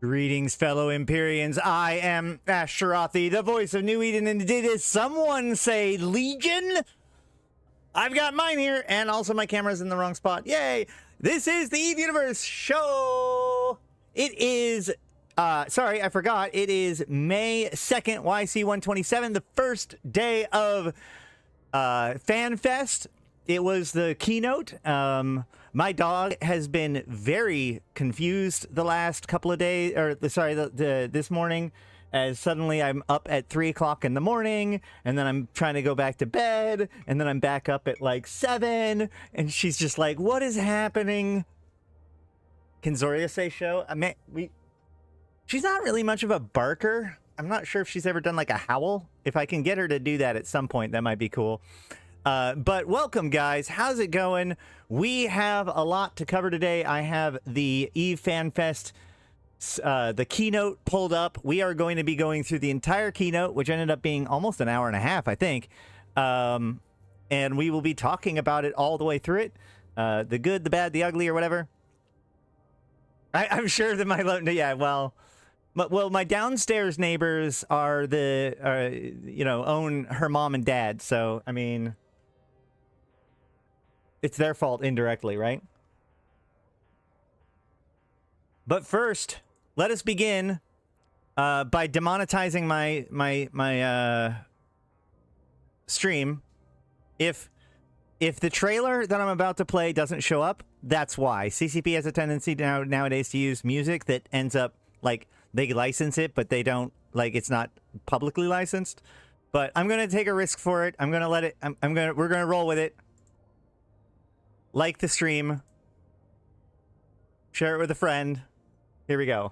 Greetings, fellow Empyreans. I am Ashtarothi, the voice of New Eden, and did someone say Legion? I've got mine here, and also my camera's in the wrong spot. Yay! This is the Eve Universe show! It is, sorry, I forgot. It is May 2nd, YC127, the first day of Fanfest. It was the keynote. My dog has been very confused the last couple of days, or sorry, this morning, as suddenly I'm up at 3 o'clock in the morning, and then I'm trying to go back to bed, and then I'm back up at like 7, and she's just like, what is happening? Can Zoria say show? I mean, she's not really much of a barker. I'm not sure if she's ever done like a howl. If I can get her to do that at some point, that might be cool. But welcome, guys. How's it going? We have a lot to cover today. I have the Eve Fanfest, the keynote pulled up. We are going to be going through the entire keynote, which ended up being almost an hour and a half, I think. And we will be talking about it all the way through it. The good, the bad, the ugly, or whatever. I'm sure that my downstairs neighbors are own her mom and dad. So, I mean, it's their fault indirectly, right? But first, let us begin by demonetizing my stream. If the trailer that I'm about to play doesn't show up, that's why. CCP has a tendency nowadays to use music that ends up like they license it, but they don't, like, it's not publicly licensed. But I'm gonna take a risk for it. I'm gonna let it. We're gonna roll with it. Like the stream. Share it with a friend. Here we go.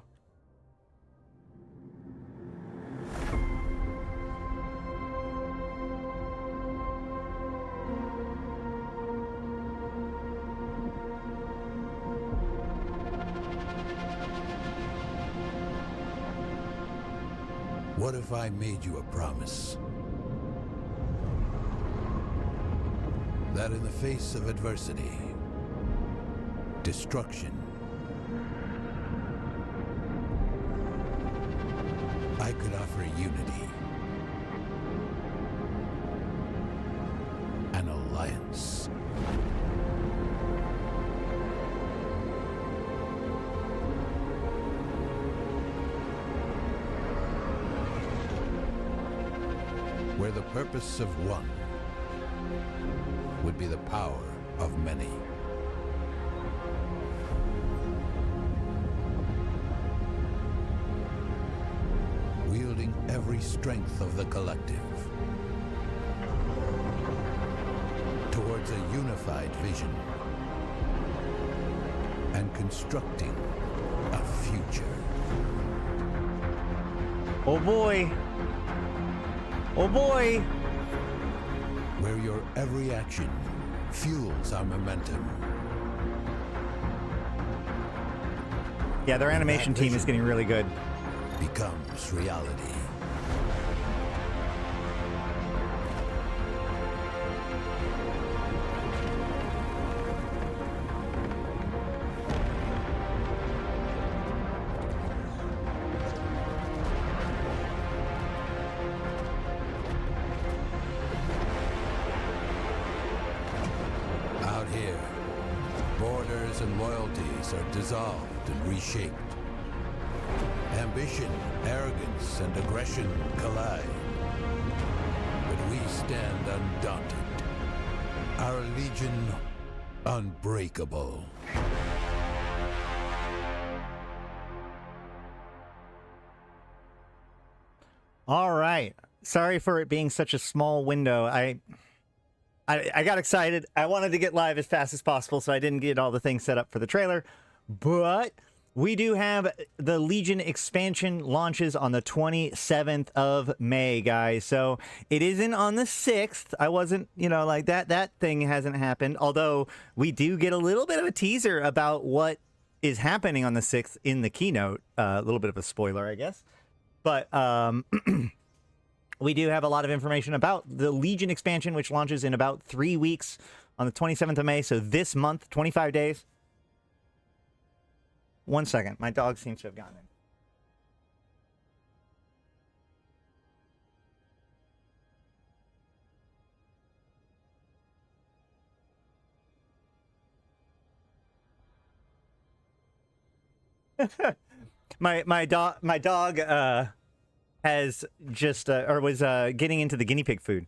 What if I made you a promise? That in the face of adversity, destruction, I could offer unity, an alliance. Where the purpose of one would be the power of many. Wielding every strength of the collective towards a unified vision and constructing a future. Oh boy. Oh boy! Where your every action fuels our momentum. Yeah, their animation team is getting really good. Becomes reality. Are dissolved and reshaped. Ambition, arrogance, and aggression collide. But we stand undaunted. Our legion unbreakable. All right. Sorry for it being such a small window. I got excited. I wanted to get live as fast as possible, so I didn't get all the things set up for the trailer. But we do have the Legion expansion launches on the 27th of May, guys. So it isn't on the 6th. I wasn't, like that thing hasn't happened. Although we do get a little bit of a teaser about what is happening on the 6th in the keynote. A little bit of a spoiler, I guess. But we do have a lot of information about the Legion expansion, which launches in about 3 weeks on the 27th of May. So this month, 25 days. 1 second. My dog seems to have gotten in. My dog has just or was getting into the guinea pig food.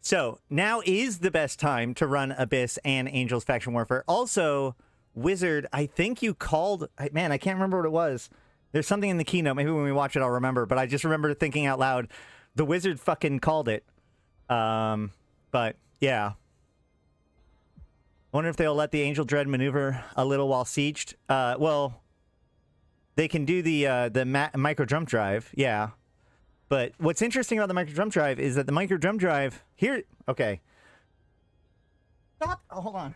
So now is the best time to run Abyss and Angel's Faction Warfare. Also, Wizard, I think you called, man, I can't remember what it was. There's something in the keynote. Maybe when we watch it, I'll remember. But I just remember thinking out loud, the Wizard fucking called it. But yeah. I wonder if they'll let the Angel Dread maneuver a little while sieged. Well, they can do the micro jump drive, yeah. But what's interesting about the micro jump drive is that the micro jump drive here. Okay. Stop! Oh, hold on.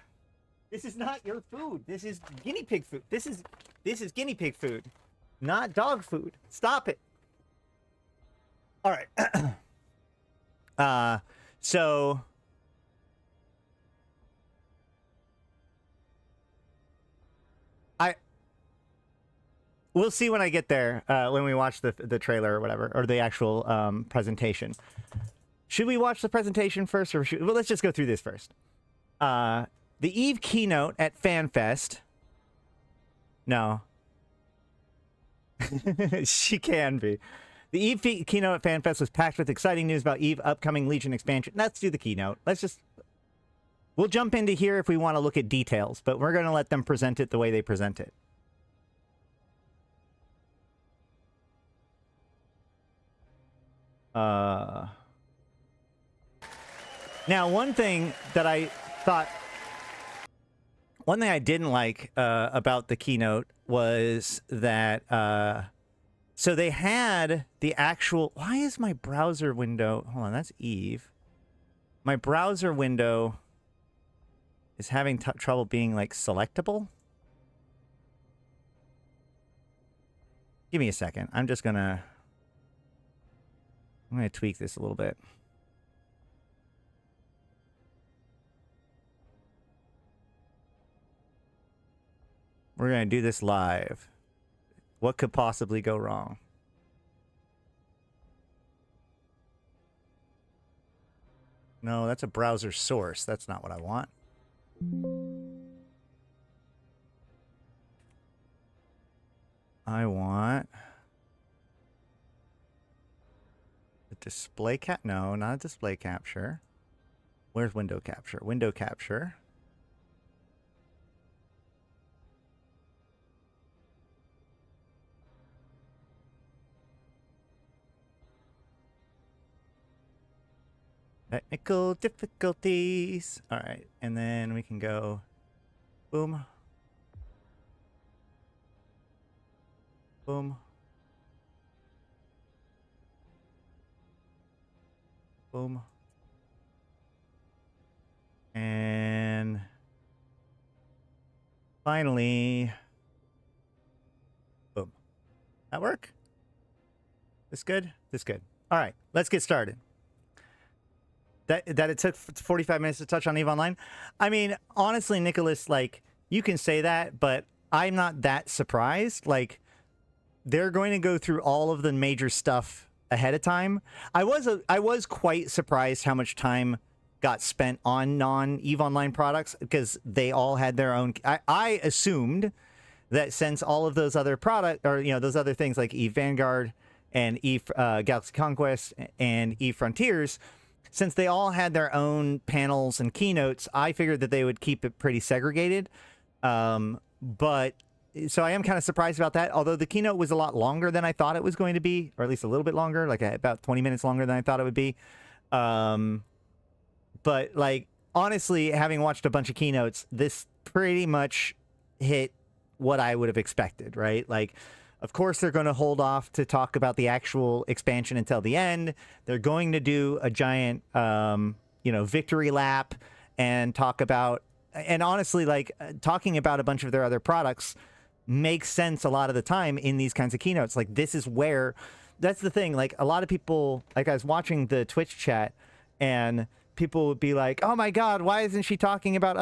This is not your food. This is guinea pig food. This is guinea pig food, not dog food. Stop it. All right. So. We'll see when I get there, when we watch the trailer or whatever, or the actual presentation. Should we watch the presentation first, or well, let's just go through this first. The Eve keynote at Fanfest. No. She can be. The Eve keynote at Fanfest was packed with exciting news about Eve upcoming Legion expansion. Let's do the keynote. We'll jump into here if we want to look at details, but we're going to let them present it the way they present it. Now, one thing I didn't like about the keynote was that so they had the actual, why is my browser window, hold on, that's Eve. My browser window is having trouble being like selectable. Give me a second. I'm going to tweak this a little bit. We're going to do this live. What could possibly go wrong? No, that's a browser source. That's not what I want. I want a display cap. No, not a display capture. Where's window capture? Window capture. Technical difficulties. All right, and then we can go boom. Boom. Boom. And finally, boom. That work? This good? This good. All right, let's get started. That it took 45 minutes to touch on EVE Online. I mean, honestly, Nicholas, like, you can say that, but I'm not that surprised. Like, they're going to go through all of the major stuff ahead of time. I was quite surprised how much time got spent on non-EVE Online products, because they all had their own. I assumed that since all of those other those other things like EVE Vanguard and EVE Galaxy Conquest and EVE Frontiers, since they all had their own panels and keynotes, I figured that they would keep it pretty segregated. But so I am kind of surprised about that, although the keynote was a lot longer than I thought it was going to be, or at least a little bit longer, like about 20 minutes longer than I thought it would be. But like, honestly, having watched a bunch of keynotes, this pretty much hit what I would have expected, right? Like, of course, they're going to hold off to talk about the actual expansion until the end. They're going to do a giant, victory lap and talk about, and honestly, like, talking about a bunch of their other products makes sense a lot of the time in these kinds of keynotes. Like, this is where, that's the thing. Like, a lot of people, like, I was watching the Twitch chat and people would be like, oh my God, why isn't she talking about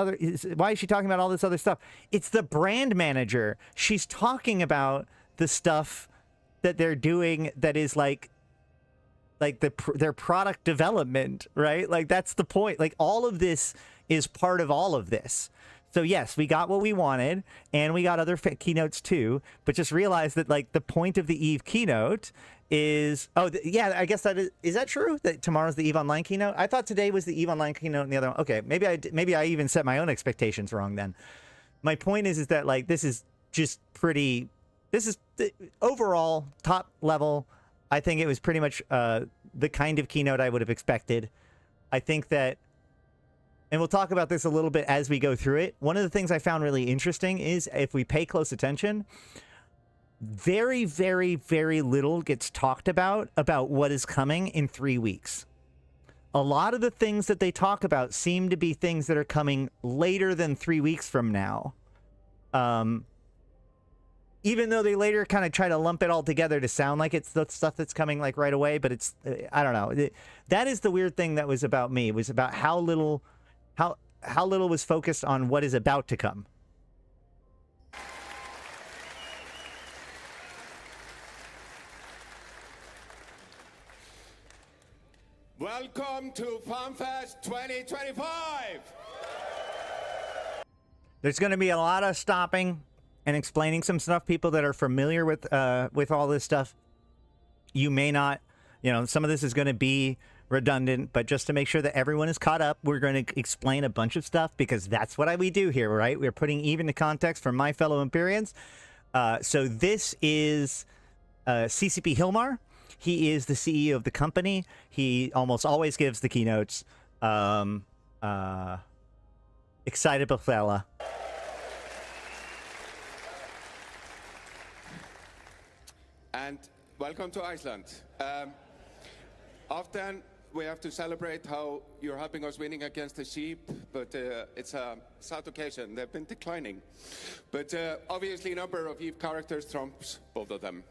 why is she talking about all this other stuff? It's the brand manager. She's talking about the stuff that they're doing that is like their product development, right? Like, that's the point. Like, all of this is part of all of this. So yes, we got what we wanted, and we got other keynotes too. But just realize that like the point of the Eve keynote is yeah, I guess that is that true that tomorrow's the Eve Online keynote? I thought today was the Eve Online keynote and the other one. Okay, maybe I even set my own expectations wrong then. My point is that like this is just pretty. This is the overall top level. I think it was pretty much the kind of keynote I would have expected. I think that. And we'll talk about this a little bit as we go through it. One of the things I found really interesting is if we pay close attention, very, very, very little gets talked about what is coming in 3 weeks. A lot of the things that they talk about seem to be things that are coming later than 3 weeks from now. Even though they later kind of try to lump it all together to sound like it's the stuff that's coming like right away, but it's, I don't know. That is the weird thing that was about me. It was about how little was focused on what is about to come. Welcome to Fanfest 2025. There's going to be a lot of stopping and explaining some stuff. People that are familiar with all this stuff, you may not, some of this is going to be redundant, but just to make sure that everyone is caught up, we're going to explain a bunch of stuff because that's what we do here, right? We're putting Eve into context for my fellow Empyreans. So this is CCP Hilmar. He is the CEO of the company. He almost always gives the keynotes. Excitable fella. And welcome to Iceland. Often we have to celebrate how you're helping us winning against the sheep, but it's a sad occasion. They've been declining. But obviously a number of Eve characters trumps both of them.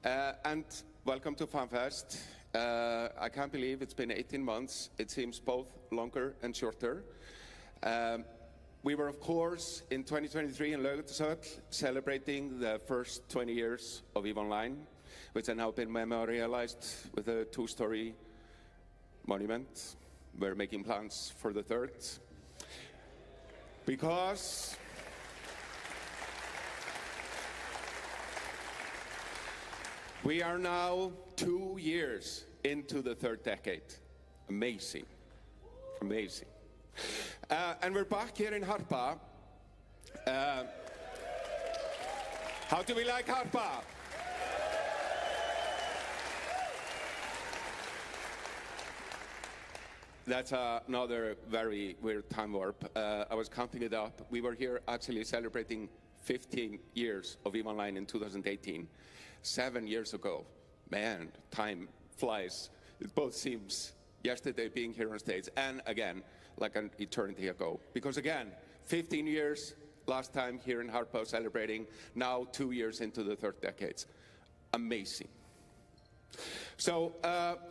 And welcome to Fanfest. I can't believe it's been 18 months. It seems both longer and shorter. We were, of course, in 2023 in Laugardalsvöll celebrating the first 20 years of EVE Online, which has now been memorialized with a 2-story monument. We're making plans for the third. Because we are now 2 years into the third decade. Amazing. Amazing. And we're back here in Harpa. How do we like Harpa? That's another very weird time warp. I was counting it up. We were here actually celebrating 15 years of EVE Online in 2018. 7 years ago. Man, time flies. It both seems yesterday being here on stage and again, like an eternity ago. Because again, 15 years last time here in Harpa celebrating, now 2 years into the third decade. Amazing. So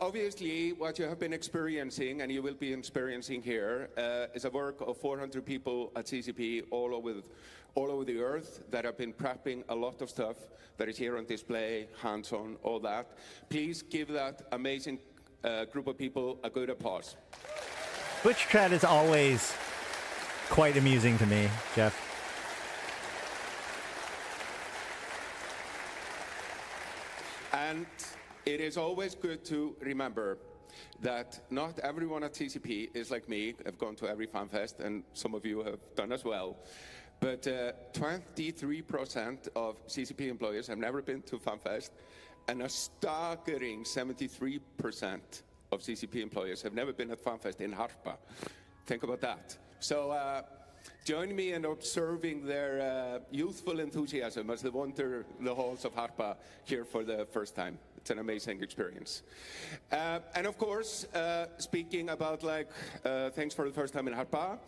obviously what you have been experiencing and you will be experiencing here is a work of 400 people at CCP all over the earth that have been prepping a lot of stuff that is here on display, hands-on, all that. Please give that amazing group of people a good applause. Twitch chat is always quite amusing to me, Jeff. And it is always good to remember that not everyone at CCP is like me. I've gone to every FanFest, and some of you have done as well. But 23% of CCP employees have never been to FanFest, and a staggering 73% of CCP employees have never been at FanFest in Harpa. Think about that. So join me in observing their youthful enthusiasm as they wander the halls of Harpa here for the first time. It's an amazing experience. And of course, speaking about things for the first time in Harpa,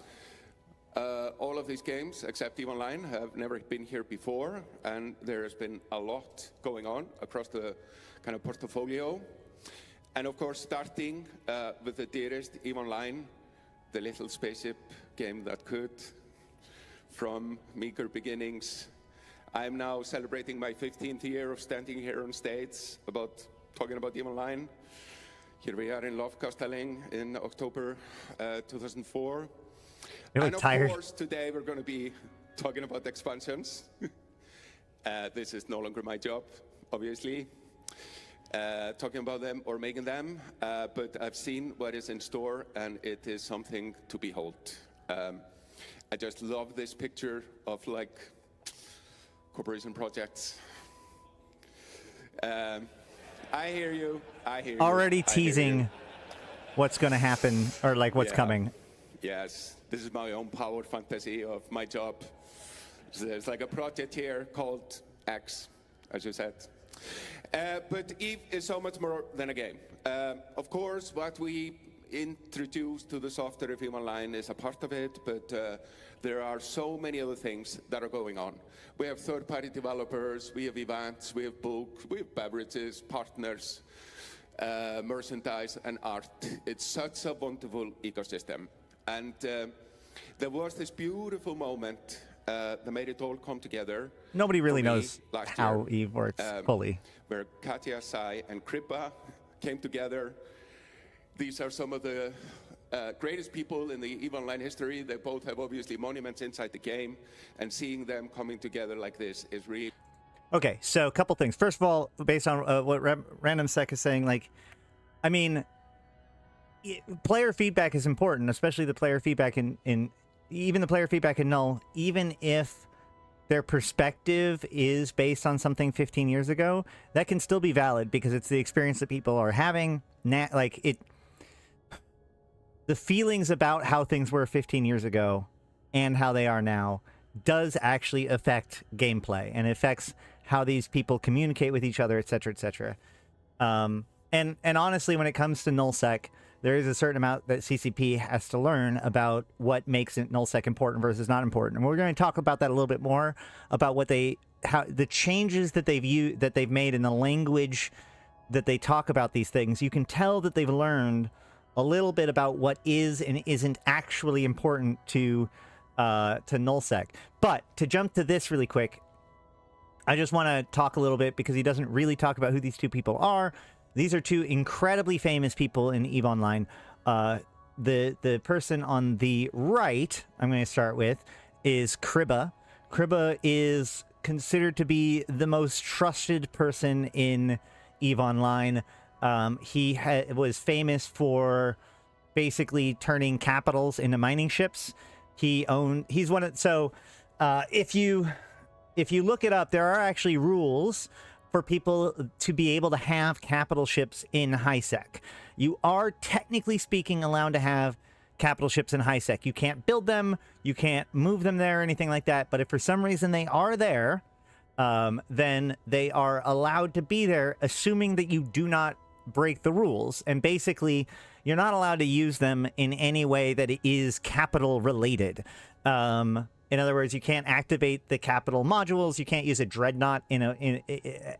all of these games, except EVE Online, have never been here before, and there has been a lot going on across the kind of portfolio. And of course, starting with the dearest EVE Online, the little spaceship game that could, from meager beginnings. I'm now celebrating my 15th year of standing here on stage talking about EVE Online. Here we are in Lofkastelling in October 2004. You look And of tired. course, today we're going to be talking about expansions. This is no longer my job, obviously, talking about them or making them. But I've seen what is in store, and it is something to behold. I just love this picture of like corporation projects. I hear you. I hear you. Already I hear teasing you. what's going to happen or like what's Yeah. coming. Yes, this is my own power fantasy of my job. So there's like a project here called X, as you said. But Eve is so much more than a game. Of course, what we introduce to the software of Eve Online is a part of it, but there are so many other things that are going on. We have third-party developers, we have events, we have books, we have beverages, partners, merchandise, and art. It's such a wonderful ecosystem. And there was this beautiful moment that made it all come together. Nobody really for me knows last how year, Eve works fully. where Katya, Sai, and Kripa came together. These are some of the greatest people in the EVE Online history. They both have obviously monuments inside the game, and seeing them coming together like this is really... Okay, so a couple things. First of all, based on what Random Sec is saying, like, I mean, player feedback is important, especially the player feedback in even the player feedback in Null, even if their perspective is based on something 15 years ago, that can still be valid because it's the experience that people are having. Like, the feelings about how things were 15 years ago and how they are now does actually affect gameplay, and it affects how these people communicate with each other, etc., etc. And honestly, when it comes to nullsec, there is a certain amount that CCP has to learn about what makes it nullsec important versus not important. And we're going to talk about that a little bit more, about how the changes that they've made in the language that they talk about these things. You can tell that they've learned a little bit about what is and isn't actually important to nullsec. But to jump to this really quick, I just want to talk a little bit because he doesn't really talk about who these two people are. These are two incredibly famous people in EVE Online. The person on the right, I'm going to start with, is Kriba. Kriba is considered to be the most trusted person in EVE Online. He was famous for basically turning capitals into mining ships. He's one of, so if you look it up, there are actually rules for people to be able to have capital ships in HiSec. You are technically speaking allowed to have capital ships in HiSec. You can't build them, you can't move them there or anything like that, but if for some reason they are there, then they are allowed to be there, assuming that you do not break the rules. And basically, you're not allowed to use them in any way that is capital related. In other words, you can't activate the capital modules. You can't use a dreadnought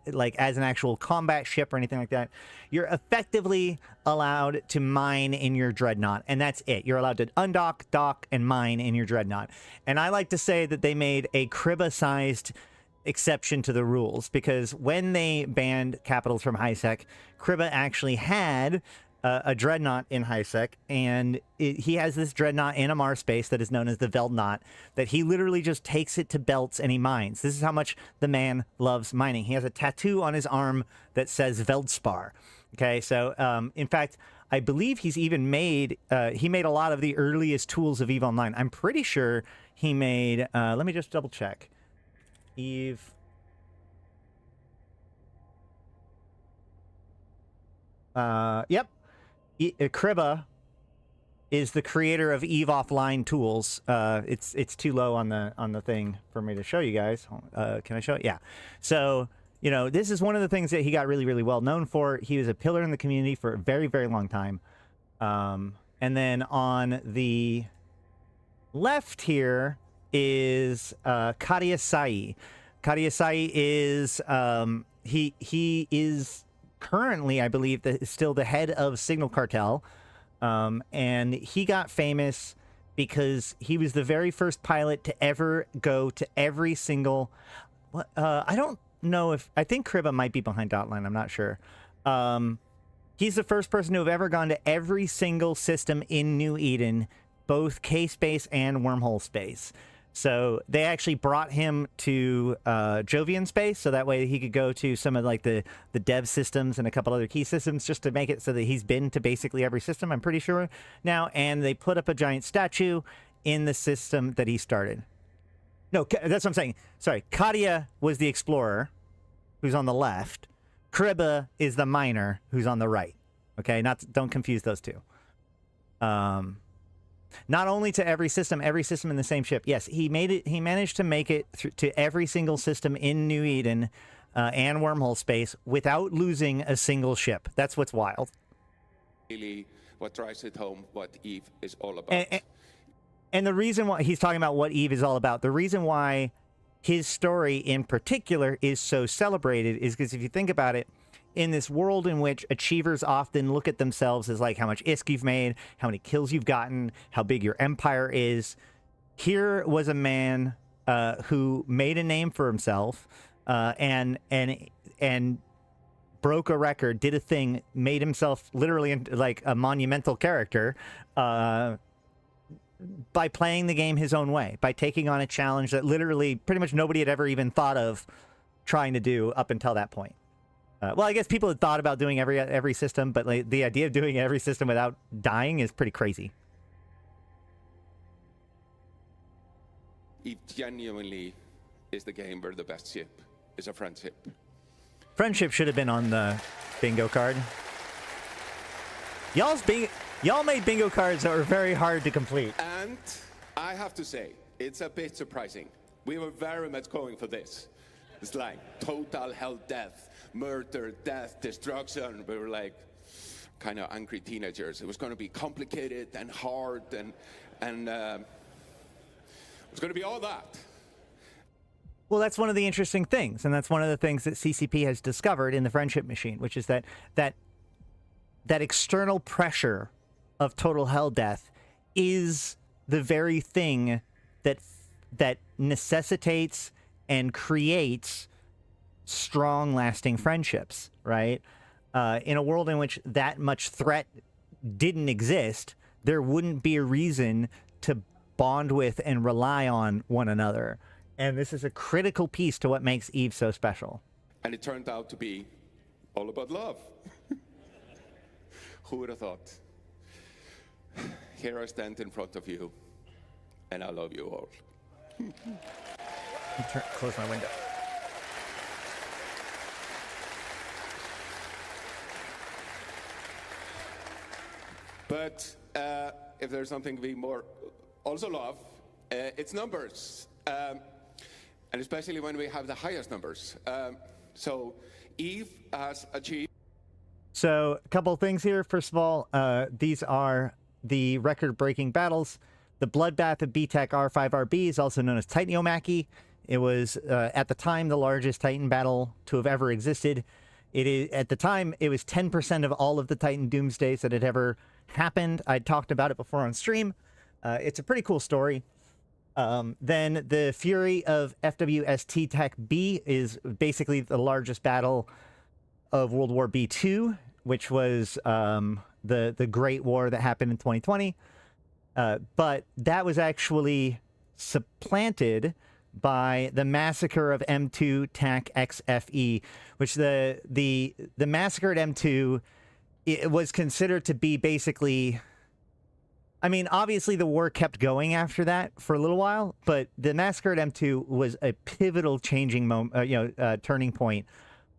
like as an actual combat ship or anything like that. You're effectively allowed to mine in your dreadnought, and that's it. You're allowed to undock, dock, and mine in your dreadnought. And I like to say that they made a Kriba-sized exception to the rules, because when they banned capitals from HiSec, Kriba actually had a dreadnought in HiSec, and he has this dreadnought in a Mars space that is known as the Veldnought, that he literally just takes it to belts and he mines. This is how much the man loves mining. He has a tattoo on his arm that says Veldspar. Okay, so in fact, I believe he's even made, he made a lot of the earliest tools of EVE Online. I'm pretty sure he made, let me just double check. EVE. Yep. Kriba is the creator of EVE Offline tools. It's too low on the thing for me to show you guys. Can I show it? Yeah. So, you know, this is one of the things that he got really, really well known for. He was a pillar in the community for a very, very long time. And then on the left here is Kadia Sai. Kadia Sai is he is currently, I believe, still the head of Signal Cartel, and he got famous because he was the very first pilot to ever go to every single. I don't know if I think Kriba might be behind Dotline. I'm not sure. He's the first person to have ever gone to every single system in New Eden both K space and wormhole space. So they actually brought him to Jovian space, so that way he could go to some of like the dev systems and a couple other key systems, just to make it so that he's been to basically every system, I'm pretty sure now. And they put up a giant statue in the system that he started. No, that's what I'm saying. Sorry, Kadia was the explorer, who's on the left. Kriba is the miner, who's on the right. Okay, don't confuse those two. Not only to every system in the same ship. Yes, he managed to make it to every single system in New Eden and wormhole space without losing a single ship. That's what's wild. Really, what drives it home, what EVE is all about. And the reason why he's talking about what EVE is all about, the reason why his story in particular is so celebrated is because if you think about it, in this world in which achievers often look at themselves as like how much ISK you've made, how many kills you've gotten, how big your empire is, here was a man who made a name for himself and broke a record, did a thing, made himself literally like a monumental character by playing the game his own way, by taking on a challenge that literally pretty much nobody had ever even thought of trying to do up until that point. Well, I guess people had thought about doing every system, but like, the idea of doing every system without dying is pretty crazy. It genuinely is the game where the best ship is a friendship. Friendship should have been on the bingo card. Y'all made bingo cards that were very hard to complete. And I have to say, it's a bit surprising. We were very much going for this. It's like total hell, death, murder, death, destruction. We were like kind of angry teenagers. It was going to be complicated and hard, and it was going to be all that. Well, that's one of the interesting things, and that's one of the things that CCP has discovered in the Friendship Machine, which is that external pressure of total hell death is the very thing that necessitates and creates strong, lasting friendships, right? In a world in which that much threat didn't exist, there wouldn't be a reason to bond with and rely on one another. And this is a critical piece to what makes EVE so special. And it turned out to be all about love. Who would have thought? Here I stand in front of you, and I love you all. Close my window. But if there's something we more also love, it's numbers. And especially when we have the highest numbers. So EVE has achieved. So a couple of things here. First of all, these are the record-breaking battles. The Bloodbath of BTEC R5RB is also known as Titaniomachy. It was, at the time, the largest Titan battle to have ever existed. At the time, it was 10% of all of the Titan Doomsdays that had ever happened. I talked about it before on stream. It's a pretty cool story. Then the Fury of FWST Tech B is basically the largest battle of World War B2, which was the Great War that happened in 2020. But that was actually supplanted by the Massacre of M2 TAC XFE, which the Massacre at M2, it was considered to be basically, I mean, obviously the war kept going after that for a little while, but the Massacre at M2 was a pivotal changing moment, turning point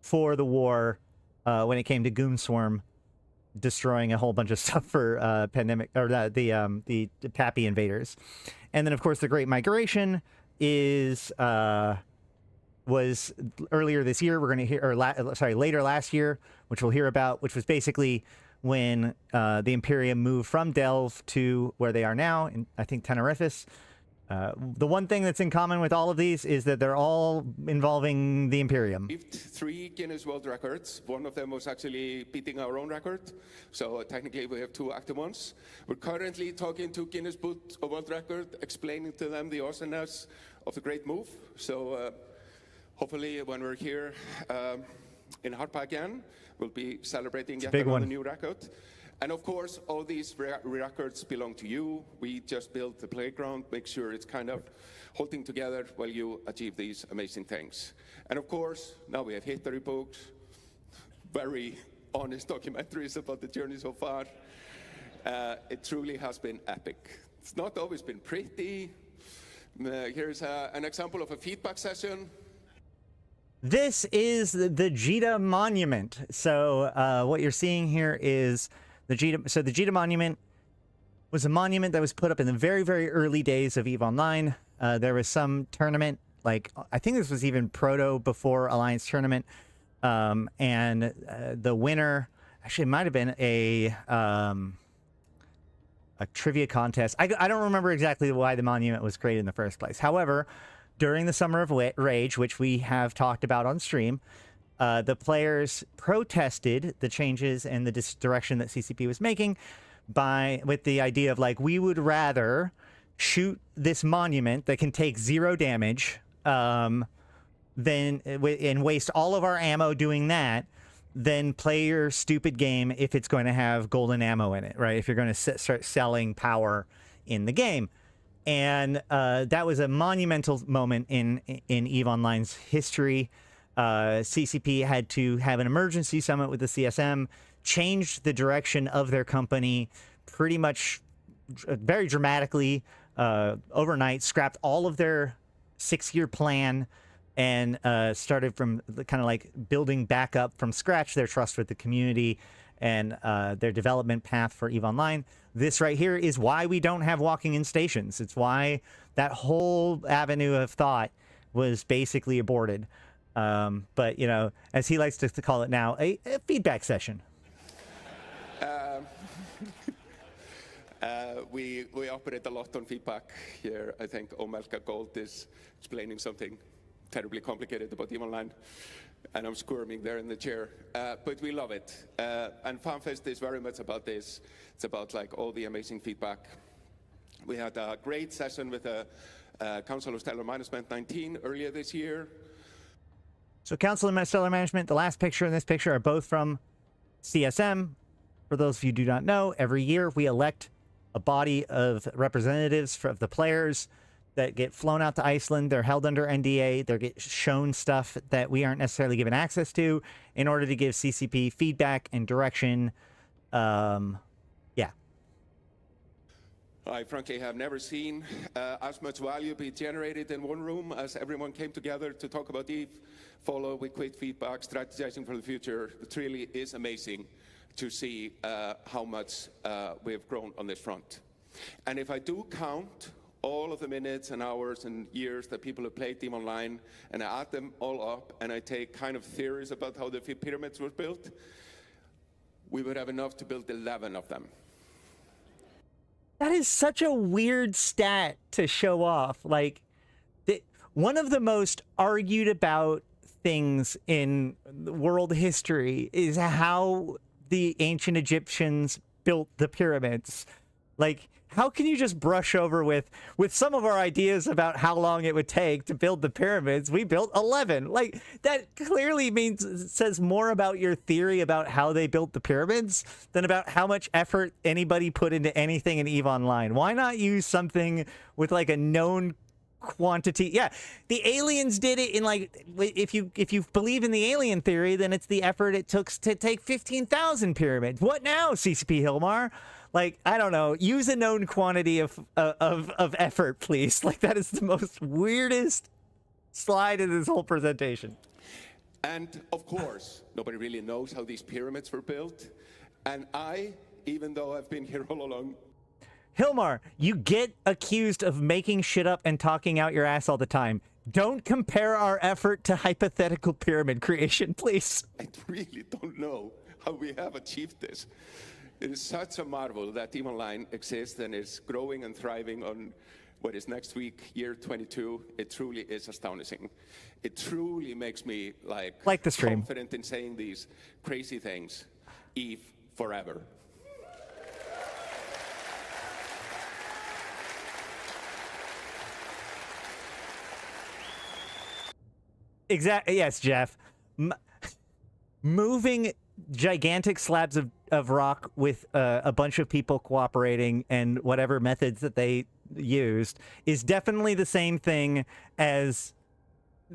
for the war when it came to Goonswarm destroying a whole bunch of stuff for pandemic or the Pappy invaders. And then of course the Great Migration was earlier this year. We're going to hear, or later last year, which we'll hear about, which was basically when the Imperium moved from Delve to where they are now, in, I think, Tenerifis. The one thing that's in common with all of these is that they're all involving the Imperium. 3 Guinness World Records. One of them was actually beating our own record. So technically we have 2 active ones. We're currently talking to Guinness Book of World Record, explaining to them the awesomeness of the great move. So hopefully when we're here in Harpa again, we'll be celebrating yet another new record. And of course, all these records belong to you. We just built the playground, make sure it's kind of holding together while you achieve these amazing things. And of course, now we have history books, very honest documentaries about the journey so far. It truly has been epic. It's not always been pretty. Here's an example of a feedback session. This is the JITA Monument. So what you're seeing here is the JITA. So the JITA Monument was a monument that was put up in the very, very early days of EVE Online. There was some tournament, like I think this was even proto before Alliance tournament, and the winner actually might have been a trivia contest. I don't remember exactly why the monument was created in the first place. However, during the Summer of Rage, which we have talked about on stream, the players protested the changes and the direction that CCP was making with the idea of like, we would rather shoot this monument that can take 0 damage and waste all of our ammo doing that than play your stupid game if it's going to have golden ammo in it, right? If you're going to start selling power in the game. And that was a monumental moment in EVE Online's history. CCP had to have an emergency summit with the CSM, changed the direction of their company pretty much very dramatically overnight, scrapped all of their 6-year plan, and started from kind of like building back up from scratch their trust with the community and their development path for EVE Online. This right here is why we don't have walking in stations. It's why that whole avenue of thought was basically aborted. But, you know, as he likes to call it now, a feedback session. We operate a lot on feedback here. I think Omelka Gold is explaining something terribly complicated about EVE Online, and I'm squirming there in the chair. But we love it. And Fanfest is very much about this. It's about like all the amazing feedback. We had a great session with the Council of Stellar Management 19 earlier this year. So Council of Stellar Management, the last picture and this picture are both from CSM. For those of you who do not know, every year we elect a body of representatives of the players that get flown out to Iceland. They're held under NDA. They get shown stuff that we aren't necessarily given access to in order to give CCP feedback and direction. Yeah. I frankly have never seen as much value be generated in one room as everyone came together to talk about EVE, follow with quick feedback, strategizing for the future. It really is amazing to see how much we have grown on this front. And if I do count all of the minutes and hours and years that people have played EVE Online, and I add them all up, and I take kind of theories about how the pyramids were built, we would have enough to build 11 of them. That is such a weird stat to show off. Like, one of the most argued about things in world history is how the ancient Egyptians built the pyramids. Like, how can you just brush over with some of our ideas about how long it would take to build the pyramids? We built 11. Like, that clearly says more about your theory about how they built the pyramids than about how much effort anybody put into anything in EVE Online. Why not use something with like a known quantity? Yeah, the aliens did it in like, if you believe in the alien theory, then it's the effort it took to take 15,000 pyramids. What now, CCP Hilmar? Like, I don't know, use a known quantity of effort, please. Like, that is the most weirdest slide in this whole presentation. And of course, nobody really knows how these pyramids were built. And I, even though I've been here all along, Hilmar, you get accused of making shit up and talking out your ass all the time. Don't compare our effort to hypothetical pyramid creation, please. I really don't know how we have achieved this. It is such a marvel that EVE Online exists and is growing and thriving on what is next week, year 22. It truly is astonishing. It truly makes me like the stream, confident in saying these crazy things. EVE forever. Exactly. Yes, Jeff. Moving gigantic slabs of of rock with a bunch of people cooperating and whatever methods that they used is definitely the same thing as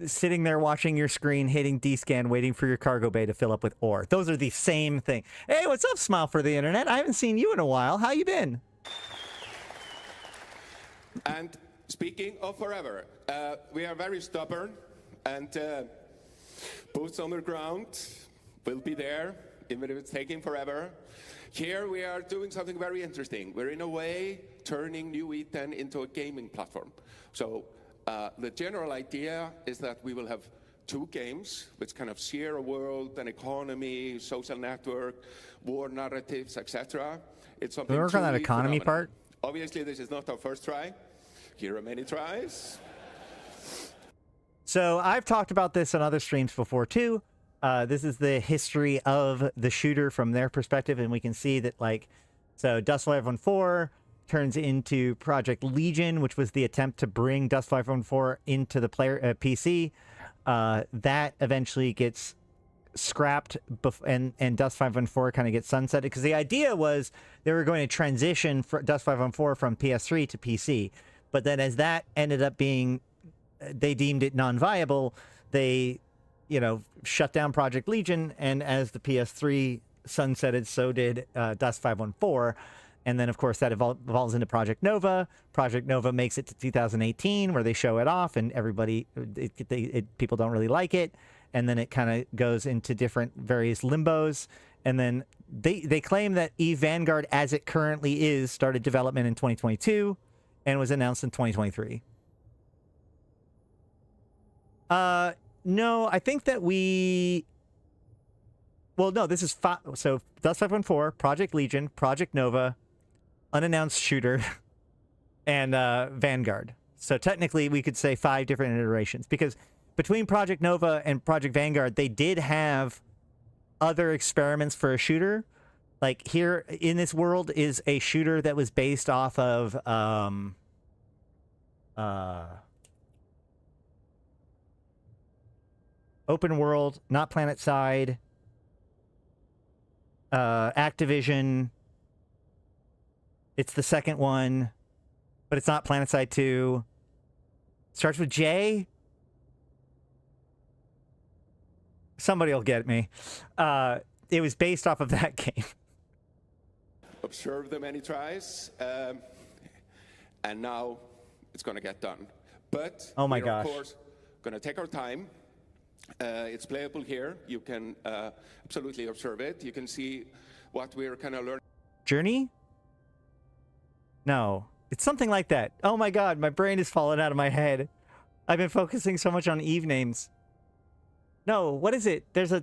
sitting there watching your screen, hitting D-scan, waiting for your cargo bay to fill up with ore. Those are the same thing. Hey, what's up, Smile for the Internet? I haven't seen you in a while. How you been? And speaking of forever, we are very stubborn, and boots on the ground will be there, even if it's taking forever. Here we are doing something very interesting. We're in a way turning New E10 into a gaming platform. So the general idea is that we will have 2 games, which kind of share a world, an economy, social network, war narratives, etc. It's something. We work on that truly economy phenomenal. part. Obviously, this is not our first try. Here are many tries. So I've talked about this on other streams before too. This is the history of the shooter from their perspective, and we can see that, like, so Dust 514 turns into Project Legion, which was the attempt to bring Dust 514 into the player PC. That eventually gets scrapped, and Dust 514 kind of gets sunsetted, because the idea was they were going to transition Dust 514 from PS3 to PC. But then as that ended up being, they deemed it non-viable, they, you know, shut down Project Legion, and as the PS3 sunsetted, so did Dust 514. And then, of course, that evolves into Project Nova. Project Nova makes it to 2018, where they show it off, and everybody, people don't really like it. And then it kind of goes into different various limbos. And then they claim that EVE Vanguard, as it currently is, started development in 2022 and was announced in 2023. No, I think that no, this is so Dust 514, Project Legion, Project Nova, unannounced shooter, and Vanguard. So technically we could say 5 different iterations, because between Project Nova and Project Vanguard, they did have other experiments for a shooter. Like, here in this world is a shooter that was based off of open world, not planet side, Activision. It's the second one, but it's not Planet Side 2. Starts with J. Somebody will get me. It was based off of that game. Observe the many tries, and now it's going to get done. But oh my we're, gosh, of course, going to take our time. It's playable here. You can absolutely observe it. You can see what we're kind of learning. Journey? No, it's something like that. Oh my god, my brain is falling out of my head. I've been focusing so much on EVE names. No, what is it? There's a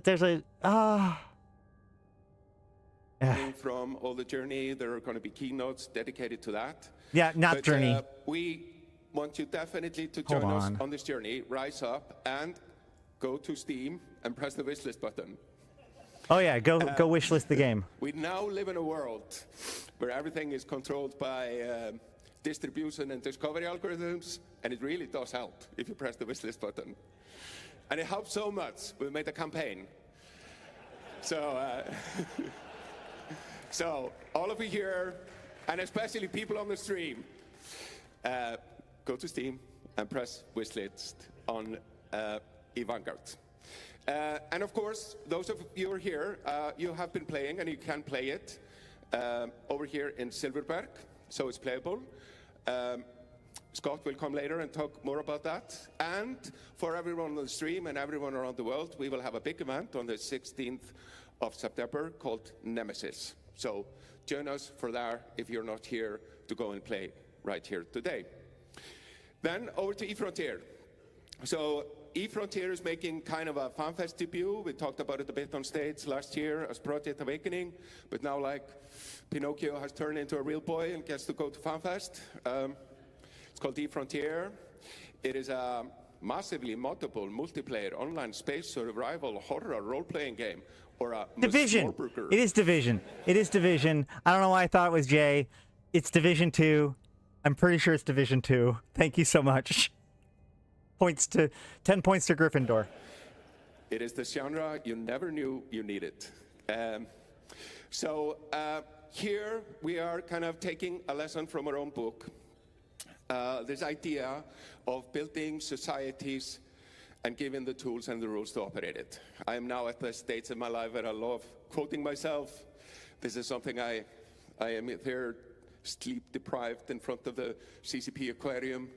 from all the Journey, there are going to be keynotes dedicated to that. Yeah, not Journey. We want you definitely to join us on this journey. Rise up and go to Steam and press the wishlist button. Oh yeah, go wishlist the game. We now live in a world where everything is controlled by distribution and discovery algorithms, and it really does help if you press the wishlist button. And it helps so much. We made a campaign. So, so all of you here, and especially people on the stream, go to Steam and press wishlist on Vanguard. And of course, those of you who are here, you have been playing, and you can play it over here in Silverberg, so it's playable. Scott will come later and talk more about that. And for everyone on the stream and everyone around the world, we will have a big event on the 16th of September called Nemesis. So join us for that if you're not here to go and play right here today. Then over to eFrontier. So eFrontier is making kind of a Fanfest debut. We talked about it a bit on stage last year as Project Awakening, but now, like, Pinocchio has turned into a real boy and gets to go to Fanfest. It's called eFrontier. It is a massively multiple multiplayer online space survival horror role-playing game, or a Division. It is Division. It is Division. I don't know why I thought it was J. It's Division 2. I'm pretty sure it's Division 2. Thank you so much. 10 points to Gryffindor. It is the genre you never knew you needed. So here we are kind of taking a lesson from our own book. This idea of building societies and giving the tools and the rules to operate it. I am now at the stage in my life where I love quoting myself. This is something I am here sleep deprived in front of the CCP aquarium,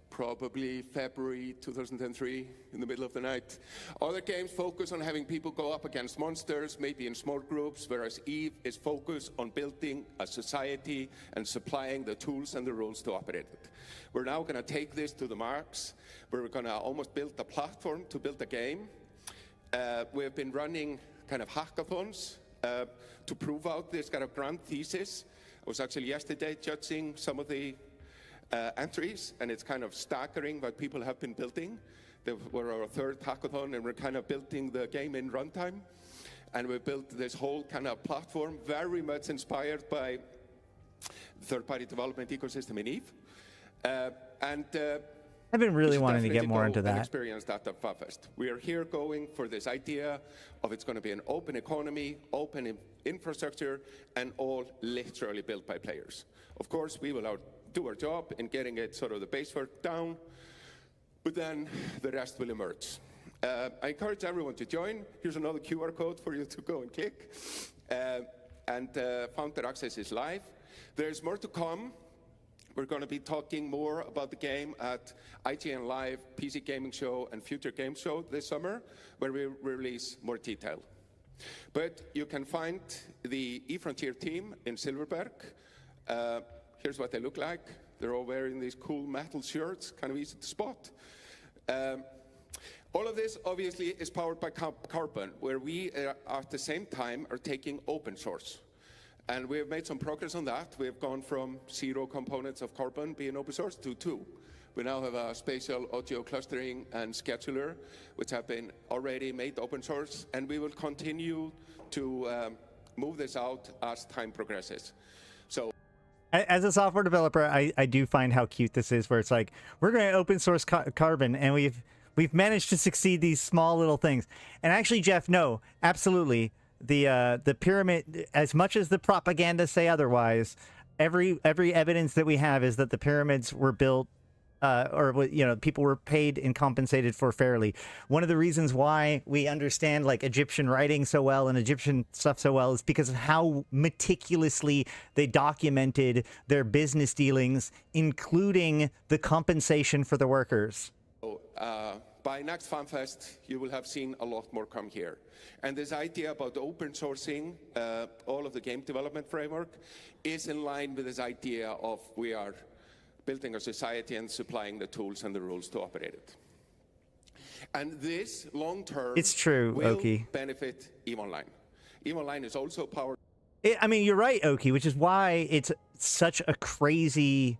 probably February 2003, in the middle of the night. Other games focus on having people go up against monsters, maybe in small groups, whereas EVE is focused on building a society and supplying the tools and the rules to operate it. We're now going to take this to the marks. We're going to almost build a platform to build a game. We've been running kind of hackathons to prove out this kind of grand thesis. I was actually yesterday judging some of the entries, and it's kind of staggering what people have been building. We're our third hackathon, and we're kind of building the game in runtime. And we built this whole kind of platform, very much inspired by the third-party development ecosystem in EVE. I've been really wanting to get more into that. Experience that at Fanfest. We are here going for this idea of it's going to be an open economy, open infrastructure, and all literally built by players. Of course, we will do our job in getting it sort of the base work down, but then the rest will emerge. I encourage everyone to join. Here's another QR code for you to go and click. Founder Access is live. There's more to come. We're going to be talking more about the game at IGN Live, PC Gaming Show, and Future Game Show this summer, where we release more detail. But you can find the eFrontier team in Silverberg. Here's what they look like. They're all wearing these cool metal shirts, kind of easy to spot. All of this, obviously, is powered by Carbon, where we, at the same time, are taking open source. And we have made some progress on that. We have gone from 0 components of Carbon being open source to 2. We now have a spatial audio clustering and scheduler, which have been already made open source. And we will continue to move this out as time progresses. So, as a software developer, I do find how cute this is, where it's like, we're going to open source Carbon, and we've managed to succeed these small little things. And actually, Jeff, no, absolutely. The pyramid, as much as the propaganda say otherwise, every evidence that we have is that the pyramids were built or people were paid and compensated for fairly. One of the reasons why we understand like Egyptian writing so well and Egyptian stuff so well is because of how meticulously they documented their business dealings, including the compensation for the workers. By next Fanfest, you will have seen a lot more come here. And this idea about open sourcing all of the game development framework is in line with this idea of we are building a society and supplying the tools and the rules to operate it. And this long-term will Oki. benefit EVE Online. EVE Online is also powered. I mean, you're right, Oki, which is why it's such a crazy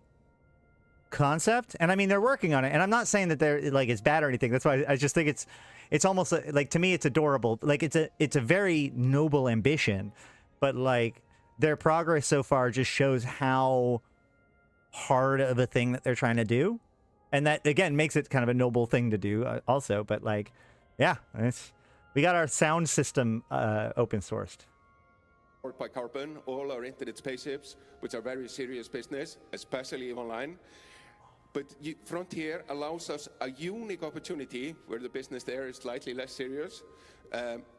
concept. And I mean, they're working on it. And I'm not saying that they're like it's bad or anything. That's why I just think it's almost like, to me, it's adorable. Like it's a very noble ambition, but like their progress so far just shows how hard of a thing that they're trying to do. And that again makes it kind of a noble thing to do also. But like, yeah, we got our sound system open sourced. By Carbon, all our internet spaceships, which are very serious business, especially online. But Frontier allows us a unique opportunity where the business there is slightly less serious,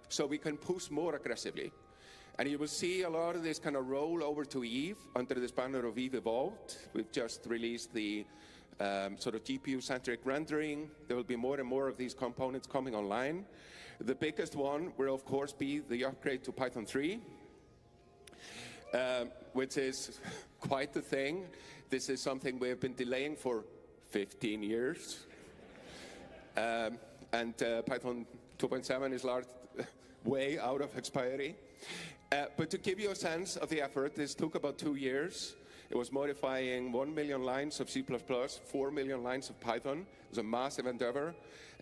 so we can push more aggressively. And you will see a lot of this kind of roll over to EVE under this banner of EVE Evolved. We've just released the sort of GPU-centric rendering. There will be more and more of these components coming online. The biggest one will, of course, be the upgrade to Python 3. Which is quite the thing. This is something we have been delaying for 15 years. And Python 2.7 is way out of expiry. But to give you a sense of the effort, this took about 2 years. It was modifying 1 million lines of C++, 4 million lines of Python. It was a massive endeavor.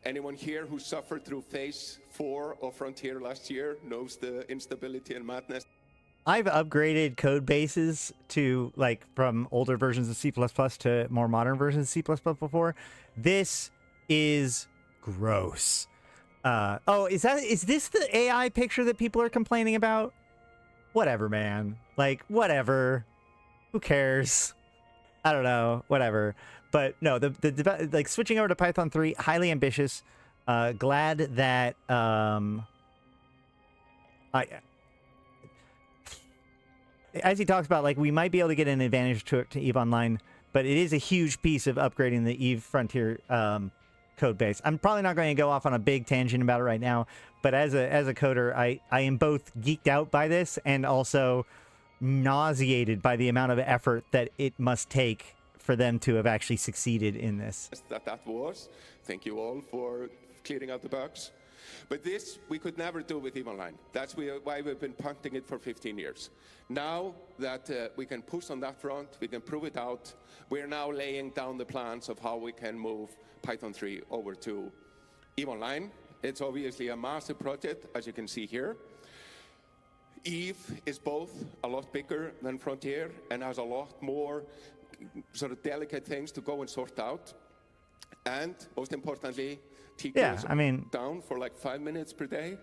Anyone here who suffered through phase 4 of Frontier last year knows the instability and madness. I've upgraded code bases to like from older versions of C++ to more modern versions of C++ before. This is gross. Is this the AI picture that people are complaining about? whatever, man. Like, whatever. Who cares? I don't know. Whatever. But no, like switching over to Python 3, highly ambitious. Glad that as he talks about, like, we might be able to get an advantage to EVE Online, but it is a huge piece of upgrading the EVE Frontier code base. I'm probably not going to go off on a big tangent about it right now, but as a coder, I am both geeked out by this and also nauseated by the amount of effort that it must take for them to have actually succeeded in this. That was. Thank you all for clearing out the bugs. But this we could never do with EVE Online. That's why we've been punting it for 15 years. Now that we can push on that front, we can prove it out, we're now laying down the plans of how we can move Python 3 over to EVE Online. It's obviously a massive project, as you can see here. EVE is both a lot bigger than Frontier and has a lot more sort of delicate things to go and sort out. And most importantly, TK is down for like 5 minutes per day.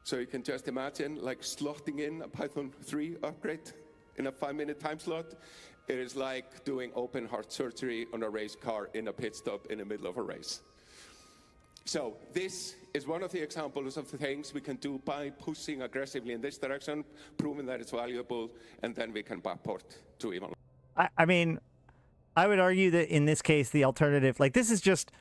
So you can just imagine like slotting in a Python 3 upgrade in a 5-minute time slot. It is like doing open heart surgery on a race car in a pit stop in the middle of a race. So this is one of the examples of the things we can do by pushing aggressively in this direction, proving that it's valuable, and then we can backport to even. I mean, I would argue that in this case, the alternative, like, this is just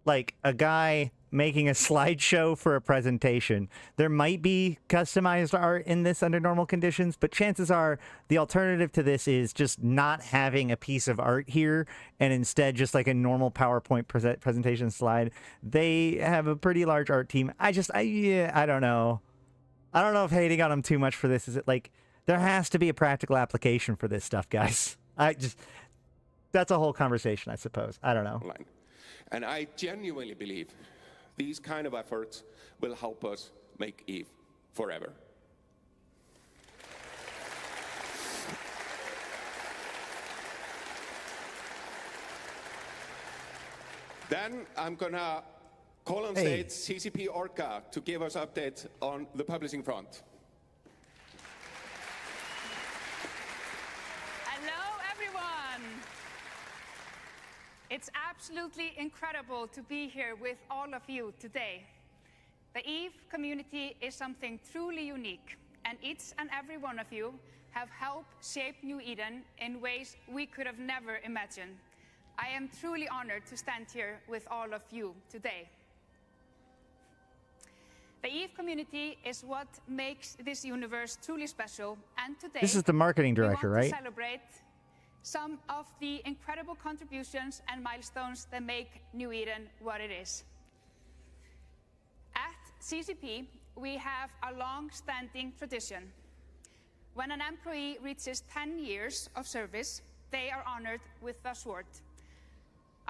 like a guy making a slideshow for a presentation. There might be customized art in this under normal conditions, but chances are the alternative to this is just not having a piece of art here and instead just like a normal PowerPoint presentation slide. They have a pretty large art team. I don't know. I don't know if hating on them too much for this is it like there has to be a practical application for this stuff, guys. That's a whole conversation, I suppose. I don't know. And I genuinely believe these kind of efforts will help us make EVE forever. Then I'm gonna call on stage CCP Orca to give us updates on the publishing front. It's absolutely incredible to be here with all of you today. The EVE community is something truly unique, and each and every one of you have helped shape New Eden in ways we could have never imagined. I am truly honored to stand here with all of you today. The EVE community is what makes this universe truly special, and today this is the marketing director, we want right? To celebrate some of the incredible contributions and milestones that make New Eden what it is. At CCP, we have a long-standing tradition. When an employee reaches 10 years of service, they are honored with a sword,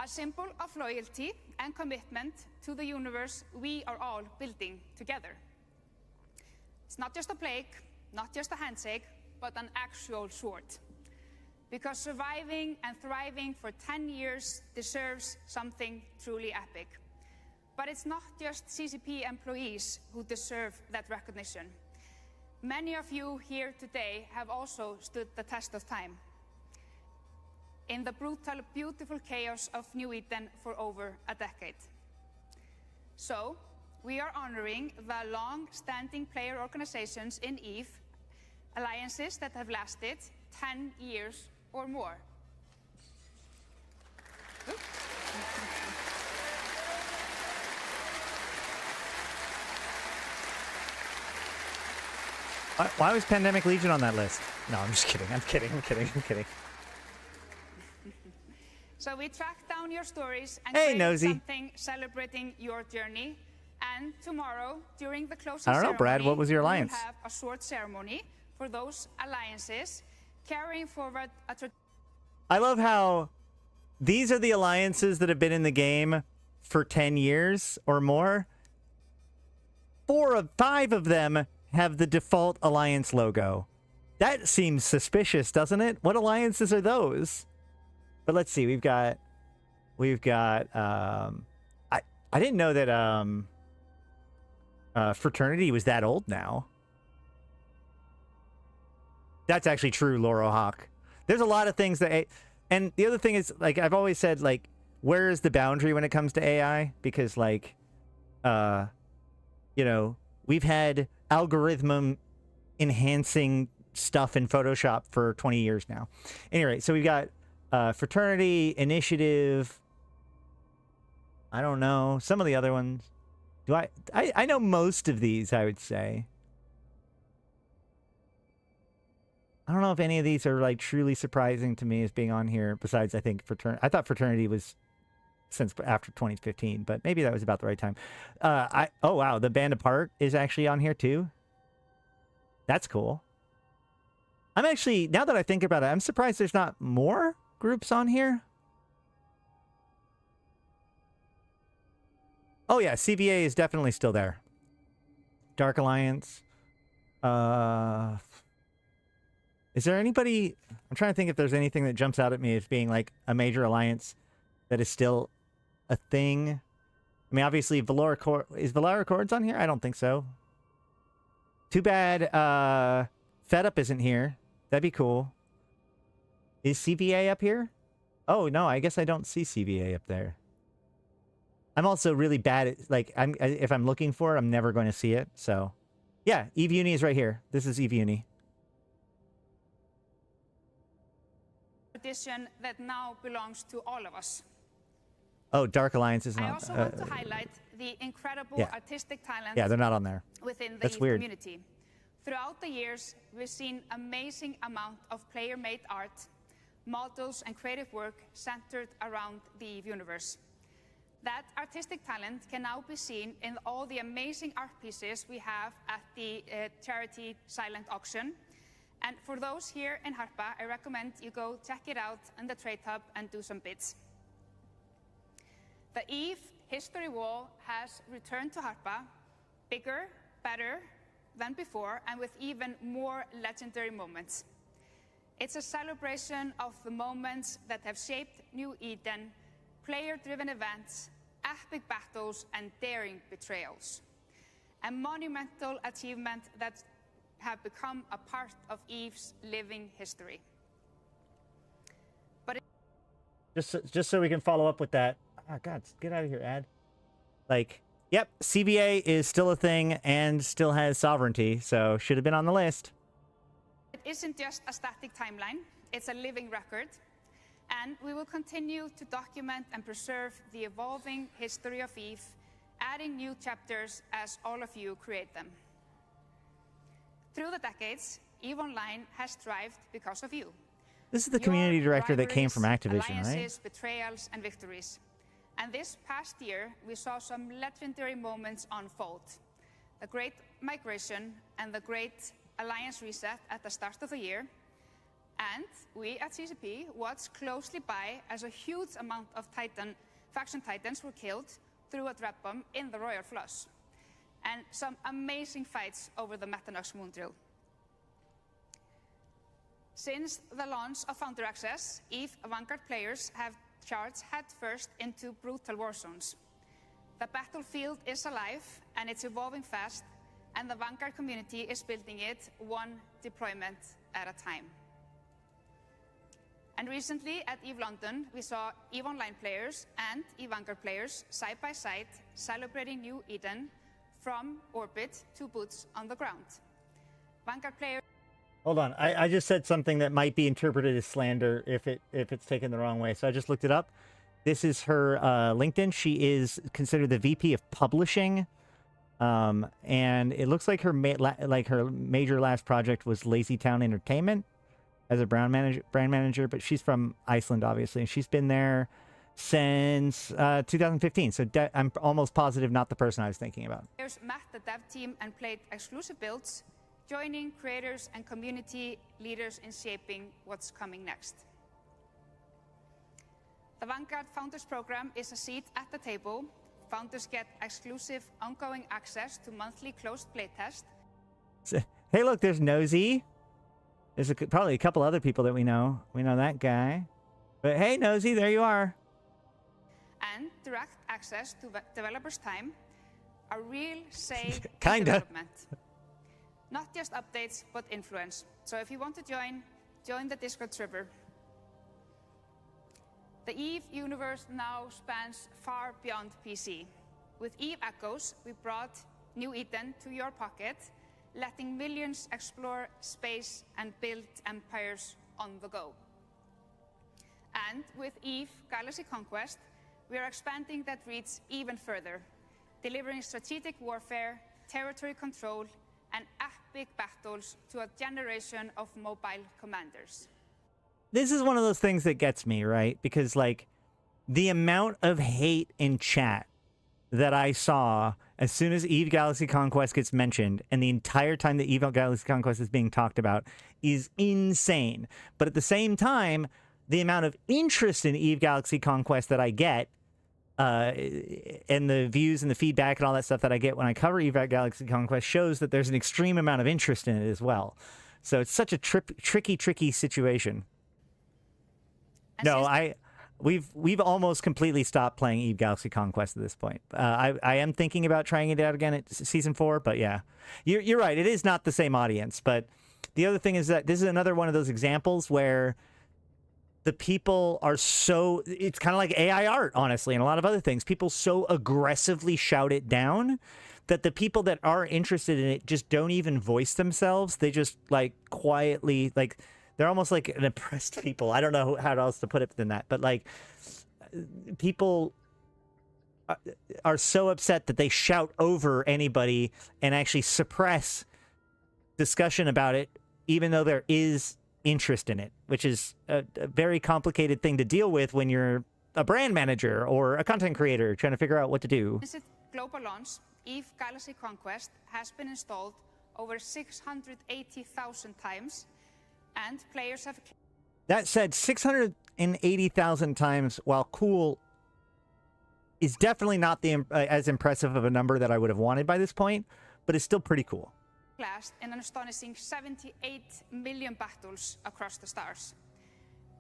a symbol of loyalty and commitment to the universe we are all building together. It's not just a plaque, not just a handshake, but an actual sword. Because surviving and thriving for 10 years deserves something truly epic. But it's not just CCP employees who deserve that recognition. Many of you here today have also stood the test of time in the brutal, beautiful chaos of New Eden for over a decade. So, we are honoring the long-standing player organizations in EVE, alliances that have lasted 10 years or more. Why was Pandemic Legion on that list? No, I'm just kidding. I'm kidding. So we tracked down your stories and hey, created Nosy. something celebrating your journey. And tomorrow, during the closing I don't know, ceremony, Brad, what was your alliance? we'll have a sword ceremony for those alliances, carrying forward a tradition. I love how these are the alliances that have been in the game for 10 years or more. 5 of them have the default alliance logo. That seems suspicious, doesn't it? What alliances are those? But let's see. We've got I didn't know that Fraternity was that old now. That's actually true, Laurel Hawk. There's a lot of things that... And the other thing is, like, I've always said, like, where is the boundary when it comes to AI? Because, like, you know, we've had algorithm enhancing stuff in Photoshop for 20 years now. Anyway, so we've got Fraternity, Initiative. I don't know. Some of the other ones. Do I know most of these, I would say. I don't know if any of these are, like, truly surprising to me as being on here, besides, I think, Fraternity. I thought Fraternity was since after 2015, but maybe that was about the right time. Oh, wow, the Band Apart is actually on here, too. That's cool. I'm actually, now that I think about it, I'm surprised there's not more groups on here. Oh, yeah, CBA is definitely still there. Dark Alliance. Is there anybody... I'm trying to think if there's anything that jumps out at me as being, like, a major alliance that is still a thing. I mean, obviously, Valor... Is Valor Accords on here? I don't think so. Too bad Fed Up isn't here. That'd be cool. Is CBA up here? Oh, no, I guess I don't see CBA up there. I'm also really bad at... Like, if I'm looking for it, I'm never going to see it, so... Yeah, Eve Uni is right here. This is Eve Uni. Tradition that now belongs to all of us. Oh, Dark Alliance is not. I also want to highlight the incredible artistic talent. Yeah, they're not on there. Within the That's EVE weird. community. Throughout the years, we've seen amazing amount of player-made art, models, and creative work centered around the EVE universe. That artistic talent can now be seen in all the amazing art pieces we have at the charity silent auction. And for those here in Harpa, I recommend you go check it out in the Trade Hub and do some bids. The EVE History Wall has returned to Harpa, bigger, better than before, and with even more legendary moments. It's a celebration of the moments that have shaped New Eden, player-driven events, epic battles, and daring betrayals. A monumental achievement that have become a part of EVE's living history. But just so we can follow up with that. Oh, God, get out of here, ad. Like, yep, CBA is still a thing and still has sovereignty, so should have been on the list. it isn't just a static timeline, it's a living record. And we will continue to document and preserve the evolving history of EVE, adding new chapters as all of you create them. Through the decades, EVE Online has thrived because of you. This is the community director that came from Activision, alliances, right? Betrayals, and victories. And this past year, we saw some legendary moments unfold. The Great Migration and the Great Alliance Reset at the start of the year. And we at CCP watched closely by as a huge amount of faction titans were killed through a dread bomb in the Royal Flush. And some amazing fights over the Metanox moon drill. Since the launch of Founder Access, EVE Vanguard players have charged headfirst into brutal war zones. The battlefield is alive and it's evolving fast, and the Vanguard community is building it one deployment at a time. And recently at EVE London, we saw EVE Online players and EVE Vanguard players side by side celebrating New Eden from orbit to boots on the ground. Vanguard players... Hold on, I just said something that might be interpreted as slander if it's taken the wrong way. So I just looked it up. This is her LinkedIn. She is considered the VP of Publishing, and it looks like her major last project was Lazy Town Entertainment as a brand manager. But she's from Iceland, obviously, and she's been there since 2015. So I'm almost positive not the person I was thinking about. Players met the dev team and played exclusive builds, joining creators and community leaders in shaping what's coming next. The Vanguard Founders Program is a seat at the table. Founders get exclusive ongoing access to monthly closed playtest. Hey, look, there's Nosy. There's probably a couple other people that we know. We know that guy. But hey, Nosy, there you are. And direct access to developers' time, a real say in Kinda. development. Not just updates, but influence. So if you want to join the Discord server. The EVE universe now spans far beyond PC. With EVE Echoes, we brought New Eden to your pocket, letting millions explore space and build empires on the go. And with EVE Galaxy Conquest, we are expanding that reach even further, delivering strategic warfare, territory control, and epic battles to a generation of mobile commanders. This is one of those things that gets me, right? Because, like, the amount of hate in chat that I saw as soon as EVE Galaxy Conquest gets mentioned, and the entire time that EVE Galaxy Conquest is being talked about, is insane. But at the same time, the amount of interest in EVE Galaxy Conquest that I get, and the views and the feedback and all that stuff that I get when I cover EVE Galaxy Conquest shows that there's an extreme amount of interest in it as well. So it's such a tricky situation. No, we've almost completely stopped playing EVE Galaxy Conquest at this point. I am thinking about trying it out again at Season 4, but yeah. You're right, it is not the same audience. But the other thing is that this is another one of those examples where the people are so... It's kind of like AI art, honestly, and a lot of other things. People so aggressively shout it down that the people that are interested in it just don't even voice themselves. They just, like, quietly... like. They're almost like an oppressed people. I don't know how else to put it than that. But, like, people are so upset that they shout over anybody and actually suppress discussion about it, even though there is interest in it, which is a very complicated thing to deal with when you're a brand manager or a content creator trying to figure out what to do. Since its global launch, EVE Galaxy Conquest has been installed over 680,000 times. And players have... That said, 680,000 times, while cool, is definitely not as impressive of a number that I would have wanted by this point, but it's still pretty cool. Classed in an astonishing 78 million battles across the stars.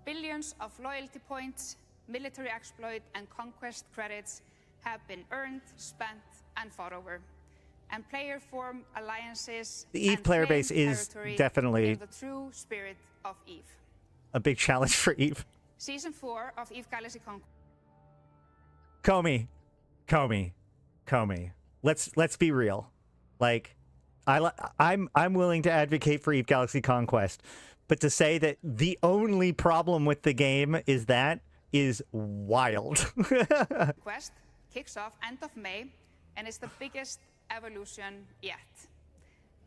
Billions of loyalty points, military exploit, and conquest credits have been earned, spent, and fought over. And player form alliances. The EVE player base is definitely in the true spirit of EVE. A big challenge for EVE. Season 4 of EVE Galaxy Conquest. Comey. Let's be real. Like, I'm willing to advocate for EVE Galaxy Conquest, but to say that the only problem with the game is that is wild. Quest kicks off end of May, and it's the biggest evolution yet.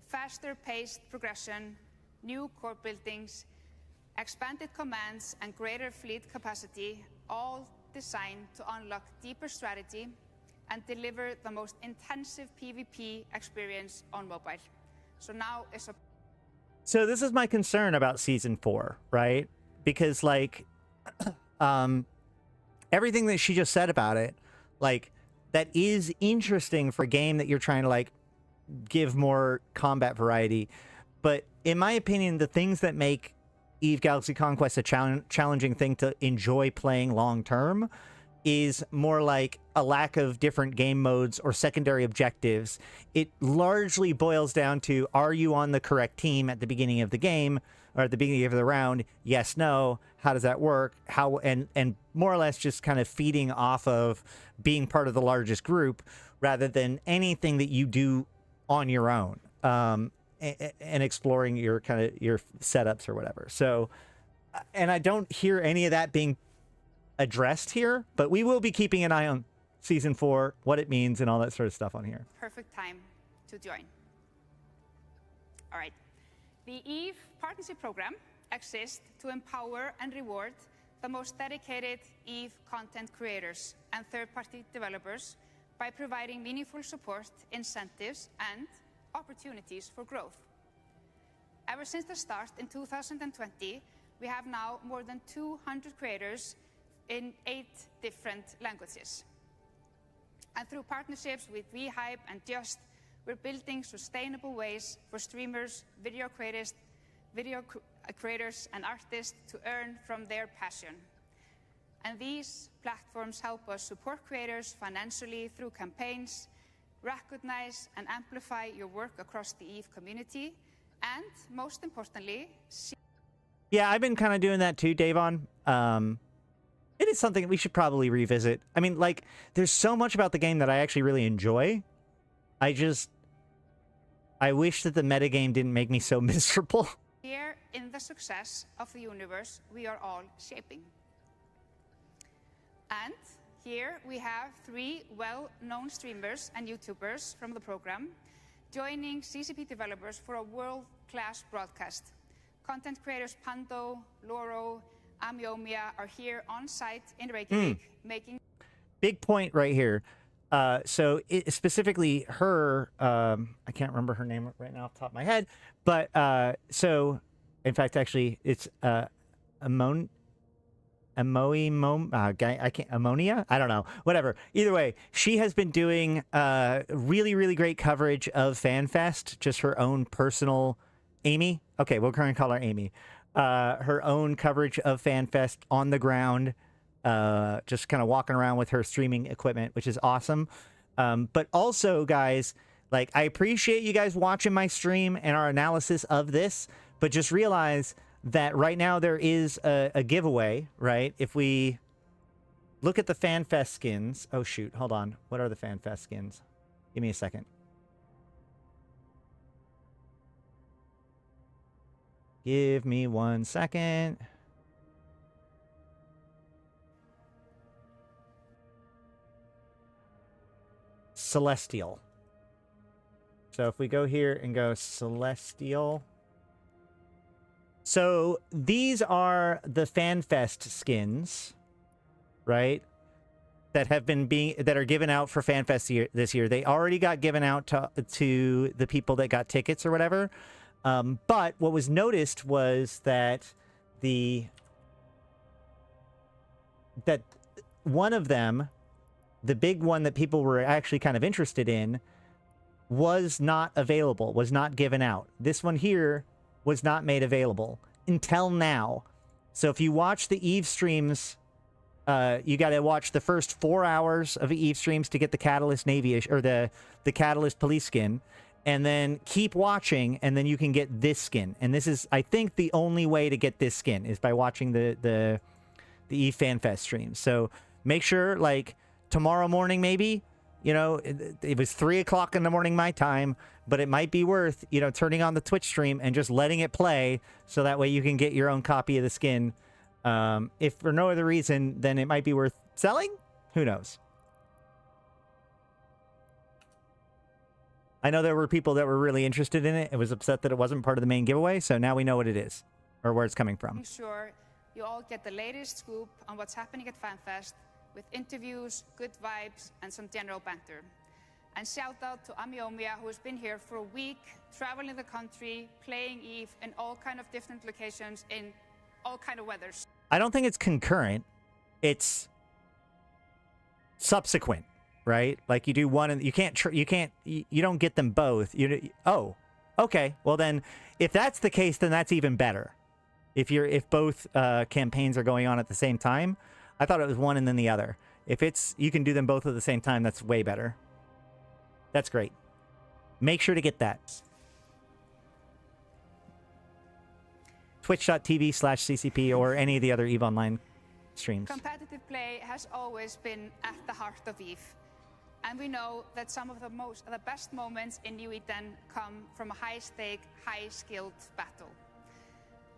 Faster paced progression, new core buildings, expanded commands, and greater fleet capacity, all designed to unlock deeper strategy and deliver the most intensive PvP experience on mobile. So now it's a... So this is my concern about Season 4, right? Because, like, everything that she just said about it, like, that is interesting for a game that you're trying to, like, give more combat variety. But in my opinion, the things that make EVE Galaxy Conquest a challenging thing to enjoy playing long term is more like a lack of different game modes or secondary objectives. It largely boils down to, are you on the correct team at the beginning of the game or at the beginning of the round? Yes, no. How does that work? How and more or less just kind of feeding off of being part of the largest group rather than anything that you do on your own, and exploring your your setups or whatever. So, and I don't hear any of that being addressed here, but we will be keeping an eye on Season 4, what it means, and all that sort of stuff on here. Perfect time to join. All right. The EVE Partnership Program exists to empower and reward the most dedicated EVE content creators and third-party developers by providing meaningful support, incentives, and opportunities for growth. Ever since the start in 2020, we have now more than 200 creators in 8 different languages. And through partnerships with VHype and Just, we're building sustainable ways for streamers, video creators, and artists to earn from their passion. And these platforms help us support creators financially through campaigns, recognize and amplify your work across the EVE community, and most importantly, Yeah, I've been kind of doing that too, Davon. It is something we should probably revisit. I mean, like, there's so much about the game that I actually really enjoy. I wish that the metagame didn't make me so miserable. share in the success of the universe we are all shaping. And here we have 3 well-known streamers and YouTubers from the program joining CCP developers for a world-class broadcast. Content creators Pando, Loro, Amiomia are here on site in Reykjavik making... Big point right here. So specifically her, I can't remember her name right now off the top of my head, but so in fact, actually, it's Ammonia. I don't know. Whatever. Either way, she has been doing really, really great coverage of Fanfest. Just her own personal, Amy. Okay, we're going to call her Amy. Her own coverage of Fanfest on the ground. Just kind of walking around with her streaming equipment, which is awesome. But also, guys, like, I appreciate you guys watching my stream and our analysis of this, but just realize that right now there is a giveaway, right? If we look at the Fanfest skins. Oh, shoot. Hold on. What are the Fanfest skins? Give me a second. Give me 1 second. Celestial. So if we go here and go Celestial. So these are the Fanfest skins, right? That have been that are given out for Fanfest this year. They already got given out to the people that got tickets or whatever. But what was noticed was that that one of them, the big one that people were actually kind of interested in, was not available, was not given out. This one here was not made available until now. So if you watch the EVE streams, you got to watch the first 4 hours of EVE streams to get the Catalyst Navy or the Catalyst Police skin, and then keep watching, and then you can get this skin. And this is, I think, the only way to get this skin is by watching the EVE FanFest streams. So make sure, like, tomorrow morning, maybe, you know, it was 3 o'clock in the morning my time, but it might be worth, you know, turning on the Twitch stream and just letting it play so that way you can get your own copy of the skin. If for no other reason, then it might be worth selling. Who knows? I know there were people that were really interested in it. It was upset that it wasn't part of the main giveaway. So now we know what it is or where it's coming from. I'm sure you all get the latest scoop on what's happening at FanFest, with interviews, good vibes, and some general banter. And shout out to Amiomia, who has been here for a week, traveling the country, playing EVE in all kind of different locations in all kind of weathers. I don't think it's concurrent. It's subsequent, right? Like you do one and you don't get them both. Oh, okay. Well then, if that's the case, then that's even better. If both campaigns are going on at the same time. I thought it was one and then the other. If you can do them both at the same time, that's way better. That's great. Make sure to get that. Twitch.tv/CCP or any of the other EVE Online streams. Competitive play has always been at the heart of EVE. And we know that some of the best moments in New Eden come from a high-stake, high-skilled battle.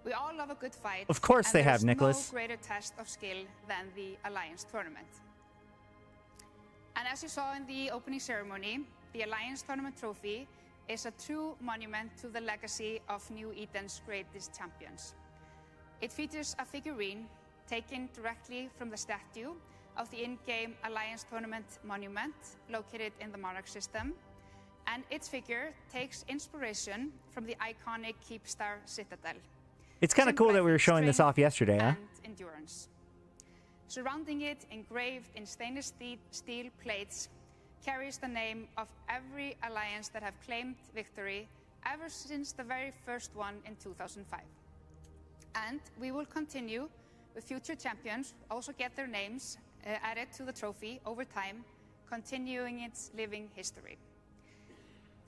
We all love a good fight. Of course they have, Nicholas. There's no greater test of skill than the Alliance tournament. And as you saw in the opening ceremony, the Alliance Tournament Trophy is a true monument to the legacy of New Eden's greatest champions. It features a figurine taken directly from the statue of the in-game Alliance Tournament monument located in the Monarch system, and its figure takes inspiration from the iconic Keepstar Citadel. It's kind of cool that we were showing this off yesterday, huh? And endurance. Surrounding it, engraved in stainless steel plates, carries the name of every alliance that have claimed victory ever since the very first one in 2005. And we will continue with future champions also get their names added to the trophy over time, continuing its living history.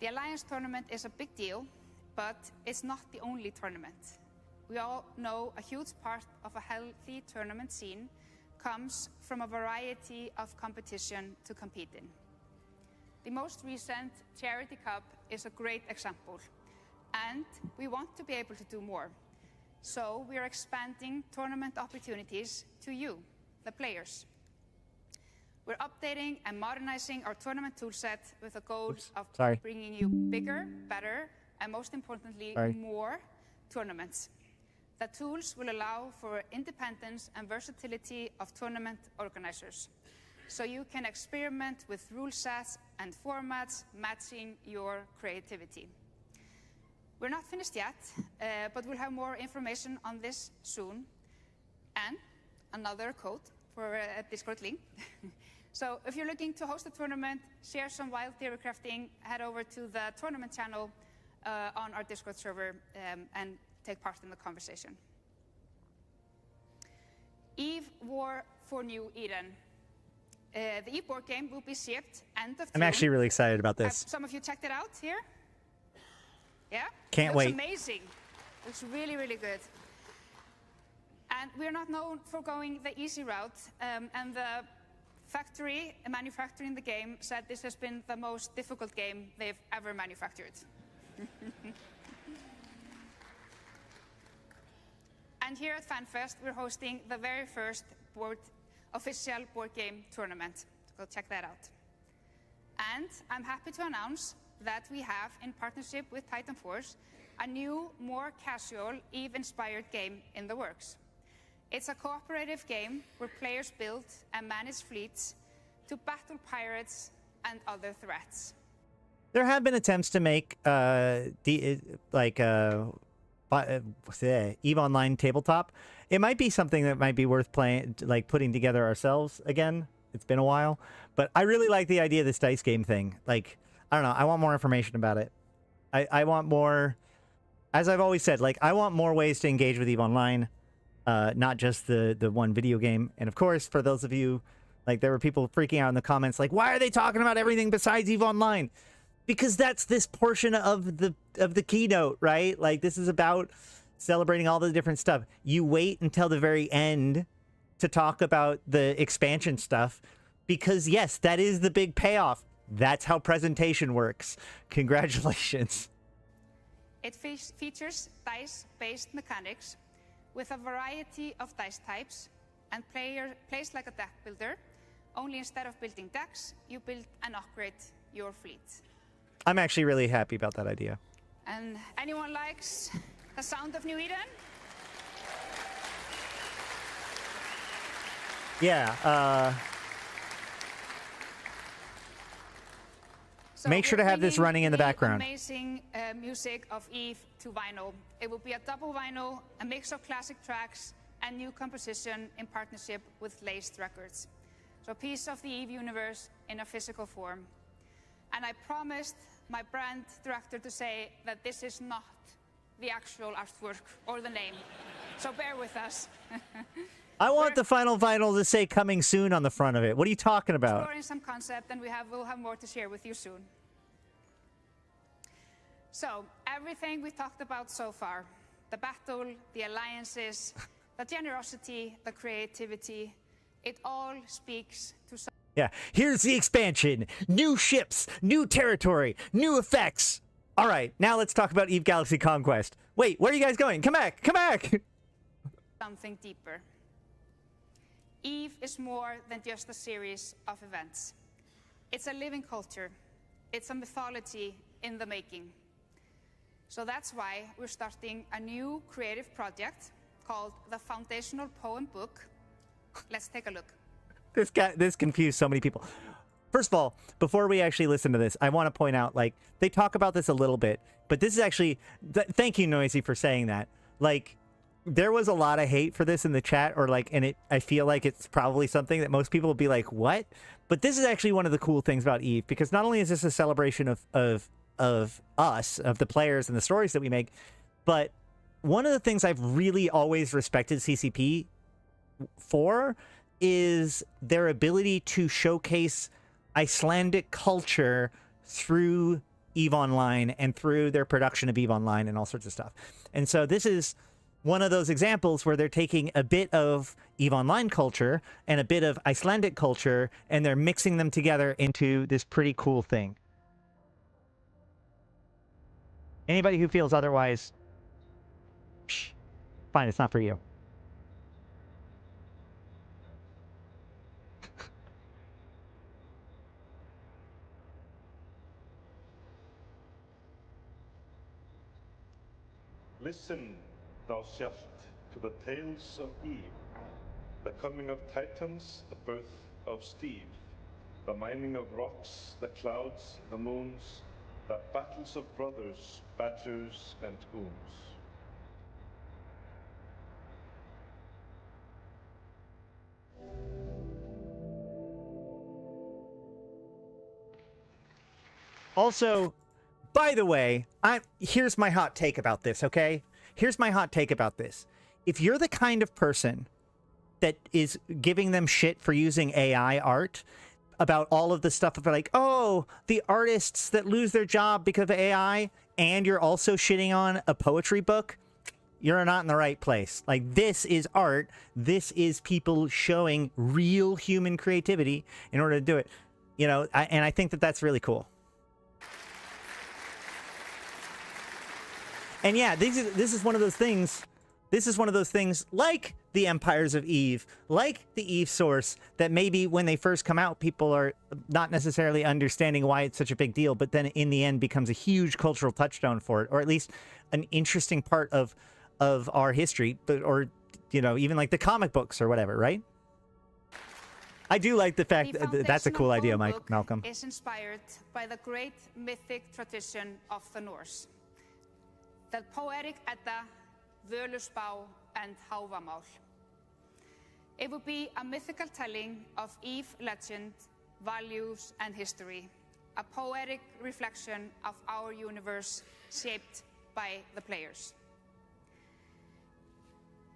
The Alliance tournament is a big deal, but it's not the only tournament. We all know a huge part of a healthy tournament scene comes from a variety of competition to compete in. The most recent Charity Cup is a great example, and we want to be able to do more. So we are expanding tournament opportunities to you, the players. We're updating and modernizing our tournament toolset with the goal of bringing you bigger, better, and most importantly, more tournaments. The tools will allow for independence and versatility of tournament organizers, so you can experiment with rule sets and formats matching your creativity. We're not finished yet, but we'll have more information on this soon. And another code for a Discord link. So if you're looking to host a tournament, share some wild theory crafting, head over to the tournament channel on our Discord server and take part in the conversation. Eve War for New Eden. The Eve board game will be shipped end of June. I'm actually really excited about this. Have some of you checked it out here? Yeah? Can't wait. It's amazing. It's really, really good. And we're not known for going the easy route. And the factory manufacturing the game said this has been the most difficult game they've ever manufactured. And here at Fanfest, we're hosting the very first official board game tournament. So go check that out. And I'm happy to announce that we have, in partnership with Titan Force, a new, more casual, Eve-inspired game in the works. It's a cooperative game where players build and manage fleets to battle pirates and other threats. There have been attempts to make EVE Online tabletop. It might be something that might be worth playing, like putting together ourselves again. It's been a while, but I really like the idea of this dice game thing. Like, I don't know. I want more information about it. I want more, as I've always said, like I want more ways to engage with EVE Online, not just the one video game. And of course, for those of you, like there were people freaking out in the comments, like, why are they talking about everything besides EVE Online? Because that's this portion of the keynote, right? Like this is about celebrating all the different stuff. You wait until the very end to talk about the expansion stuff because yes, that is the big payoff. That's how presentation works. Congratulations. It features dice-based mechanics with a variety of dice types and plays like a deck builder. Only instead of building decks, you build and upgrade your fleet. I'm actually really happy about that idea. And anyone likes the sound of New Eden? Yeah. So make sure to have this running in the background. Amazing music of Eve to vinyl. It will be a double vinyl, a mix of classic tracks and new composition in partnership with Laced Records. So a piece of the Eve universe in a physical form. And I promised my brand director to say that this is not the actual artwork or the name. So bear with us. I want the final vinyl to say coming soon on the front of it. What are you talking about? Exploring some concept, and we'll have more to share with you soon. So everything we talked about so far, the battle, the alliances, the generosity, the creativity, it all speaks to some. Yeah, here's the expansion. New ships, new territory, new effects. All right, now let's talk about EVE Galaxy Conquest. Wait, where are you guys going? Come back, come back. Something deeper. EVE is more than just a series of events. It's a living culture. It's a mythology in the making. So that's why we're starting a new creative project called the Foundational Poem Book. Let's take a look. This confused so many people. First of all, before we actually listen to this, I want to point out, like, they talk about this a little bit, but this is actually, thank you, Noisy, for saying that. Like, there was a lot of hate for this in the chat, or like, and I feel like it's probably something that most people will be like, what? But this is actually one of the cool things about EVE, because not only is this a celebration of us, of the players and the stories that we make, but one of the things I've really always respected CCP for is their ability to showcase Icelandic culture through EVE Online and through their production of EVE Online and all sorts of stuff. And so this is one of those examples where they're taking a bit of EVE Online culture and a bit of Icelandic culture, and they're mixing them together into this pretty cool thing. Anybody who feels otherwise, psh, fine, it's not for you. Listen, thou shalt, to the tales of Eve, the coming of Titans, the birth of Steve, the mining of rocks, the clouds, the moons, the battles of brothers, badgers, and goons. Also, by the way, here's my hot take about this, okay? Here's my hot take about this. If you're the kind of person that is giving them shit for using AI art about all of the stuff about like, oh, the artists that lose their job because of AI, and you're also shitting on a poetry book, you're not in the right place. Like, this is art. This is people showing real human creativity in order to do it. You know, and I think that that's really cool. And yeah, this is one of those things. This is one of those things like the Empires of Eve, like the Eve Source, that maybe when they first come out, people are not necessarily understanding why it's such a big deal, but then in the end becomes a huge cultural touchstone for it, or at least an interesting part of our history, but or you know, even like the comic books or whatever, right? I do like the fact that that's a cool idea, Malcolm. Is inspired by the great mythic tradition of the Norse. The poetic Edda, Völuspá, and Hávamál. It would be a mythical telling of Eve legend, values, and history. A poetic reflection of our universe shaped by the players.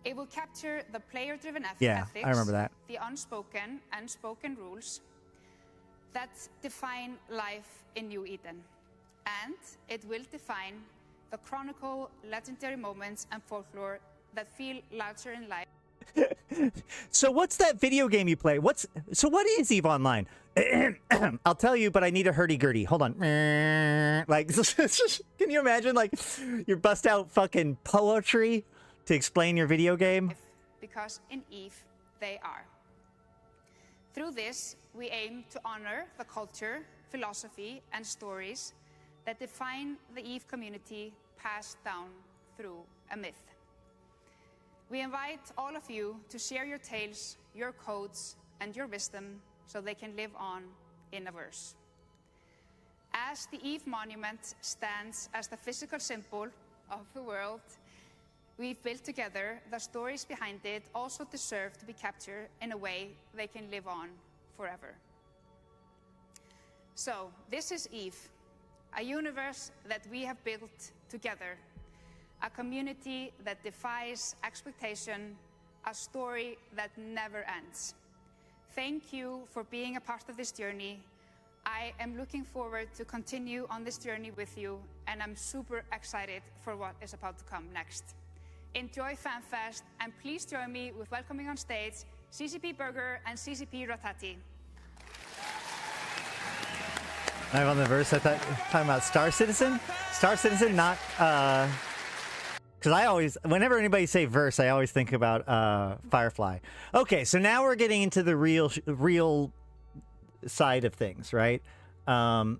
It will capture the player-driven ethics, I remember that. the unspoken and spoken rules that define life in New Eden. And it will define the chronicle legendary moments and folklore that feel larger in life. So what's that video game you play? What is EVE Online? I'll tell you, but I need a hurdy-gurdy. Hold on. Like, can you imagine, like, you bust out fucking poetry to explain your video game? Because in EVE, they are. Through this, we aim to honor the culture, philosophy, and stories that define the EVE community passed down through a myth. We invite all of you to share your tales, your codes, and your wisdom so they can live on in a verse. As the EVE monument stands as the physical symbol of the world we've built together, the stories behind it also deserve to be captured in a way they can live on forever. So, this is EVE. A universe that we have built together, a community that defies expectation, a story that never ends. Thank you for being a part of this journey. I am looking forward to continue on this journey with you, and I'm super excited for what is about to come next. Enjoy Fanfest, and please join me with welcoming on stage CCP Burger and CCP Ratati. I'm on the verse. I thought talking about Star Citizen. Star Citizen, not because I always, whenever anybody say verse, I always think about Firefly. Okay, so now we're getting into the real side of things, right?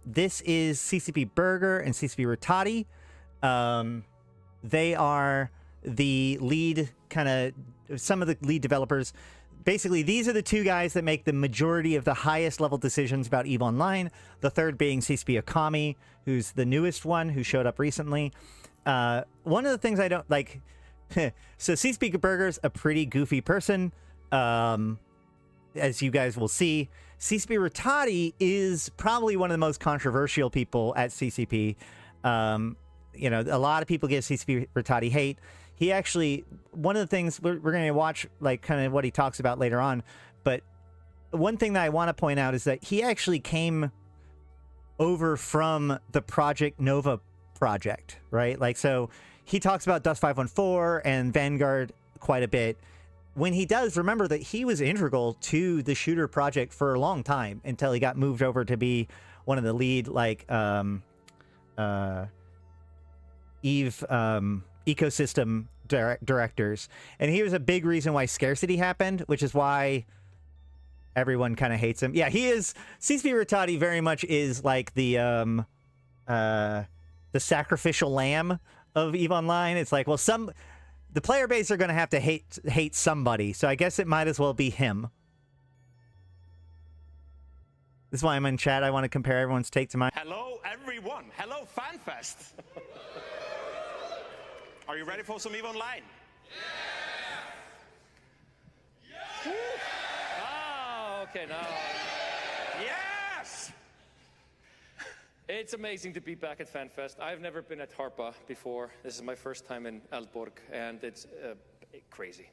This is CCP Burger and CCP Ratati. They are the lead some of the lead developers. Basically, these are the two guys that make the majority of the highest level decisions about EVE Online. The third being CCP Okami, who's the newest one, who showed up recently. One of the things I don't like... so CCP Burger's a pretty goofy person, as you guys will see. CCP Ratati is probably one of the most controversial people at CCP. You know, a lot of people give CCP Ratati hate. He actually, one of the things we're going to watch, like kind of what he talks about later on, but one thing that I want to point out is that he actually came over from the Project Nova project, right? Like, so he talks about Dust 514 and Vanguard quite a bit. When he does, remember that he was integral to the shooter project for a long time until he got moved over to be one of the lead, like, EVE ecosystem directors. And he was a big reason why scarcity happened, which is why everyone kind of hates him. Yeah, he is. CCP Rattati very much is like the sacrificial lamb of EVE Online. It's like, well, the player base are going to have to hate somebody, so I guess it might as well be him. This is why I'm in chat. I want to compare everyone's take to mine. Hello, everyone. Hello, Fanfest. Are you ready for some EVE Online? Yeah! Oh, okay, now. Yes! It's amazing to be back at Fanfest. I've never been at Harpa before. This is my first time in Eldborg, and it's crazy.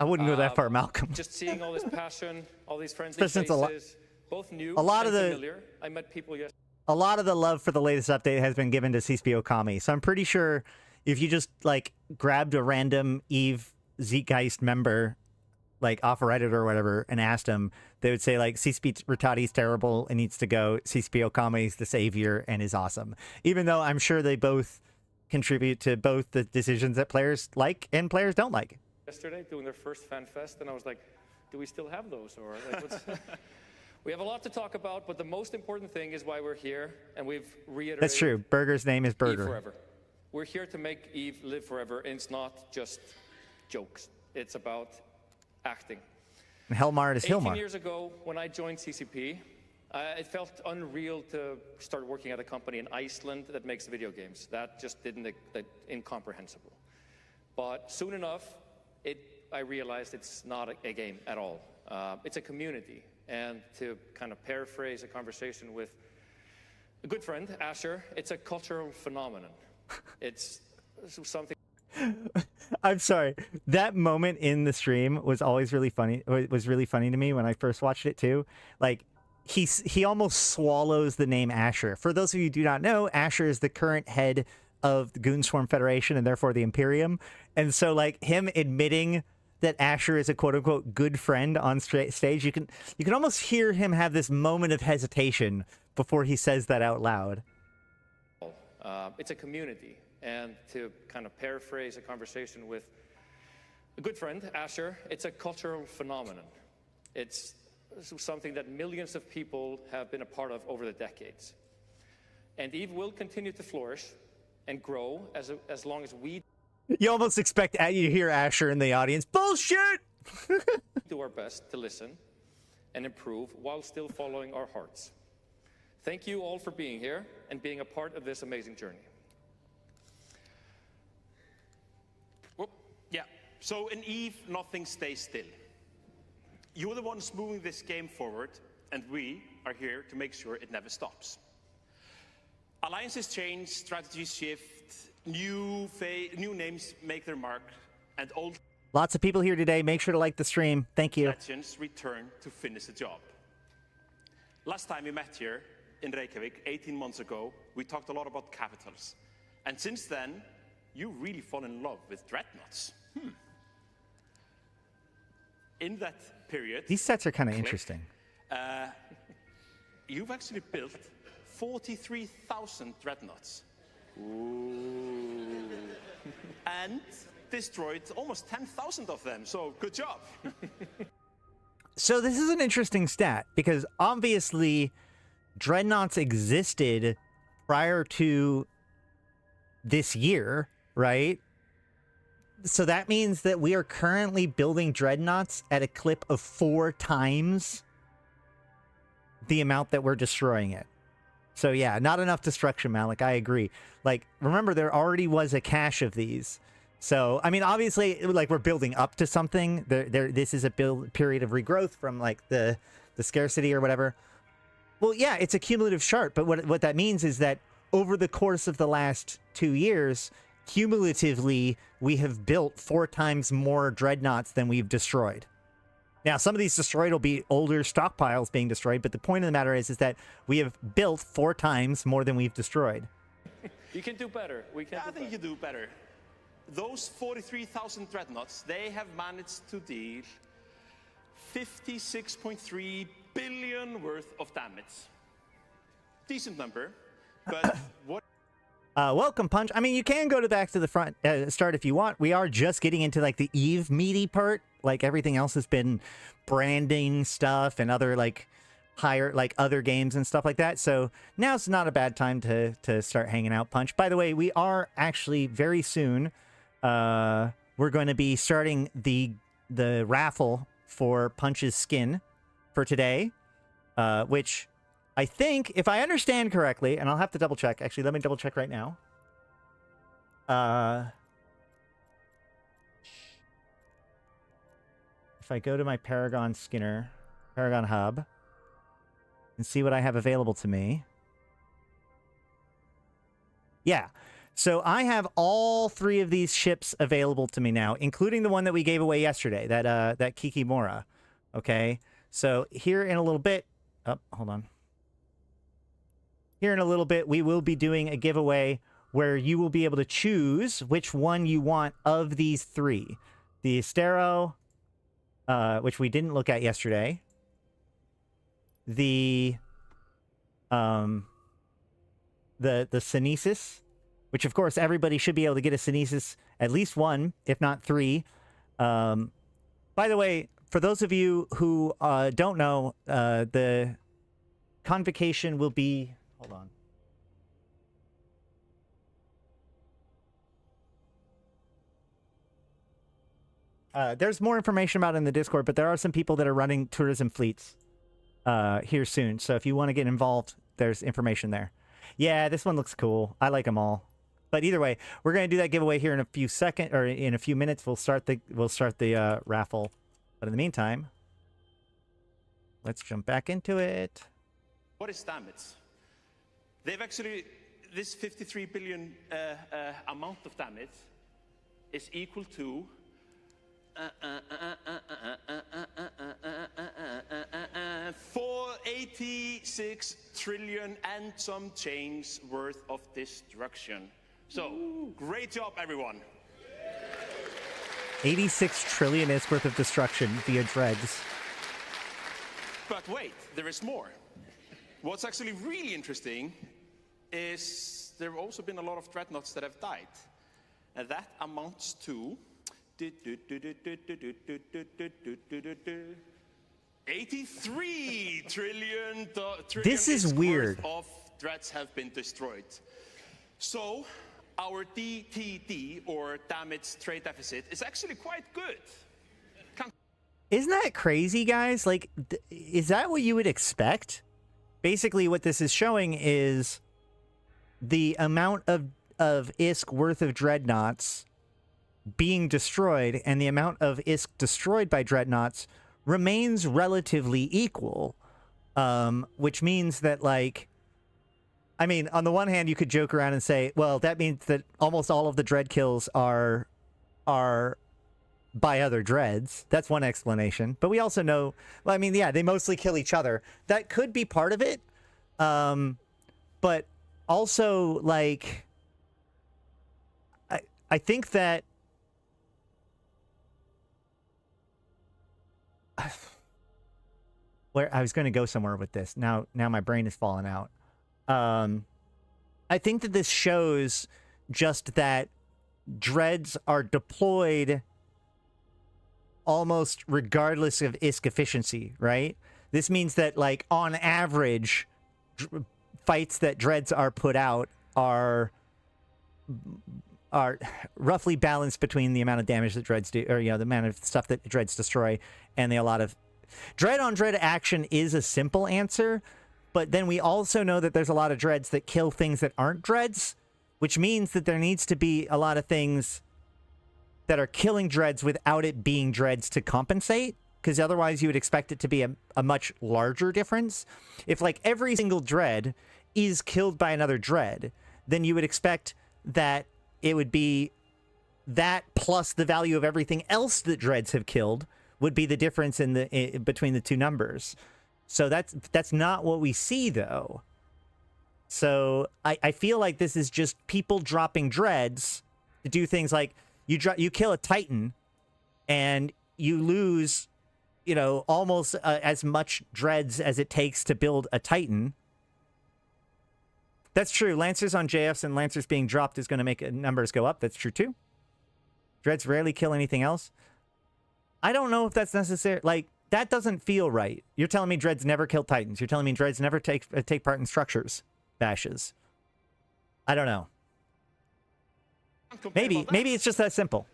I wouldn't go that far, Malcolm. Just seeing all this passion, all these friendly Since faces, both new and familiar. I met people yesterday. A lot of the love for the latest update has been given to CSP Okami, so I'm pretty sure if you just, like, grabbed a random EVE Zeitgeist member, like, off Reddit or whatever, and asked them, they would say, like, CCP Rattati's terrible and needs to go. CCP Okami's the savior and is awesome. Even though I'm sure they both contribute to both the decisions that players like and players don't like. Yesterday, doing their first FanFest, and I was like, do we still have those? Or like, what's... We have a lot to talk about, but the most important thing is why we're here, and we've reiterated... That's true. Burger's name is Burger. EVE forever. We're here to make EVE live forever, and it's not just jokes. It's about acting. And Helmar is 18 Hilmar. years ago, when I joined CCP, it felt unreal to start working at a company in Iceland that makes video games. That just didn't, incomprehensible. But soon enough, I realized it's not a game at all. It's a community. And to kind of paraphrase a conversation with a good friend, Asher, it's a cultural phenomenon. It's something... I'm sorry. That moment in the stream was always really funny. It was really funny to me when I first watched it too. Like, he almost swallows the name Asher. For those of you who do not know, Asher is the current head of the Goonswarm Federation and therefore the Imperium. And so, like, him admitting that Asher is a quote-unquote good friend on stage, you can almost hear him have this moment of hesitation before he says that out loud. It's a community. And to kind of paraphrase a conversation with a good friend, Asher, it's a cultural phenomenon. It's something that millions of people have been a part of over the decades. And EVE will continue to flourish and grow as long as we... You almost expect you hear Asher in the audience. Bullshit! do our best to listen and improve while still following our hearts. Thank you all for being here and being a part of this amazing journey. Yeah, so in EVE, nothing stays still. You're the ones moving this game forward, and we are here to make sure it never stops. Alliances change, strategies shift, new names make their mark, and old Lots of people here today. Make sure to like the stream. Thank you. legends return to finish the job. Last time we met here in Reykjavik, 18 months ago, we talked a lot about capitals. And since then, you really fall in love with dreadnoughts. In that period... These sets are kind of interesting. You've actually built 43,000 dreadnoughts. Ooh. And destroyed almost 10,000 of them, so good job. So this is an interesting stat, because obviously dreadnoughts existed prior to this year, right? So that means that we are currently building dreadnoughts at a clip of 4 times the amount that we're destroying it. So yeah, not enough destruction, Malik. I agree. Like, remember, there already was a cache of these. So, I mean, obviously, like, we're building up to something. This is a period of regrowth from, like, the scarcity or whatever. Well, yeah, it's a cumulative chart. But what that means is that over the course of the last 2 years, cumulatively, we have built 4 times more dreadnoughts than we've destroyed. Now, some of these destroyed will be older stockpiles being destroyed, but the point of the matter is that we have built 4 times more than we've destroyed. You can do better. I think you do better. Those 43,000 dreadnoughts, they have managed to deal 56.3 billion worth of damage. Decent number, but what? Welcome, Punch. I mean, you can go back to the front start if you want. We are just getting into like the Eve meaty part. Like everything else has been branding stuff and other like higher like other games and stuff like that. So now's not a bad time to start hanging out, Punch. By the way, we are actually very soon. We're going to be starting the raffle for Punch's skin for today, which I think, if I understand correctly, and I'll have to double check. Actually, let me double check right now. If I go to my Paragon Hub, and see what I have available to me. Yeah. So I have all 3 of these ships available to me now, including the one that we gave away yesterday, that Kikimora. Okay. So here in a little bit, hold on. Here in a little bit, we will be doing a giveaway where you will be able to choose which one you want of these 3. The Estero, which we didn't look at yesterday. The Synesis, which of course everybody should be able to get a Synesis, at least 1, if not 3. By the way, for those of you who don't know, the convocation will be... Hold on. There's more information about it in the Discord, but there are some people that are running tourism fleets here soon. So if you want to get involved, there's information there. Yeah, this one looks cool. I like them all. But either way, we're going to do that giveaway here in a few seconds, or in a few minutes. We'll start the raffle. But in the meantime, let's jump back into it. What is damage? They've actually, this 53 billion amount of damage is equal to 486 trillion and some change worth of destruction. So, great job, everyone. 86 trillion is worth of destruction via dreads. But wait, there is more. What's actually really interesting is there have also been a lot of dreadnoughts that have died. And that amounts to 83 trillion this is weird. Worth of dreads have been destroyed. So our DTD, or damage trade deficit, is actually quite good. Isn't that crazy, guys? Like, is that what you would expect? Basically, what this is showing is the amount of ISK worth of dreadnoughts being destroyed and the amount of ISK destroyed by dreadnoughts remains relatively equal, which means that, like, I mean, on the one hand, you could joke around and say, well, that means that almost all of the dread kills are by other dreads. That's one explanation. But we also know, well, I mean, yeah, they mostly kill each other. That could be part of it. But also, like, I think that where I was going to go somewhere with this. Now my brain is falling out. I think that this shows just that dreads are deployed almost regardless of ISK efficiency, right? This means that, like, on average, fights that dreads are put out are roughly balanced between the amount of damage that dreads do, or, you know, the amount of stuff that dreads destroy, and a lot of dread on dread action is a simple answer. But then we also know that there's a lot of dreads that kill things that aren't dreads, which means that there needs to be a lot of things that are killing dreads without it being dreads to compensate, because otherwise you would expect it to be a much larger difference. If, like, every single dread is killed by another dread, then you would expect that it would be that plus the value of everything else that dreads have killed, would be the difference in the between the two numbers. So that's not what we see, though. So I feel like this is just people dropping dreads to do things like you kill a Titan and you lose, you know, almost as much dreads as it takes to build a Titan. That's true. Lancers on JFs and Lancers being dropped is going to make numbers go up. That's true, too. Dreads rarely kill anything else. I don't know if that's necessary. Like, that doesn't feel right. You're telling me Dreads never kill Titans. You're telling me Dreads never take part in structures bashes. I don't know. Maybe it's just that simple.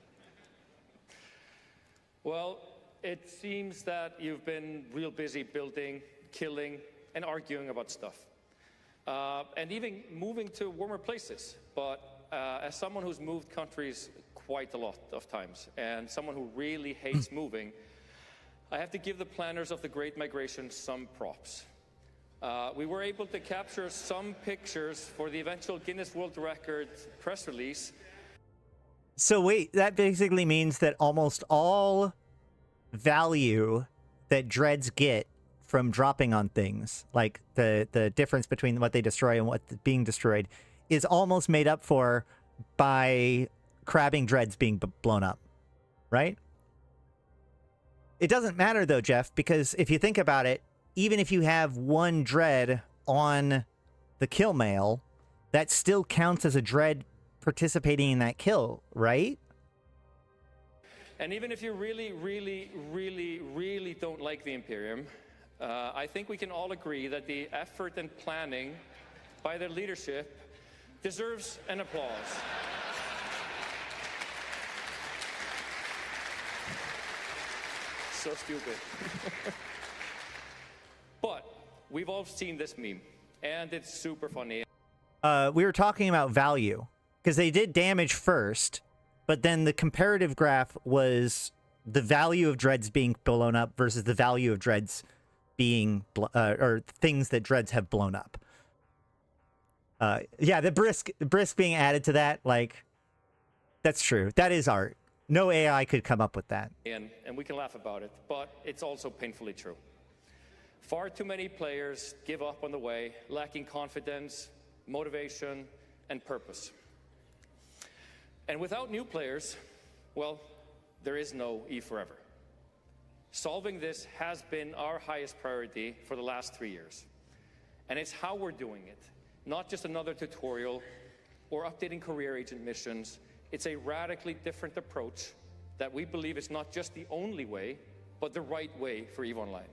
Well, it seems that you've been real busy building, killing, and arguing about stuff. And even moving to warmer places. But as someone who's moved countries quite a lot of times, and someone who really hates moving, I have to give the planners of the Great Migration some props. We were able to capture some pictures for the eventual Guinness World Record press release. So wait, that basically means that almost all value that dreads get from dropping on things, like the difference between what they destroy and what's being destroyed, is almost made up for by crabbing dreads being blown up, right? It doesn't matter, though, Jeff, because if you think about it, even if you have one dread on the kill mail, that still counts as a dread participating in that kill, right? And even if you really, really, really, really don't like the Imperium, I think we can all agree that the effort and planning by their leadership deserves an applause. So stupid. But we've all seen this meme, and it's super funny. We were talking about value, because they did damage first, but then the comparative graph was the value of dreads being blown up versus the value of dreads being, or things that dreads have blown up. Yeah, the brisk being added to that, like, that's true. That is art. No AI could come up with that. And we can laugh about it, but it's also painfully true. Far too many players give up on the way, lacking confidence, motivation, and purpose. And without new players, well, there is no E forever. Solving this has been our highest priority for the last 3 years. And it's how we're doing it. Not just another tutorial or updating career agent missions. It's a radically different approach that we believe is not just the only way, but the right way for EVE Online.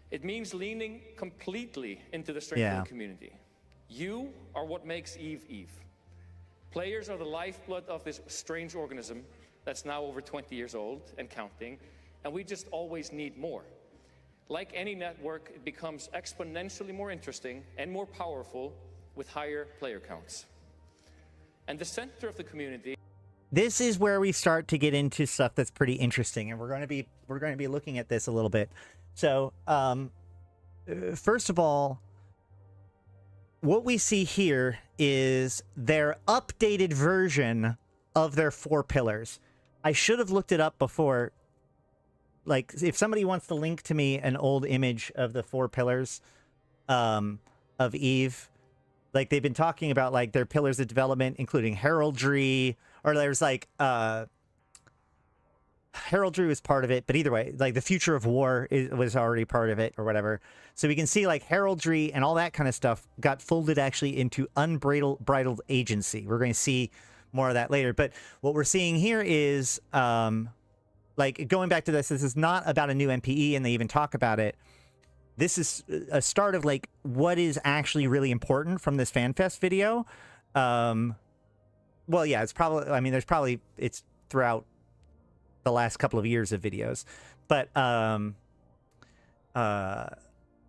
It means leaning completely into the strength of the community. You are what makes EVE EVE. Players are the lifeblood of this strange organism that's now over 20 years old and counting, and we just always need more. Like any network, it becomes exponentially more interesting and more powerful with higher player counts. And the center of the community. This is where we start to get into stuff that's pretty interesting, and we're going to be looking at this a little bit. So, first of all, what we see here is their updated version of their 4 pillars. I should have looked it up before. Like, if somebody wants to link to me an old image of the 4 pillars of EVE, like, they've been talking about, like, their pillars of development, including heraldry, or there's, like, heraldry was part of it, but either way, like, the future of war was already part of it, or whatever. So we can see, like, heraldry and all that kind of stuff got folded actually into unbridled agency. We're going to see more of that later. But what we're seeing here is, like, going back to this is not about a new MPE, and they even talk about it. This is a start of, like, what is actually really important from this FanFest video. Well, yeah, it's probably, I mean, it's throughout the last couple of years of videos, but,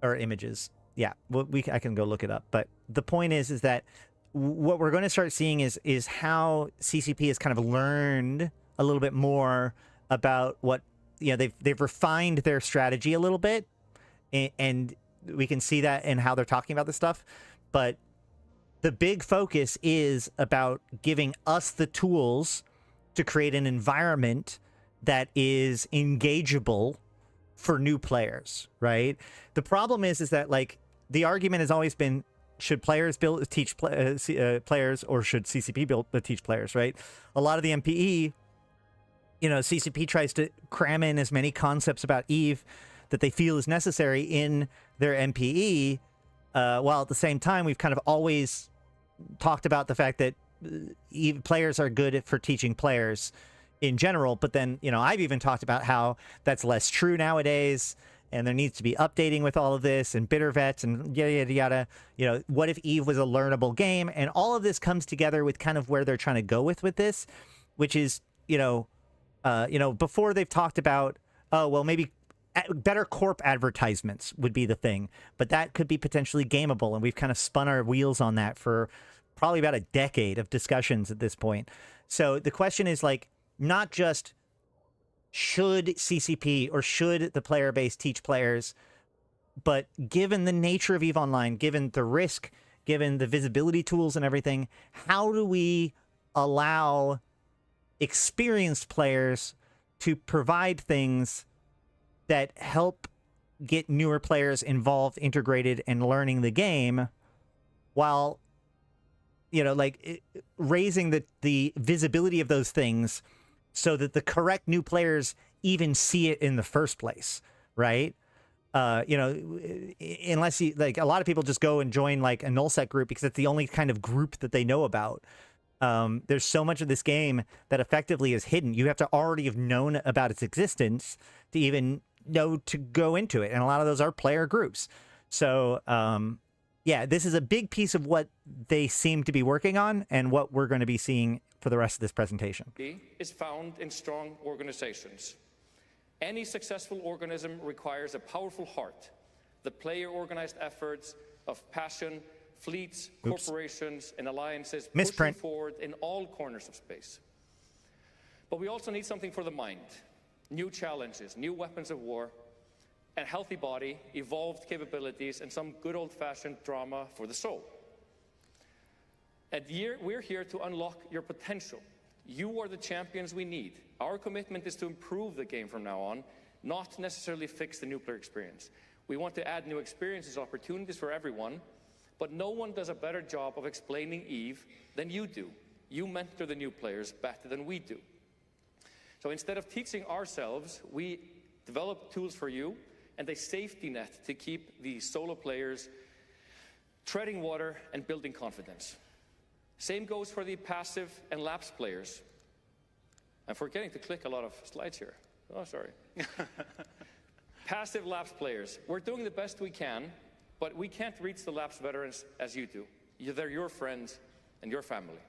or images. Yeah, I can go look it up. But the point is that what we're going to start seeing is how CCP has kind of learned a little bit more about what, you know, they've refined their strategy a little bit, and we can see that in how they're talking about this stuff. But the big focus is about giving us the tools to create an environment that is engageable for new players, right? The problem is that like the argument has always been, should players teach players, or should CCP teach players, right? A lot of the MPE, you know, CCP tries to cram in as many concepts about EVE that they feel is necessary in their MPE, while at the same time we've kind of always talked about the fact that EVE players are good for teaching players in general. But then, you know, I've even talked about how that's less true nowadays, and there needs to be updating with all of this, and bitter vets, and yada, yada, yada. You know, what if EVE was a learnable game? And all of this comes together with kind of where they're trying to go with this, which is, you know, before they've talked about, oh, well, maybe better corp advertisements would be the thing, but that could be potentially gameable. And we've kind of spun our wheels on that for probably about a decade of discussions at this point. So the question is like, not just should CCP or should the player base teach players, but given the nature of EVE Online, given the risk, given the visibility tools and everything, how do we allow experienced players to provide things that help get newer players involved, integrated, and learning the game, while, you know, like raising the visibility of those things so that the correct new players even see it in the first place, right? You know, unless you, like, a lot of people just go and join like a nullsec group because it's the only kind of group that they know about. There's so much of this game that effectively is hidden. You have to already have known about its existence to even know to go into it. And a lot of those are player groups. So, yeah, this is a big piece of what they seem to be working on and what we're going to be seeing for the rest of this presentation. Is found in strong organizations. Any successful organism requires a powerful heart. The player-organized efforts of passion, fleets, corporations, and alliances pushing forward in all corners of space. But we also need something for the mind. New challenges, new weapons of war, a healthy body, evolved capabilities, and some good old-fashioned drama for the soul. We're here to unlock your potential. You are the champions we need. Our commitment is to improve the game from now on, not necessarily fix the new player experience. We want to add new experiences, opportunities for everyone, but no one does a better job of explaining EVE than you do. You mentor the new players better than we do. So instead of teaching ourselves, we develop tools for you and a safety net to keep the solo players treading water and building confidence. Same goes for the passive and lapsed players. I'm forgetting to click a lot of slides here. Oh, sorry. Passive lapsed players. We're doing the best we can, but we can't reach the lapsed veterans as you do. They're your friends and your family.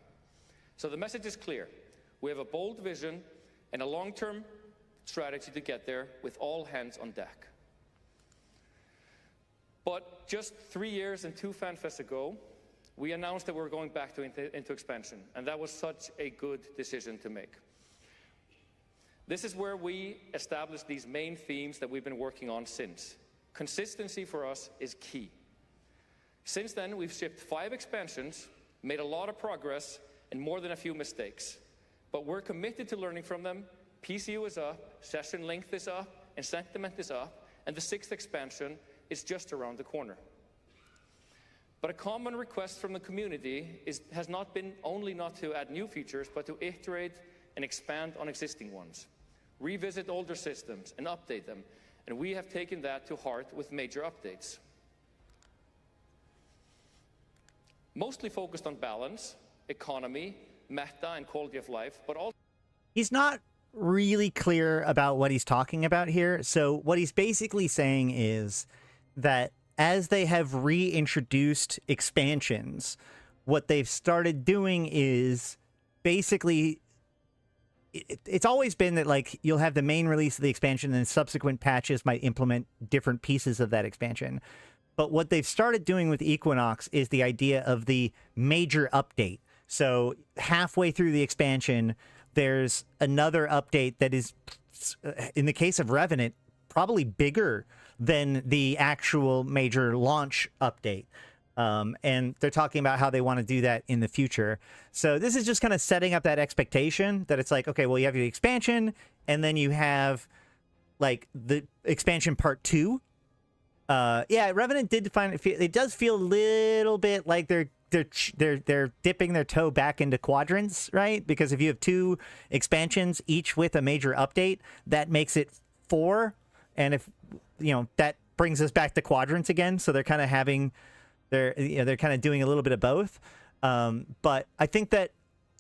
So the message is clear. We have a bold vision and a long-term strategy to get there with all hands on deck. But just 3 years and 2 Fanfests ago, we announced that we're going back into expansion, and that was such a good decision to make. This is where we established these main themes that we've been working on since. Consistency for us is key. Since then, we've shipped 5 expansions, made a lot of progress, and more than a few mistakes. But we're committed to learning from them. PCU is up, session length is up, and sentiment is up, and the 6th expansion is just around the corner. But a common request from the community has not been only not to add new features, but to iterate and expand on existing ones, revisit older systems and update them. And we have taken that to heart with major updates. Mostly focused on balance, economy, meta, and quality of life, but also... He's not really clear about what he's talking about here. So what he's basically saying is that as they have reintroduced expansions, what they've started doing is basically, it's always been that like you'll have the main release of the expansion and subsequent patches might implement different pieces of that expansion. But what they've started doing with Equinox is the idea of the major update. So halfway through the expansion, there's another update that is, in the case of Revenant, probably bigger than the actual major launch update. And they're talking about how they want to do that in the future. So this is just kind of setting up that expectation that it's like, okay, well, you have the expansion, and then you have like the expansion part 2. Yeah, Revenant did find it does feel a little bit like they're dipping their toe back into quadrants, right? Because if you have 2 expansions, each with a major update, that makes it 4. And if that brings us back to quadrants again. So they're kind of having they're kind of doing a little bit of both. But I think that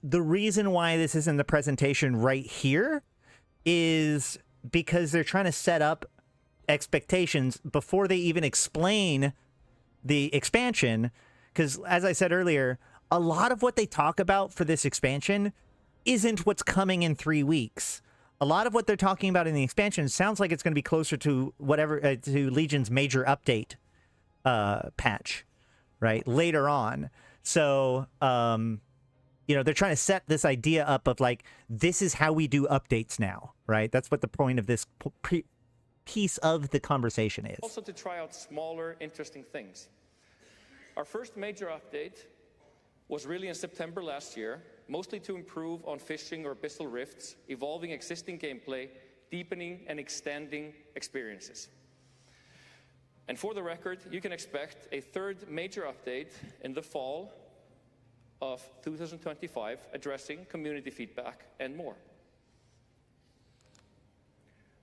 the reason why this is in the presentation right here is because they're trying to set up expectations before they even explain the expansion. Because as I said earlier, a lot of what they talk about for this expansion isn't what's coming in 3 weeks. A lot of what they're talking about in the expansion sounds like it's going to be closer to whatever to Legion's major update patch, right, later on. So they're trying to set this idea up of like, this is how we do updates now, right? That's what the point of this piece of the conversation is. Also to try out smaller, interesting things. Our first major update was really in September last year, mostly to improve on fishing or abyssal rifts, evolving existing gameplay, deepening and extending experiences. And for the record, you can expect a third major update in the fall of 2025, addressing community feedback and more.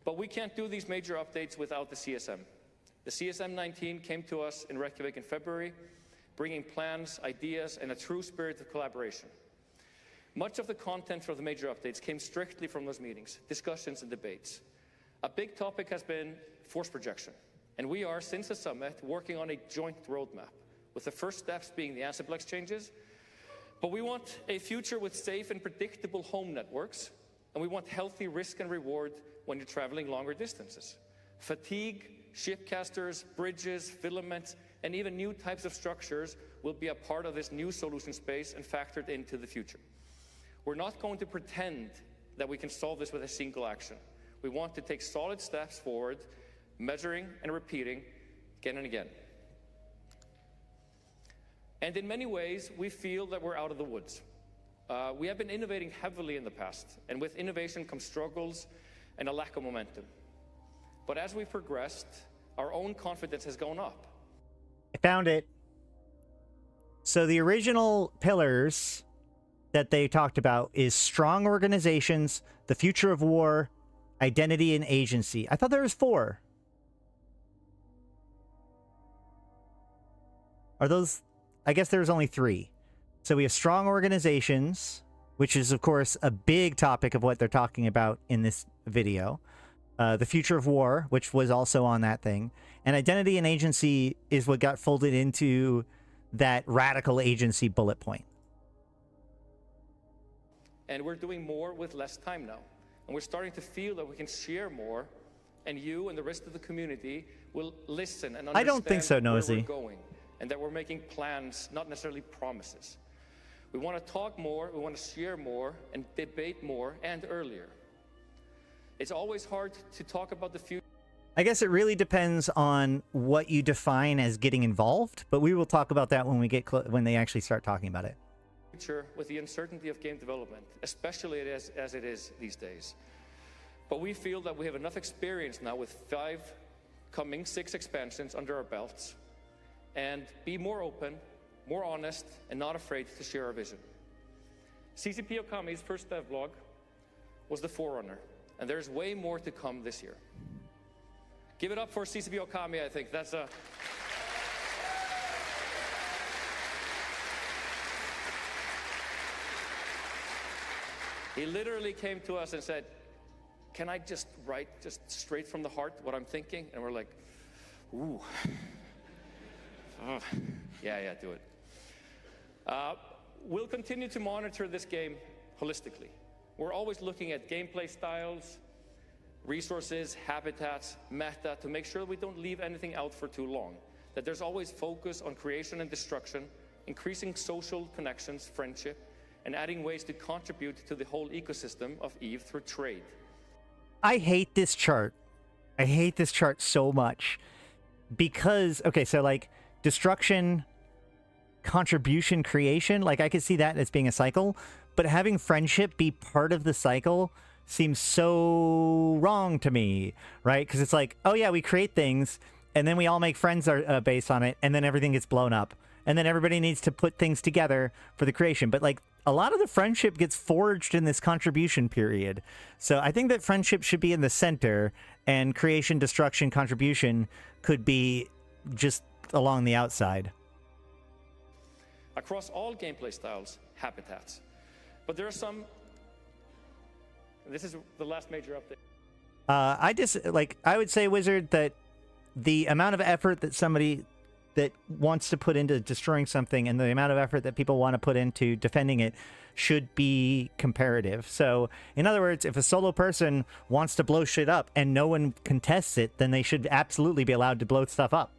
But we can't do these major updates without the CSM. The CSM 19 came to us in Reykjavik in February, bringing plans, ideas, and a true spirit of collaboration. Much of the content for the major updates came strictly from those meetings, discussions, and debates. A big topic has been force projection, and we are, since the summit, working on a joint roadmap, with the first steps being the Ansible exchanges. But we want a future with safe and predictable home networks, and we want healthy risk and reward when you're traveling longer distances. Fatigue, shipcasters, bridges, filaments, and even new types of structures will be a part of this new solution space and factored into the future. We're not going to pretend that we can solve this with a single action. We want to take solid steps forward, measuring and repeating again and again. And in many ways, we feel that we're out of the woods. We have been innovating heavily in the past, and with innovation comes struggles and a lack of momentum. But as we've progressed, our own confidence has gone up. I found it. So the original pillars that they talked about is strong organizations, the future of war, identity, and agency. I thought there was 4. Are those... I guess there was only 3. So we have strong organizations, which is, of course, a big topic of what they're talking about in this video. The future of war, which was also on that thing. And identity and agency is what got folded into that radical agency bullet point. And we're doing more with less time now. And we're starting to feel that we can share more, and you and the rest of the community will listen and understand I don't think so, where Nosy. we're going, and that we're making plans, not necessarily promises. We want to talk more, we want to share more, and debate more, and earlier. It's always hard to talk about the future. I guess it really depends on what you define as getting involved, but we will talk about that when we get when they actually start talking about it. With the uncertainty of game development, especially as it is these days. But we feel that we have enough experience now with 5 coming 6 expansions under our belts, and be more open, more honest, and not afraid to share our vision. CCP Okami's first devlog was the forerunner, and there's way more to come this year. Give it up for CCP Okami, I think. That's a... He literally came to us and said, can I just write just straight from the heart what I'm thinking? And we're like, ooh. Oh, yeah, do it. We'll continue to monitor this game holistically. We're always looking at gameplay styles, resources, habitats, meta, to make sure that we don't leave anything out for too long. That there's always focus on creation and destruction, increasing social connections, friendship, and adding ways to contribute to the whole ecosystem of EVE through trade. I hate this chart. I hate this chart so much. Because, okay, so like destruction, contribution, creation, like I could see that as being a cycle, but having friendship be part of the cycle seems so wrong to me, right? Because it's like, oh yeah, we create things, and then we all make friends based on it, and then everything gets blown up. And then everybody needs to put things together for the creation. But like a lot of the friendship gets forged in this contribution period. So I think that friendship should be in the center, and creation, destruction, contribution could be just along the outside. Across all gameplay styles, habitats. But there are some, this is the last major update. I would say, Wizard, that the amount of effort that somebody that wants to put into destroying something and the amount of effort that people want to put into defending it should be comparative. So, in other words, if a solo person wants to blow shit up and no one contests it, then they should absolutely be allowed to blow stuff up.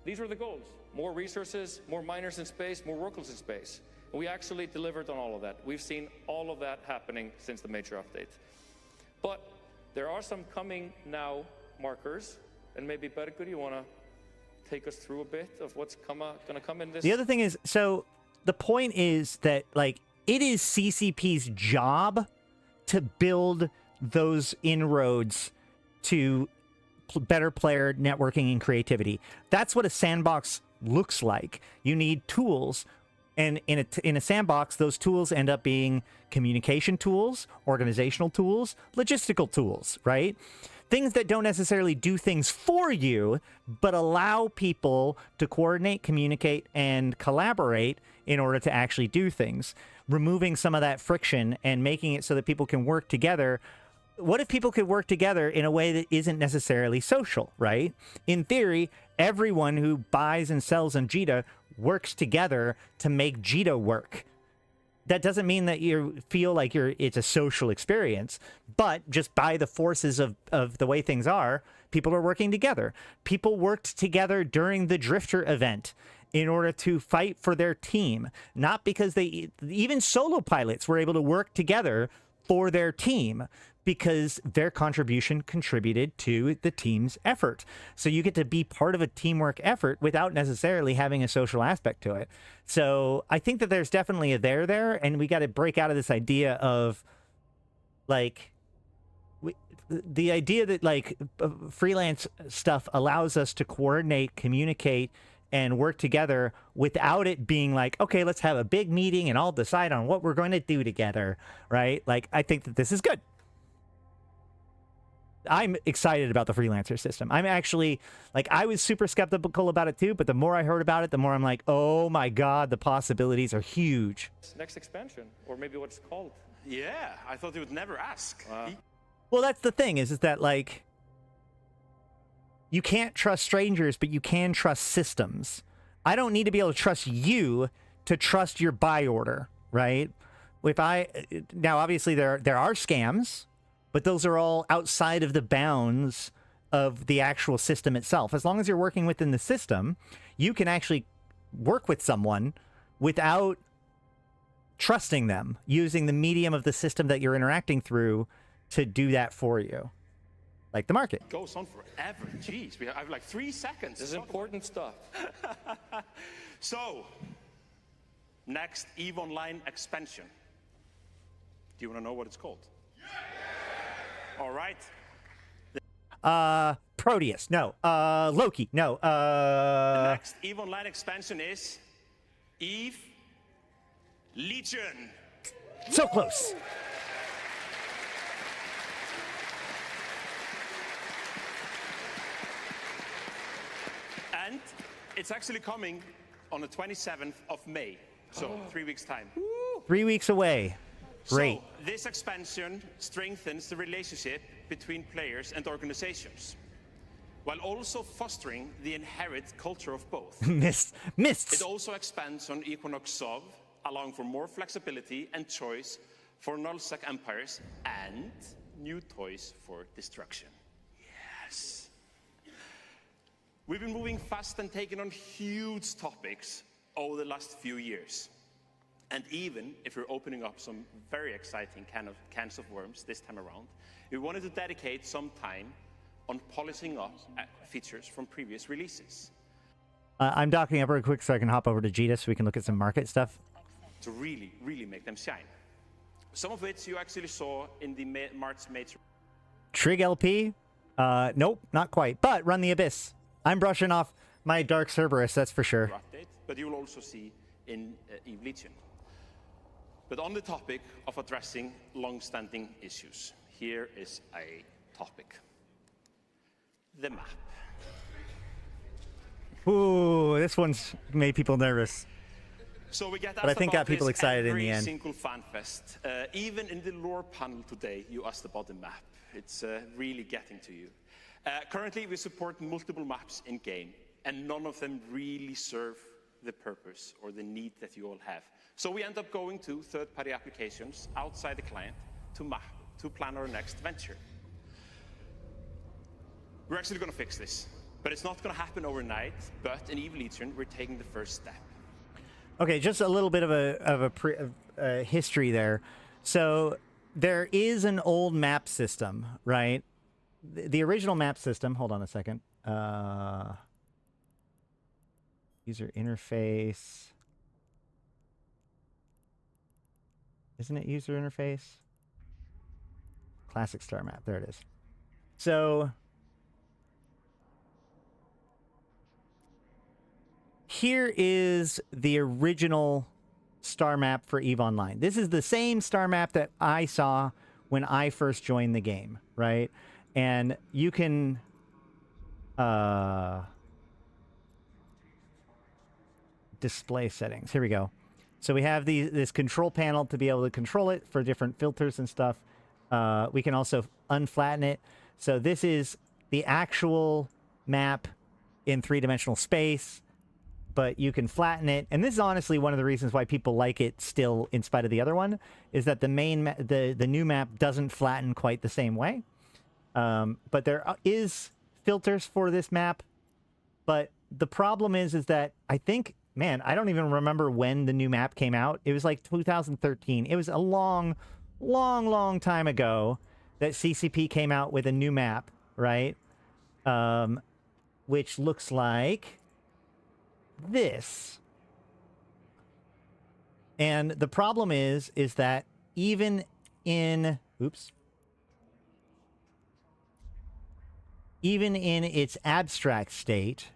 These were the goals. More resources, more miners in space, more workers in space. And we actually delivered on all of that. We've seen all of that happening since the major update. But there are some coming now markers, and maybe Bergur, you want to take us through a bit of what's going to come in this? The other thing is, so the point is that, like, it is CCP's job to build those inroads to better player networking and creativity. That's what a sandbox looks like. You need tools, and in a sandbox, those tools end up being communication tools, organizational tools, logistical tools, right? Things that don't necessarily do things for you, but allow people to coordinate, communicate, and collaborate in order to actually do things. Removing some of that friction and making it so that people can work together. What if people could work together in a way that isn't necessarily social, right? In theory, everyone who buys and sells on Jita works together to make Jita work. That doesn't mean that you feel like it's a social experience, but just by the forces of the way things are, people are working together. People worked together during the Drifter event in order to fight for their team, not because even solo pilots were able to work together for their team because their contribution contributed to the team's effort. So you get to be part of a teamwork effort without necessarily having a social aspect to it. So I think that there's definitely a there, and we got to break out of this idea of, like, the idea that, like, freelance stuff allows us to coordinate, communicate, and work together without it being like, okay, let's have a big meeting and all decide on what we're going to do together, right? Like, I think that this is good. I'm excited about the freelancer system. I'm actually, like, I was super skeptical about it too, but the more I heard about it, the more I'm like, oh my God, the possibilities are huge. Next expansion, or maybe what's called. Yeah, I thought you would never ask. Well, that's the thing, is that, like, you can't trust strangers, but you can trust systems. I don't need to be able to trust you to trust your buy order, right? Now, obviously, there are scams, but those are all outside of the bounds of the actual system itself. As long as you're working within the system, you can actually work with someone without trusting them, using the medium of the system that you're interacting through to do that for you. Like the market. It goes on forever. Jeez, I have like 3 seconds. This is important stuff. So, next EVE Online expansion. Do you want to know what it's called? All right. Proteus. No. Loki. No. The next EVE Online expansion is EVE Legion. So close. And it's actually coming on the 27th of May. So 3 weeks' time. 3 weeks away. Great. So this expansion strengthens the relationship between players and organizations, while also fostering the inherent culture of both. Mists. It also expands on Equinox Sov, allowing for more flexibility and choice for nullsec empires and new toys for destruction. Yes. We've been moving fast and taking on huge topics over the last few years. And even if we're opening up some very exciting cans of worms this time around, we wanted to dedicate some time on polishing up features from previous releases. I'm docking up real quick so I can hop over to Jita so we can look at some market stuff. To really, really make them shine. some of which you actually saw in the March major. Trig LP? Nope, not quite. But Run the Abyss. I'm brushing off my Dark Cerberus, that's for sure. Update, but you will also see in Eve Legion. But on the topic of addressing long-standing issues, here is a topic. The map. Ooh, this one's made people nervous. So we get But I think got people excited in the end. Single Fanfest. Even in the lore panel today, you asked about the map. It's really getting to you. Currently, we support multiple maps in-game, and none of them really serve the purpose or the need that you all have. So we end up going to third-party applications outside the client to plan our next venture. We're actually going to fix this, but it's not going to happen overnight. But in Eve Legion, we're taking the first step. Okay, just a little bit of a history there. So there is an old map system, right? The original map system. Hold on a second. User interface. Isn't it user interface? Classic star map. There it is. So here is the original star map for EVE Online. This is the same star map that I saw when I first joined the game, right? And you can display settings. Here we go. So we have this control panel to be able to control it for different filters and stuff. We can also unflatten it. So this is the actual map in three-dimensional space, but you can flatten it. And this is honestly one of the reasons why people like it still, in spite of the other one, is that the new map doesn't flatten quite the same way. But there is filters for this map. But the problem is that I think, man, I don't even remember when the new map came out. It was like 2013. It was a long, long, long time ago that CCP came out with a new map, right? Which looks like this. And the problem is that even in its abstract state,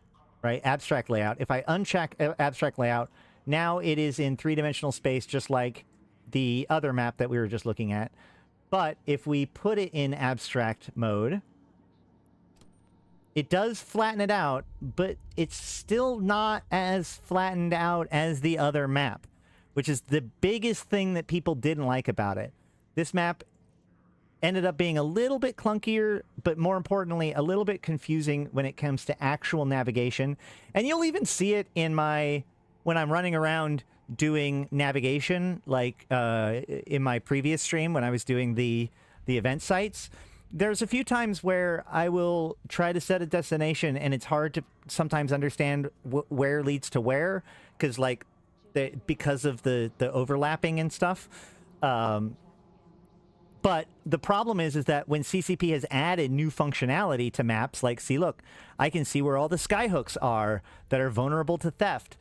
right, abstract layout, if I uncheck abstract layout, now it is in three-dimensional space just like the other map that we were just looking at. But if we put it in abstract mode, it does flatten it out, but it's still not as flattened out as the other map, which is the biggest thing that people didn't like about it. This map ended up being a little bit clunkier, but more importantly, a little bit confusing when it comes to actual navigation. And you'll even see it in when I'm running around doing navigation, like in my previous stream when I was doing the event sites. There's a few times where I will try to set a destination and it's hard to sometimes understand where leads to where, because because of the overlapping and stuff. But the problem is that when CCP has added new functionality to maps, like, see, look, I can see where all the skyhooks are that are vulnerable to theft,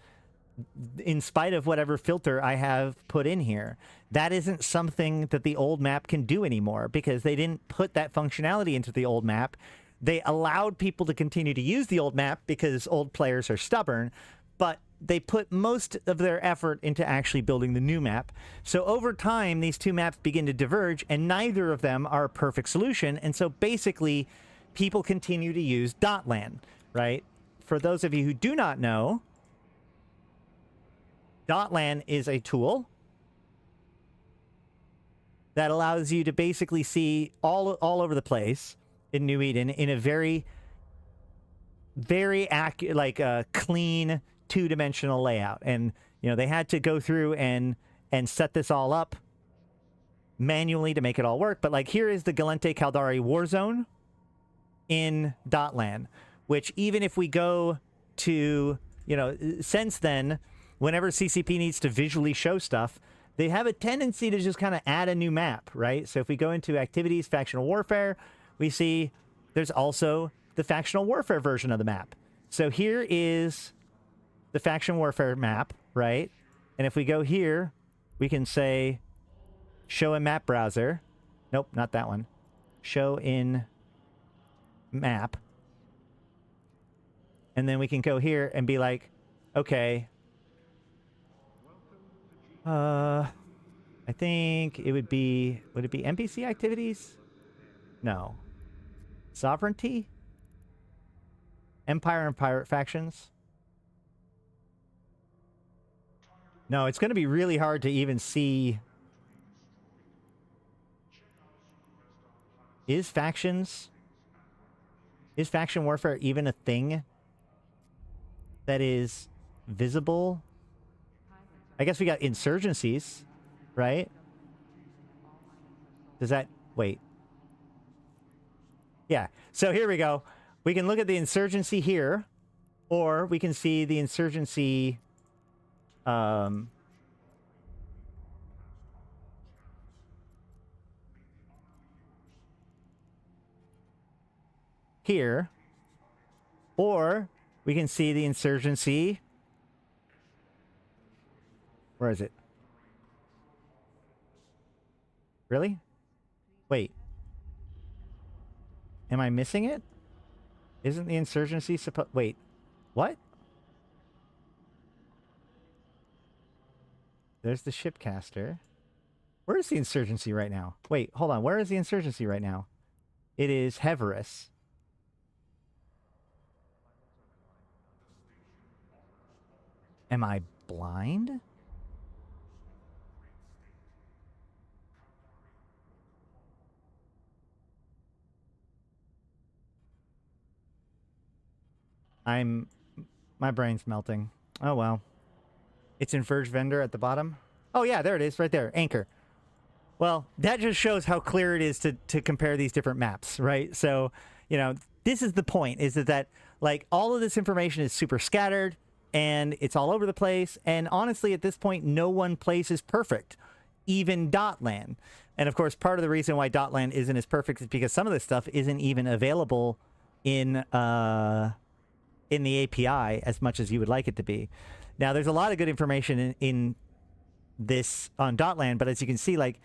in spite of whatever filter I have put in here. That isn't something that the old map can do anymore because they didn't put that functionality into the old map. They allowed people to continue to use the old map because old players are stubborn, but they put most of their effort into actually building the new map. So over time, these two maps begin to diverge, and neither of them are a perfect solution. And so basically, people continue to use Dotlan, right? For those of you who do not know, Dotlan is a tool that allows you to basically see all over the place in New Eden in a very, very accurate, clean two-dimensional layout. And they had to go through and set this all up manually to make it all work. But here is the Galente Caldari war zone in Dotlan, which even if we go to since then, whenever CCP needs to visually show stuff, they have a tendency to just kind of add a new map, right? So if we go into activities, factional warfare, we see there's also the factional warfare version of the map. So here is the faction warfare map, right? And if we go here, we can say show in map browser. Nope, not that one. Show in map. And then we can go here and be like, okay. I think it would be NPC activities? No. Sovereignty? Empire and pirate factions? No, it's going to be really hard to even see. Is faction warfare even a thing that is visible? I guess we got insurgencies, right? Does that... Wait. Yeah, so here we go. We can look at the insurgency here, or we can see the insurgency... here, or we can see the insurgency. Where is it? Really? Wait. Am I missing it? Isn't the insurgency supposed... Wait. What? There's the shipcaster. Where is the insurgency right now? Wait, hold on. Where is the insurgency right now? It is Heverus. Am I blind? My brain's melting. Oh, well. It's in Verge Vendor at the bottom. Oh, yeah, there it is, right there. Anchor. Well, that just shows how clear it is to compare these different maps, right? So, you know, this is the point, is that, like, all of this information is super scattered, and it's all over the place, and honestly, at this point, no one place is perfect, even Dotland. And, of course, part of the reason why Dotland isn't as perfect is because some of this stuff isn't even available in the API as much as you would like it to be. Now, there's a lot of good information in this on Dotland, but as you can see, like,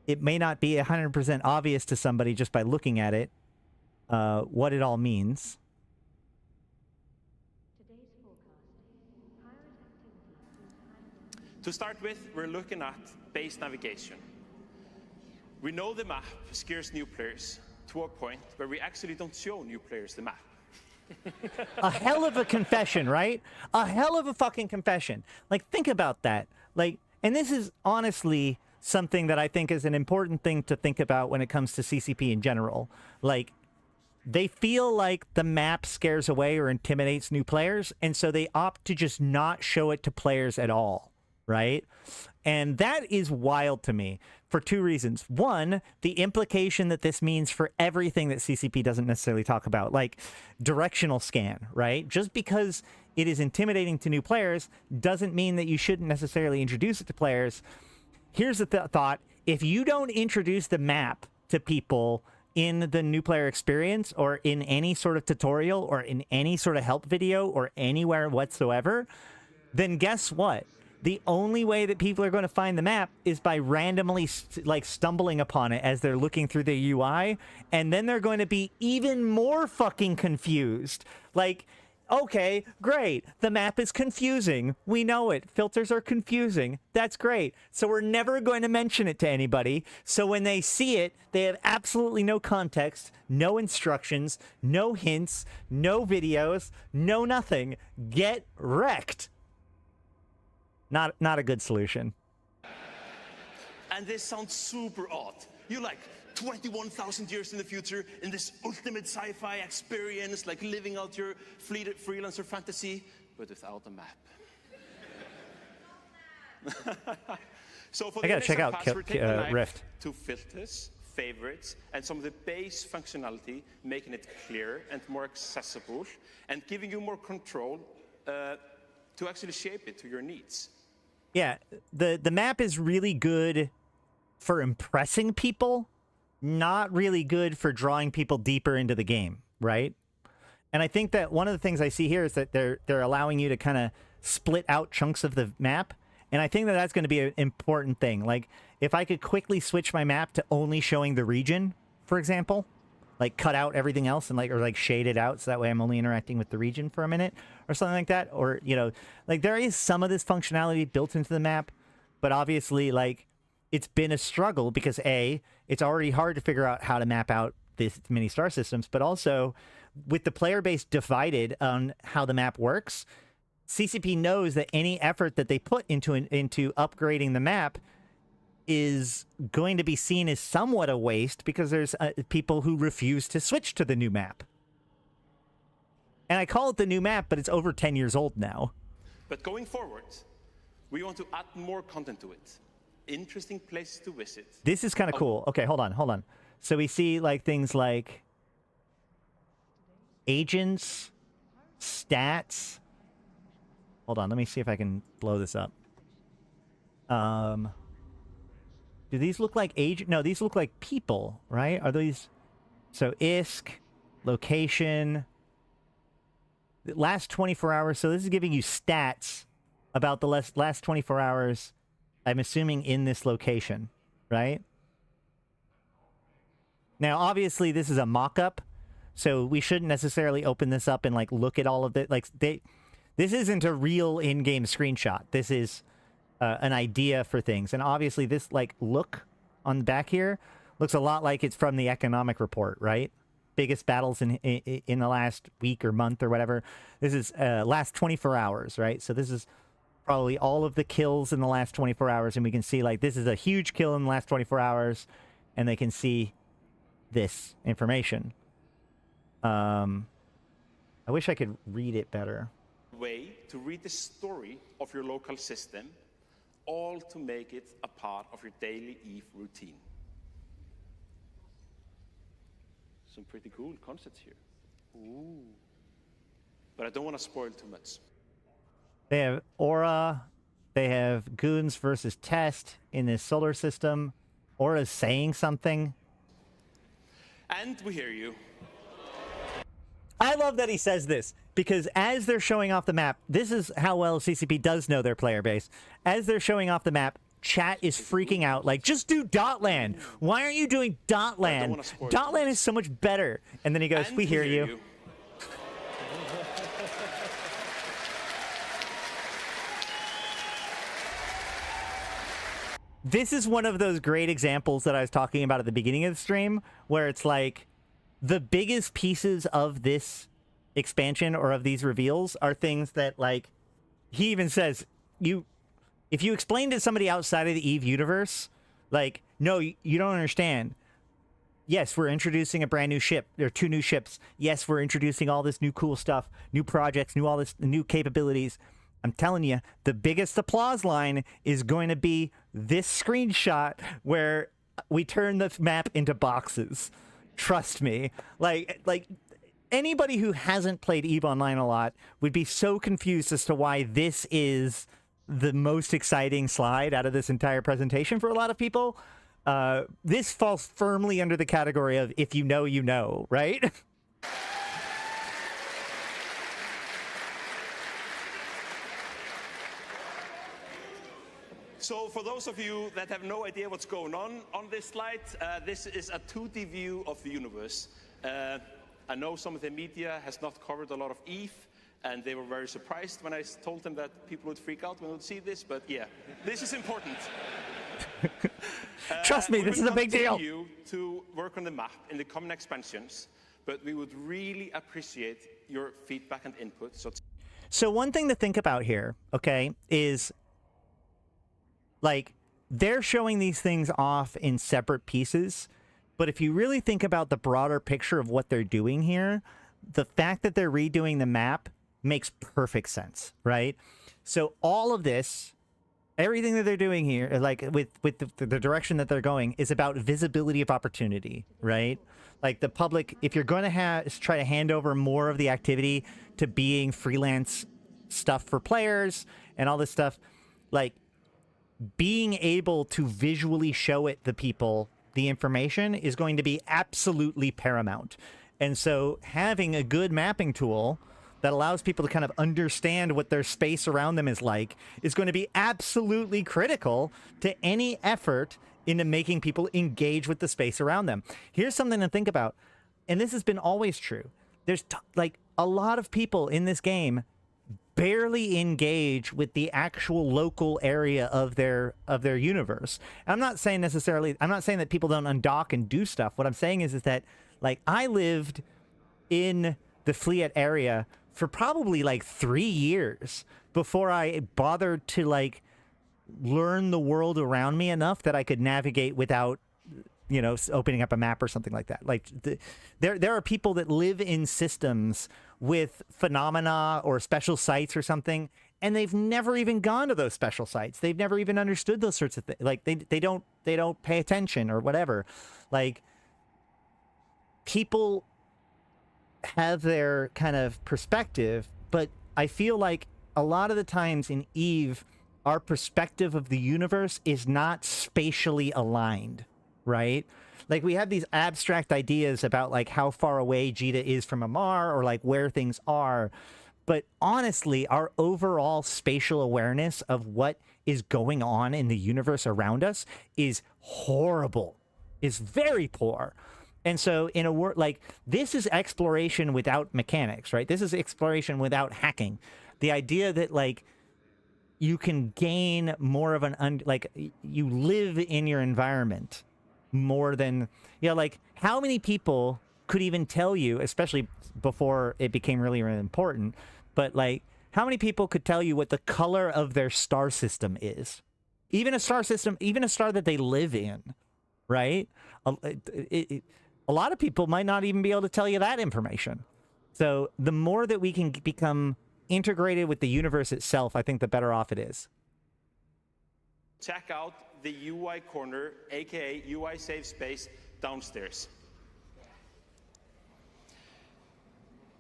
it may not be 100% obvious to somebody just by looking at it what it all means. To start with, we're looking at base navigation. We know the map scares new players to a point where we actually don't show new players the map. A hell of a confession, right? A hell of a fucking confession. Like, think about that. Like, and this is honestly something that I think is an important thing to think about when it comes to CCP in general. Like, they feel like the map scares away or intimidates new players, and so they opt to just not show it to players at all, right? And that is wild to me for two reasons. One, the implication that this means for everything that CCP doesn't necessarily talk about, like directional scan, right? Just because it is intimidating to new players doesn't mean that you shouldn't necessarily introduce it to players. Here's the thought. If you don't introduce the map to people in the new player experience or in any sort of tutorial or in any sort of help video or anywhere whatsoever, then guess what? The only way that people are going to find the map is by randomly stumbling upon it as they're looking through the UI, and then they're going to be even more fucking confused. Like, okay, great. The map is confusing. We know it. Filters are confusing. That's great. So we're never going to mention it to anybody. So when they see it, they have absolutely no context, no instructions, no hints, no videos, no nothing. Get wrecked. Not a good solution. And this sounds super odd. You're like 21,000 years in the future in this ultimate sci-fi experience, like living out your freelancer fantasy, but without a map. So for I the gotta check initial out pass, we're taking the knife Rift. to filters, favorites, and some of the base functionality, making it clearer and more accessible, and giving you more control to actually shape it to your needs. Yeah, the map is really good for impressing people, not really good for drawing people deeper into the game, right? And I think that one of the things I see here is that they're allowing you to kind of split out chunks of the map And I think that that's going to be an important thing. Like, if I could quickly switch my map to only showing the region, for example, like cut out everything else and like shade it out so that way I'm only interacting with the region for a minute or something like that. Or, you know, like there is some of this functionality built into the map, but obviously like it's been a struggle because A, it's already hard to figure out how to map out this many star systems, but also with the player base divided on how the map works, CCP knows that any effort that they put into upgrading the map is going to be seen as somewhat a waste because there's people who refuse to switch to the new map. And I call it the new map, but it's over 10 years old now. But going forward, we want to add more content to it. Interesting places to visit. This is kind of cool. Okay, hold on. So we see like things like agents, stats. Hold on, let me see if I can blow this up. Do these look like agent? No, these look like people, right? Are these? So ISK, location, last 24 hours. So this is giving you stats about the last 24 hours. I'm assuming in this location, right? Now, obviously, this is a mock-up, so we shouldn't necessarily open this up and like look at all of it. Like this isn't a real in-game screenshot. This is an idea for things. And obviously this like look on the back here looks a lot like it's from the economic report, right? Biggest battles in the last week or month or whatever. This is last 24 hours, right? So this is probably all of the kills in the last 24 hours. And we can see like this is a huge kill in the last 24 hours. And they can see this information. I wish I could read it better. Way to read the story of your local system, all to make it a part of your daily EVE routine. Some pretty cool concepts here. Ooh. But I don't want to spoil too much. They have Aura. They have Goons versus Test in this solar system. Aura's saying something. And we hear you. I love that he says this, because as they're showing off the map, this is how well CCP does know their player base. As they're showing off the map, chat is freaking out, like, just do Dotland. Why aren't you doing Dotland? Dotland is so much better. And then he goes, we hear you. This is one of those great examples that I was talking about at the beginning of the stream, where it's like, the biggest pieces of this expansion or of these reveals are things that, like, he even says, if you explain to somebody outside of the EVE universe, like, no, you don't understand. Yes, we're introducing a brand new ship. There are 2 new ships. Yes, we're introducing all this new cool stuff, new projects, all this new capabilities. I'm telling you, the biggest applause line is going to be this screenshot where we turn the map into boxes. Trust me. Like anybody who hasn't played EVE Online a lot would be so confused as to why this is the most exciting slide out of this entire presentation for a lot of people. This falls firmly under the category of if you know, you know, right? So for those of you that have no idea what's going on this slide, this is a 2D view of the universe. I know some of the media has not covered a lot of EVE, and they were very surprised when I told them that people would freak out when they would see this, but yeah, this is important. Trust me, this is a big deal. We will continue to work on the map in the coming expansions, but we would really appreciate your feedback and input. So one thing to think about here, okay, is like, they're showing these things off in separate pieces, but if you really think about the broader picture of what they're doing here, the fact that they're redoing the map makes perfect sense, right? So all of this, everything that they're doing here, like with the direction that they're going, is about visibility of opportunity, right? Like the public, if you're going to try to hand over more of the activity to being freelance stuff for players and all this stuff, like, being able to visually show it the people the information is going to be absolutely paramount. And so having a good mapping tool that allows people to kind of understand what their space around them is like is going to be absolutely critical to any effort into making people engage with the space around them. Here's something to think about, and this has been always true. There's like a lot of people in this game barely engage with the actual local area of their universe. And I'm not saying that people don't undock and do stuff. What I'm saying is that like I lived in the Fleet area for probably like 3 years before I bothered to like learn the world around me enough that I could navigate without, you know, opening up a map or something like that. Like there are people that live in systems with phenomena or special sites or something, and they've never even gone to those special sites. They've never even understood those sorts of things. Like they don't pay attention or whatever. Like people have their kind of perspective, but I feel like a lot of the times in EVE, our perspective of the universe is not spatially aligned, right? Like we have these abstract ideas about like how far away Jita is from Amar or like where things are. But honestly, our overall spatial awareness of what is going on in the universe around us is horrible, is very poor. And so in a word, like this is exploration without mechanics, right? This is exploration without hacking. The idea that like you can gain more of like you live in your environment more than, you know, like how many people could even tell you, especially before it became really, really important, but like how many people could tell you what the color of their star system is? Even a star system, even a star that they live in, right? A lot of people might not even be able to tell you that information. So the more that we can become integrated with the universe itself, I think the better off it is. Check out the UI corner, aka UI save space downstairs.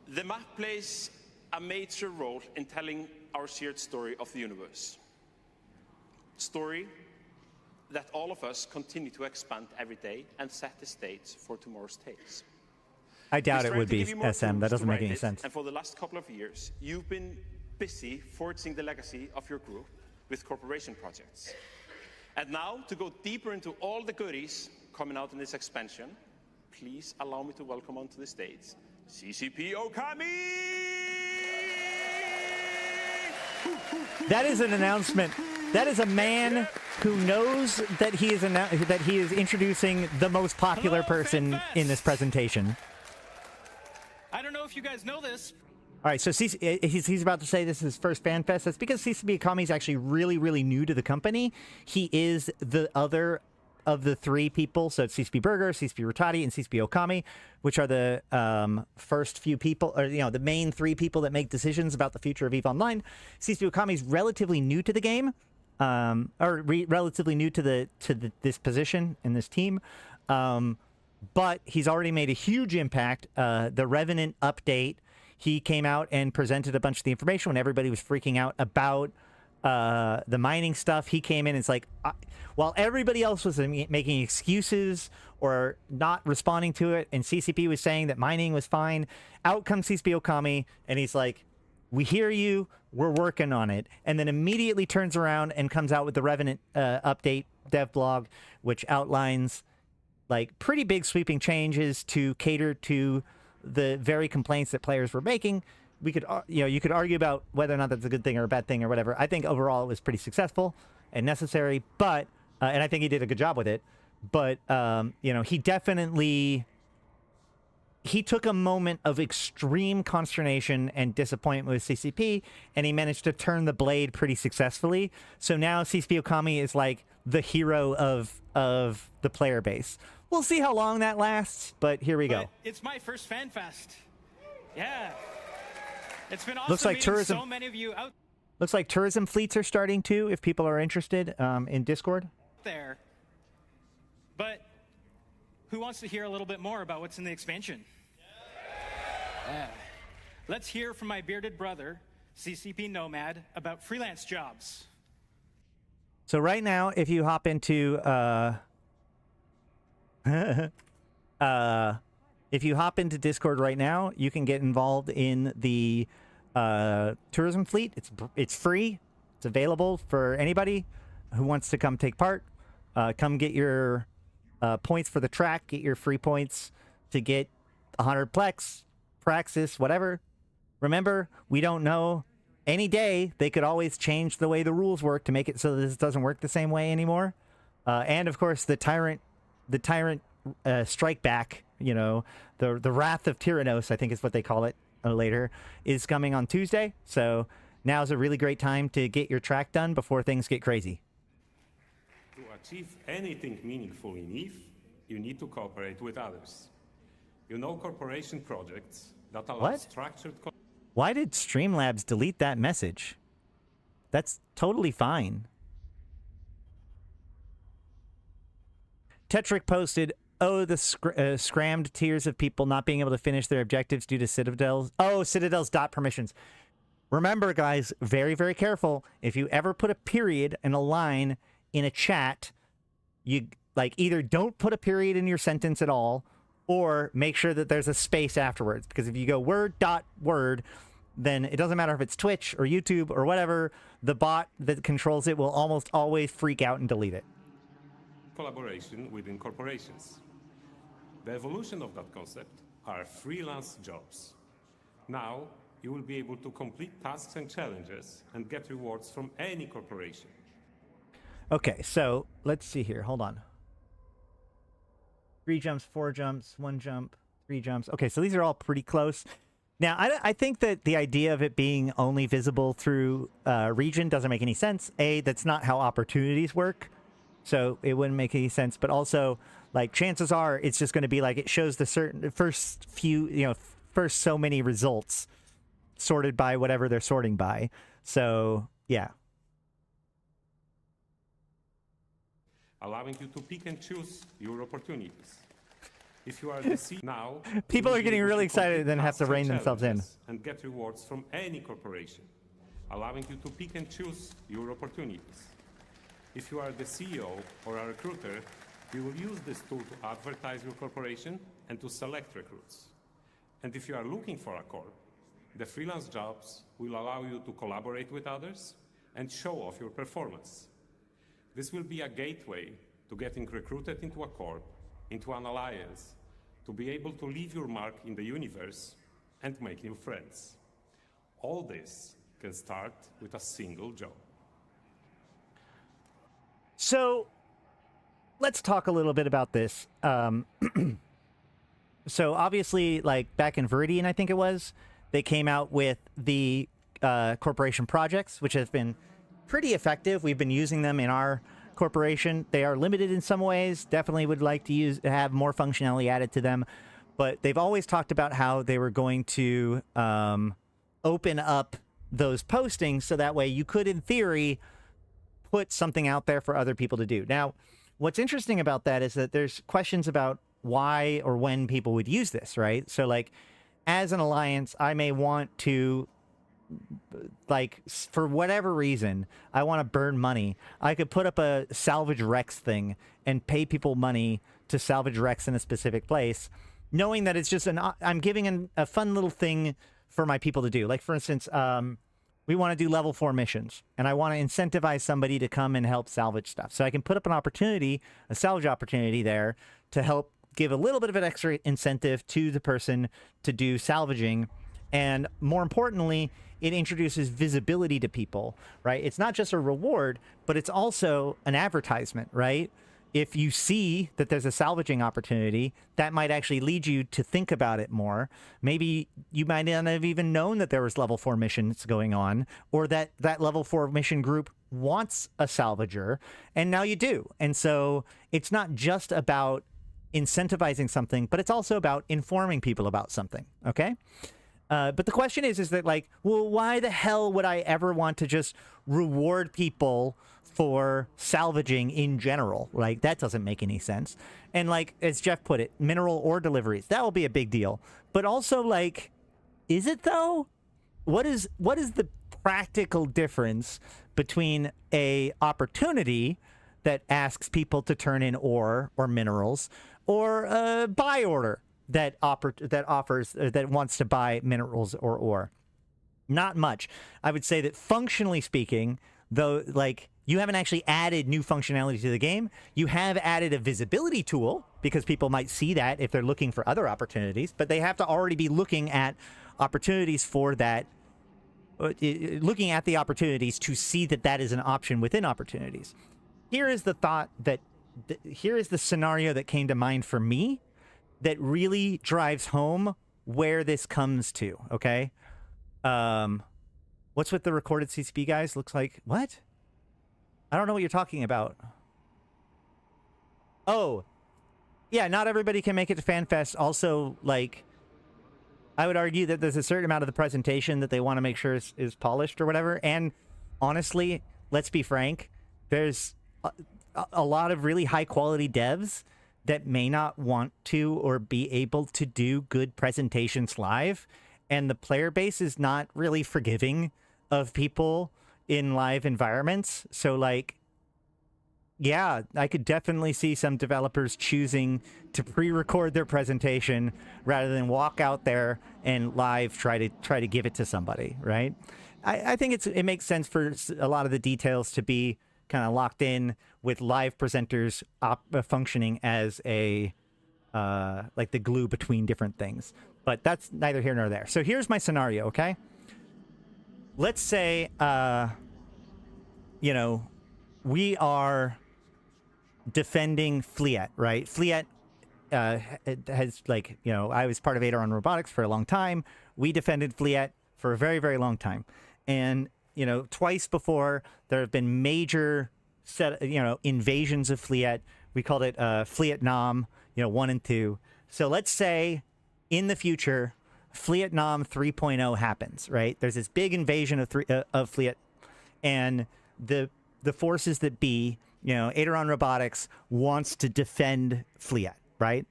The map plays a major role in telling our shared story of the universe. Story that all of us continue to expand every day and set the stage for tomorrow's tales. I doubt it would be SM. That doesn't make any sense. And for the last couple of years, you've been busy forging the legacy of your group with corporation projects. And now, to go deeper into all the goodies coming out in this expansion, please allow me to welcome onto the stage CCP Okami! That is an announcement. That is a man who knows that he is introducing the most popular person in this presentation. I don't know if you guys know this. All right, so he's about to say this is his first FanFest. That's because CCP Okami is actually really, really new to the company. He is the other of the three people. So it's CCP Burger, CCP Rotati, and CCP Okami, which are the first few people, or, you know, the main three people that make decisions about the future of EVE Online. CCP Okami is relatively new to the game, relatively new to this position in this team. But he's already made a huge impact. The Revenant update, he came out and presented a bunch of the information when everybody was freaking out about the mining stuff. He came in and it's like, while everybody else was making excuses or not responding to it, and CCP was saying that mining was fine, out comes CCP Okami, and he's like, we hear you, we're working on it. And then immediately turns around and comes out with the Revenant update dev blog, which outlines like pretty big sweeping changes to cater to the very complaints that players were making. We could, you could argue about whether or not that's a good thing or a bad thing or whatever. I think overall it was pretty successful and necessary, but, and I think he did a good job with it. But, he took a moment of extreme consternation and disappointment with CCP, and he managed to turn the blade pretty successfully. So now CCP Okami is like the hero of the player base. We'll see how long that lasts, but here we go. It's my first FanFest. Yeah. It's been awesome. Looks like tourism. So many of you out Looks like tourism fleets are starting too, if people are interested in Discord. there. But who wants to hear a little bit more about what's in the expansion? Yeah. Let's hear from my bearded brother, CCP Nomad, about freelance jobs. So right now, if you hop into if you hop into Discord right now, you can get involved in the tourism fleet. It's free. It's available for anybody who wants to come take part. Come get your points for the track. Get your free points to get 100 plex, praxis, whatever. Remember, we don't know. Any day, they could always change the way the rules work to make it so that this doesn't work the same way anymore. And of course, the tyrant strike back, you know, the wrath of Tyrannos, I think is what they call it later, is coming on Tuesday. So now's a really great time to get your track done before things get crazy. To achieve anything meaningful in EVE, you need to cooperate with others. You know corporation projects that allow structured... Why did Streamlabs delete that message? That's totally fine. Tetrick posted, oh, the scrammed tiers of people not being able to finish their objectives due to Citadel's... Oh, Citadel's dot permissions. Remember, guys, very, very careful. If you ever put a period and a line in a chat, you like either don't put a period in your sentence at all, or make sure that there's a space afterwards. Because if you go word dot word, then it doesn't matter if it's Twitch or YouTube or whatever, the bot that controls it will almost always freak out and delete it. Collaboration within corporations. The evolution of that concept are freelance jobs. Now, you will be able to complete tasks and challenges and get rewards from any corporation. Okay, so let's see here. Hold on. 3 jumps, 4 jumps, 1 jump, 3 jumps. Okay, so these are all pretty close. Now, I think that the idea of it being only visible through region doesn't make any sense. A, that's not how opportunities work, so it wouldn't make any sense. But also, like, chances are it's just going to be like it shows the first few, you know, first so many results sorted by whatever they're sorting by. So, yeah. Allowing you to pick and choose your opportunities. If you are the CEO now, people are getting really excited and then have to rein themselves in and get rewards from any corporation, allowing you to pick and choose your opportunities. If you are the CEO or a recruiter, you will use this tool to advertise your corporation and to select recruits. And if you are looking for a corp, the freelance jobs will allow you to collaborate with others and show off your performance. This will be a gateway to getting recruited into a corp, into an alliance, to be able to leave your mark in the universe and make new friends. All this can start with a single job. So let's talk a little bit about this. So obviously, like back in Viridian, I think it was, they came out with the corporation projects, which have been pretty effective. We've been using them in our corporation. They are limited in some ways. Definitely would like to have more functionality added to them. But they've always talked about how they were going to open up those postings so that way you could, in theory, put something out there for other people to do. Now, what's interesting about that is that there's questions about why or when people would use this, right? So, like, as an alliance, I may want to, like, for whatever reason, I want to burn money. I could put up a salvage Rex thing and pay people money to salvage Rex in a specific place, knowing that it's just I'm giving a fun little thing for my people to do. Like, for instance, we want to do level 4 missions, and I want to incentivize somebody to come and help salvage stuff. So I can put up an opportunity, a salvage opportunity there to help give a little bit of an extra incentive to the person to do salvaging. And more importantly, it introduces visibility to people, right? It's not just a reward, but it's also an advertisement, right? If you see that there's a salvaging opportunity, that might actually lead you to think about it more. Maybe you might not have even known that there was level 4 missions going on, or that that level 4 mission group wants a salvager, and now you do. And so it's not just about incentivizing something, but it's also about informing people about something, okay? But the question is that, like, well, why the hell would I ever want to just reward people for salvaging in general? Like, that doesn't make any sense. And, like, as Jeff put it, mineral ore deliveries, that will be a big deal. But also, like, is it though? What is the practical difference between a opportunity that asks people to turn in ore or minerals, or a buy order that wants to buy minerals or ore? Not much. I would say that functionally speaking, though, like, you haven't actually added new functionality to the game. You have added a visibility tool because people might see that if they're looking for other opportunities, but they have to already be looking at opportunities for that, looking at the opportunities to see that that is an option within opportunities. Here is the thought that, here is the scenario that came to mind for me that really drives home where this comes to, okay? What's with the recorded CCP, guys? Looks like, what? I don't know what you're talking about. Oh, yeah, not everybody can make it to FanFest. Also, like, I would argue that there's a certain amount of the presentation that they want to make sure is polished or whatever. And honestly, let's be frank, there's a lot of really high-quality devs that may not want to or be able to do good presentations live. And the player base is not really forgiving of people in live environments. So, like, yeah, I could definitely see some developers choosing to pre-record their presentation rather than walk out there and live try to give it to somebody, right? I think it makes sense for a lot of the details to be kind of locked in with live presenters functioning as a like the glue between different things. But that's neither here nor there. So here's my scenario, okay? Let's say, you know, we are defending Fleet, right? Fleet has, like, you know, I was part of Aileron Robotics for a long time. We defended Fleet for a very, very long time. And, you know, twice before, there have been major invasions of Fleet. We called it Vietnam, 1 and 2. So let's say in the future, Vietnam 3.0 happens, right? There's this big invasion of Fleet, and the forces that be, Aileron Robotics wants to defend Fleet, right?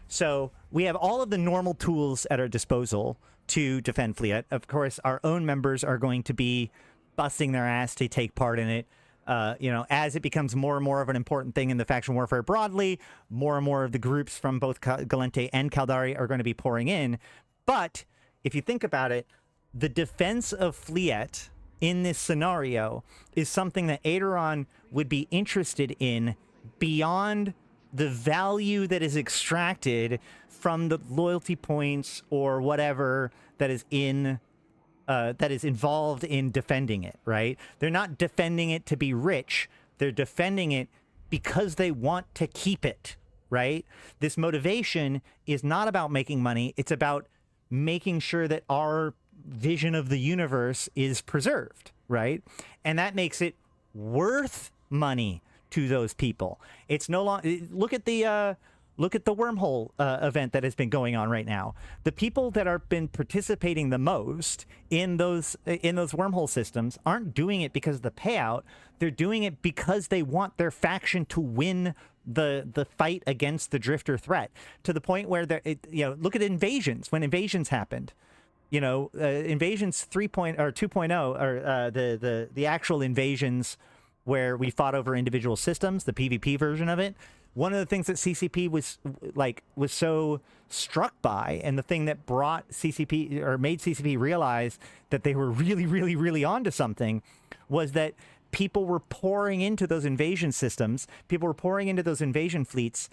So we have all of the normal tools at our disposal to defend Fleet. Of course, our own members are going to be busting their ass to take part in it. As it becomes more and more of an important thing in the faction warfare broadly, more and more of the groups from both Galente and Caldari are going to be pouring in. But if you think about it, the defense of Fleet in this scenario is something that Aileron would be interested in beyond the value that is extracted from the loyalty points or whatever that is involved in defending it, right? They're not defending it to be rich. They're defending it because they want to keep it, right? This motivation is not about making money. It's about making sure that our vision of the universe is preserved, right? And that makes it worth money to those people. It's no longer, look at the wormhole event that has been going on right now. The people that are been participating the most in those wormhole systems aren't doing it because of the payout. They're doing it because they want their faction to win the fight against the drifter threat, to the point where look at invasions. When invasions happened, invasions 3.0 or 2.0, or the actual invasions where we fought over individual systems, the PvP version of it. One of the things that CCP was so struck by, and the thing that brought CCP or made CCP realize that they were really, really, really onto something, was that people were pouring into those invasion systems. People were pouring into those invasion fleets,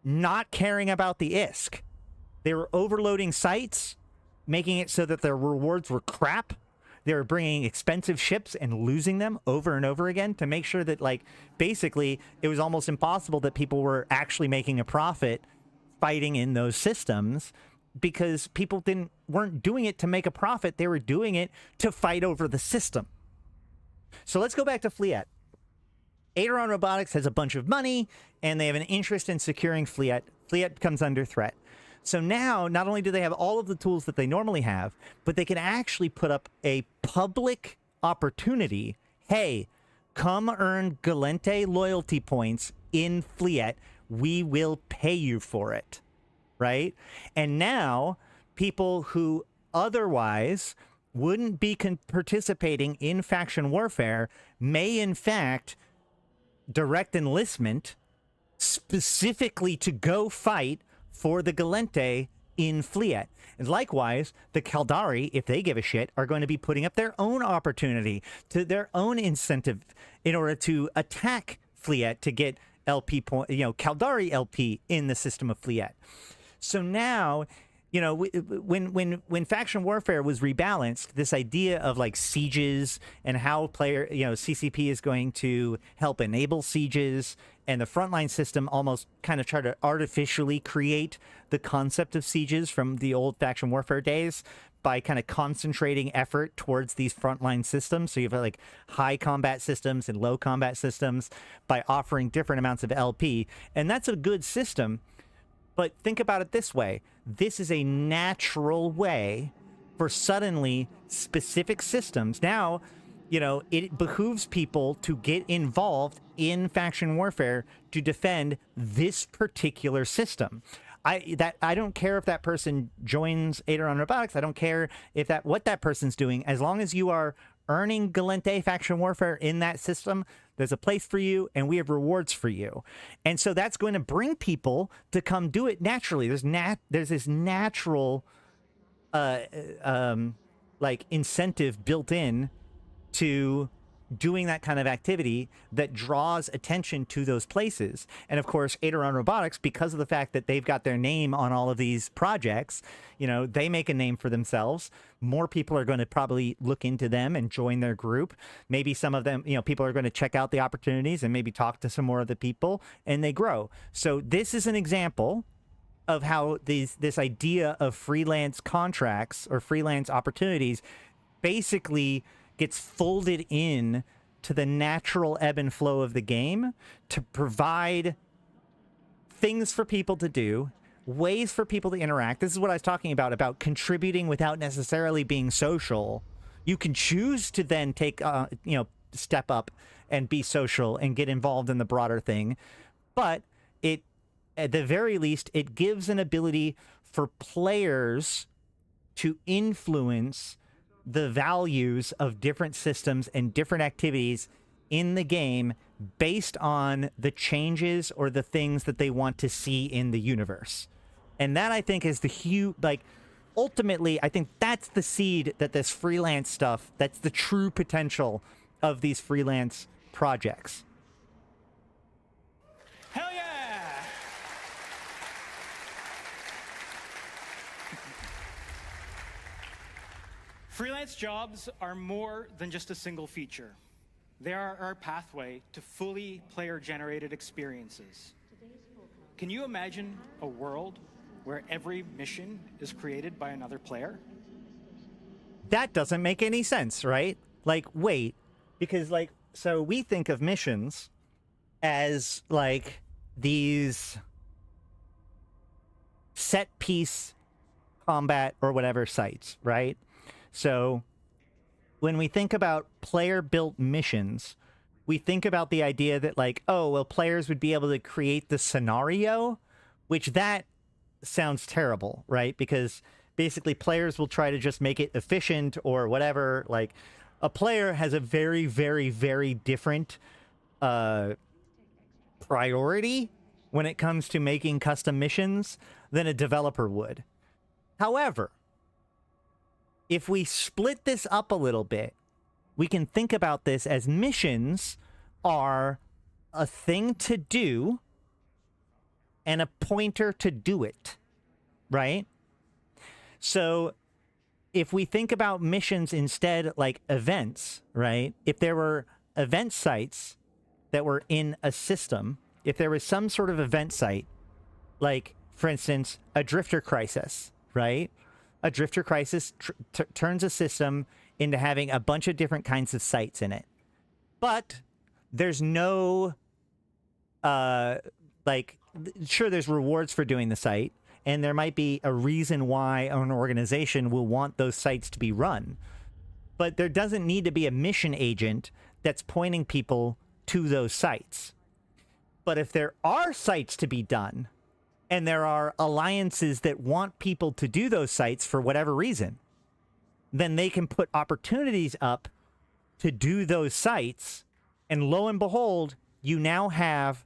not caring about the ISK. They were overloading sites, making it so that their rewards were crap. They were bringing expensive ships and losing them over and over again to make sure that, basically, it was almost impossible that people were actually making a profit fighting in those systems, because people weren't doing it to make a profit. They were doing it to fight over the system. So let's go back to Fleet. Aileron Robotics has a bunch of money, and they have an interest in securing Fleet. Fleet comes under threat. So now, not only do they have all of the tools that they normally have, but they can actually put up a public opportunity. Hey, come earn Galente loyalty points in Fleet. We will pay you for it, right? And now, people who otherwise wouldn't be participating in faction warfare may, in fact, direct enlistment specifically to go fight for the Galente in Fleet. And likewise, the Caldari, if they give a shit, are going to be putting up their own opportunity to their own incentive in order to attack Fleet to get LP point, Caldari LP in the system of Fleet. So now, when faction warfare was rebalanced, this idea of like sieges and how CCP is going to help enable sieges, and the frontline system almost kind of try to artificially create the concept of sieges from the old faction warfare days by kind of concentrating effort towards these frontline systems. So you have like high combat systems and low combat systems by offering different amounts of LP. And that's a good system. But think about it this way. This is a natural way for suddenly specific systems. Now, it behooves people to get involved in faction warfare to defend this particular system. I don't care if that person joins Aideron Robotics. I don't care if what that person's doing. As long as you are earning Galente faction warfare in that system, there's a place for you, and we have rewards for you. And so that's going to bring people to come do it naturally. There's this natural incentive built in to doing that kind of activity that draws attention to those places. And of course, Aideron Robotics, because of the fact that they've got their name on all of these projects, they make a name for themselves. More people are going to probably look into them and join their group. Maybe some of them, people are going to check out the opportunities and maybe talk to some more of the people, and they grow. So this is an example of how this idea of freelance contracts or freelance opportunities basically gets folded in to the natural ebb and flow of the game to provide things for people to do, ways for people to interact. This is what I was talking about contributing without necessarily being social. You can choose to then take, step up and be social and get involved in the broader thing. But at the very least, it gives an ability for players to influence the values of different systems and different activities in the game based on the changes or the things that they want to see in the universe. And that, I think, is the huge, ultimately, I think that's the seed that this freelance stuff, that's the true potential of these freelance projects. Hell yeah! Freelance jobs are more than just a single feature. They are our pathway to fully player-generated experiences. Can you imagine a world where every mission is created by another player? That doesn't make any sense, right? Wait, because so we think of missions as these set piece combat or whatever sites, right? So when we think about player-built missions, we think about the idea that players would be able to create the scenario, which that sounds terrible, right? Because basically players will try to just make it efficient or whatever. A player has a very, very, very different priority when it comes to making custom missions than a developer would. However, if we split this up a little bit, we can think about this as missions are a thing to do and a pointer to do it, right? So if we think about missions instead like events, right? If there were event sites that were in a system, if there was some sort of event site, for instance, a drifter crisis, right? A drifter crisis turns a system into having a bunch of different kinds of sites in it. But there's no, sure, there's rewards for doing the site, and there might be a reason why an organization will want those sites to be run. But there doesn't need to be a mission agent that's pointing people to those sites. But if there are sites to be done, and there are alliances that want people to do those sites for whatever reason, then they can put opportunities up to do those sites. And lo and behold, you now have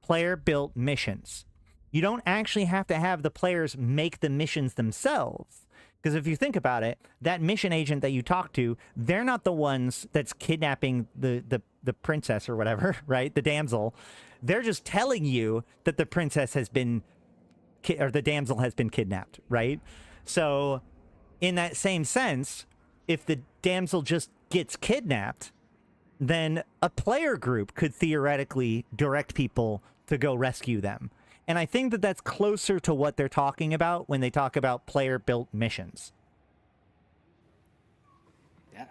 player-built missions. You don't actually have to have the players make the missions themselves. Because if you think about it, that mission agent that you talk to, they're not the ones that's kidnapping the princess or whatever, right? The damsel. They're just telling you that the princess has been, or the damsel has been kidnapped, right? So in that same sense, if the damsel just gets kidnapped, then a player group could theoretically direct people to go rescue them. And I think that that's closer to what they're talking about when they talk about player-built missions. Yeah.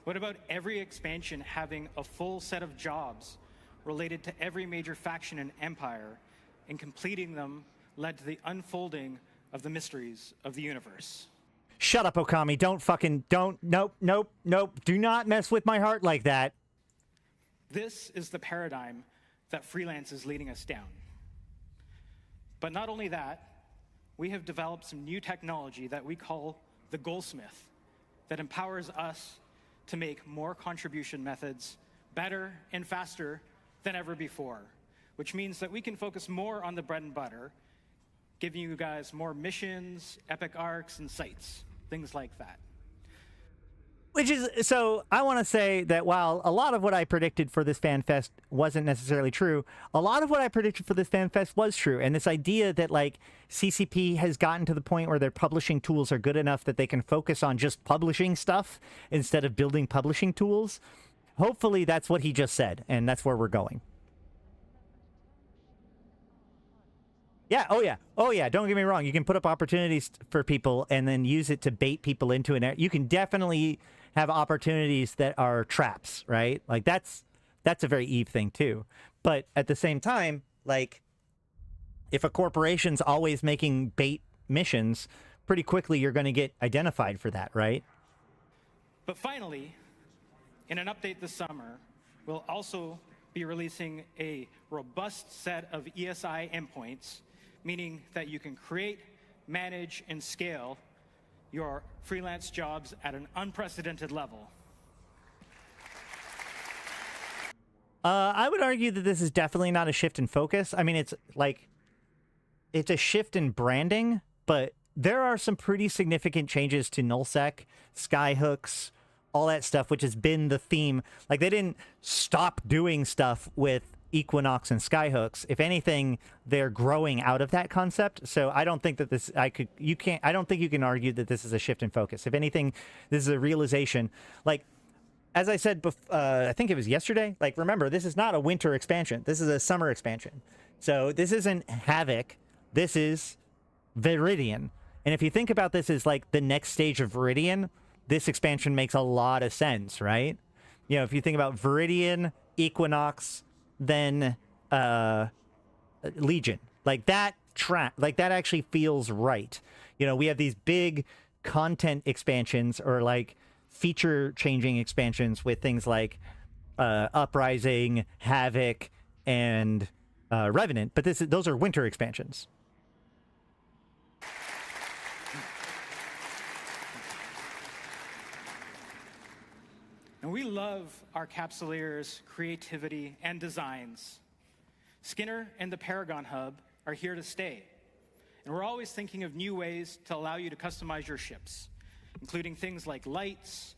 What about every expansion having a full set of jobs related to every major faction and empire, and completing them led to the unfolding of the mysteries of the universe? Shut up, Okami. Nope. Do not mess with my heart like that. This is the paradigm that Freelance is leading us down. But not only that, we have developed some new technology that we call the Goldsmith that empowers us to make more contribution methods better and faster than ever before, which means that we can focus more on the bread and butter, giving you guys more missions, epic arcs, and sites, things like that. Which is, so I want to say that while a lot of what I predicted for this FanFest wasn't necessarily true, a lot of what I predicted for this FanFest was true. And this idea that like CCP has gotten to the point where their publishing tools are good enough that they can focus on just publishing stuff instead of building publishing tools. Hopefully that's what he just said, and that's where we're going. Yeah, oh yeah, don't get me wrong. You can put up opportunities for people and then use it to bait people into an... You can definitely have opportunities that are traps, right? Like, that's a very Eve thing, too. But at the same time, like, if a corporation's always making bait missions, pretty quickly you're going to get identified for that, right? But finally, in an update this summer, we'll also be releasing a robust set of ESI endpoints, meaning that you can create, manage, and scale your freelance jobs at an unprecedented level. I would argue that this is definitely not a shift in focus. I mean, it's a shift in branding, but there are some pretty significant changes to nullsec, skyhooks, all that stuff, which has been the theme. Like, they didn't stop doing stuff with Equinox and skyhooks. If anything, they're growing out of that concept. So I don't think that this, I don't think you can argue that this is a shift in focus. If anything, this is a realization. Like, as I said, I think it was yesterday, like, remember, this is not a winter expansion. This is a summer expansion. So this isn't Havoc. This is Viridian. And if you think about this as like the next stage of Viridian, this expansion makes a lot of sense, right? You know, if you think about Viridian, Equinox, then Legion, like that like that actually feels right. You know, we have these big content expansions or like feature changing expansions with things like Uprising, Havoc, and Revenant, but those are winter expansions. And we love our Capsuleers' creativity and designs. Skinner and the Paragon Hub are here to stay. And we're always thinking of new ways to allow you to customize your ships, including things like lights,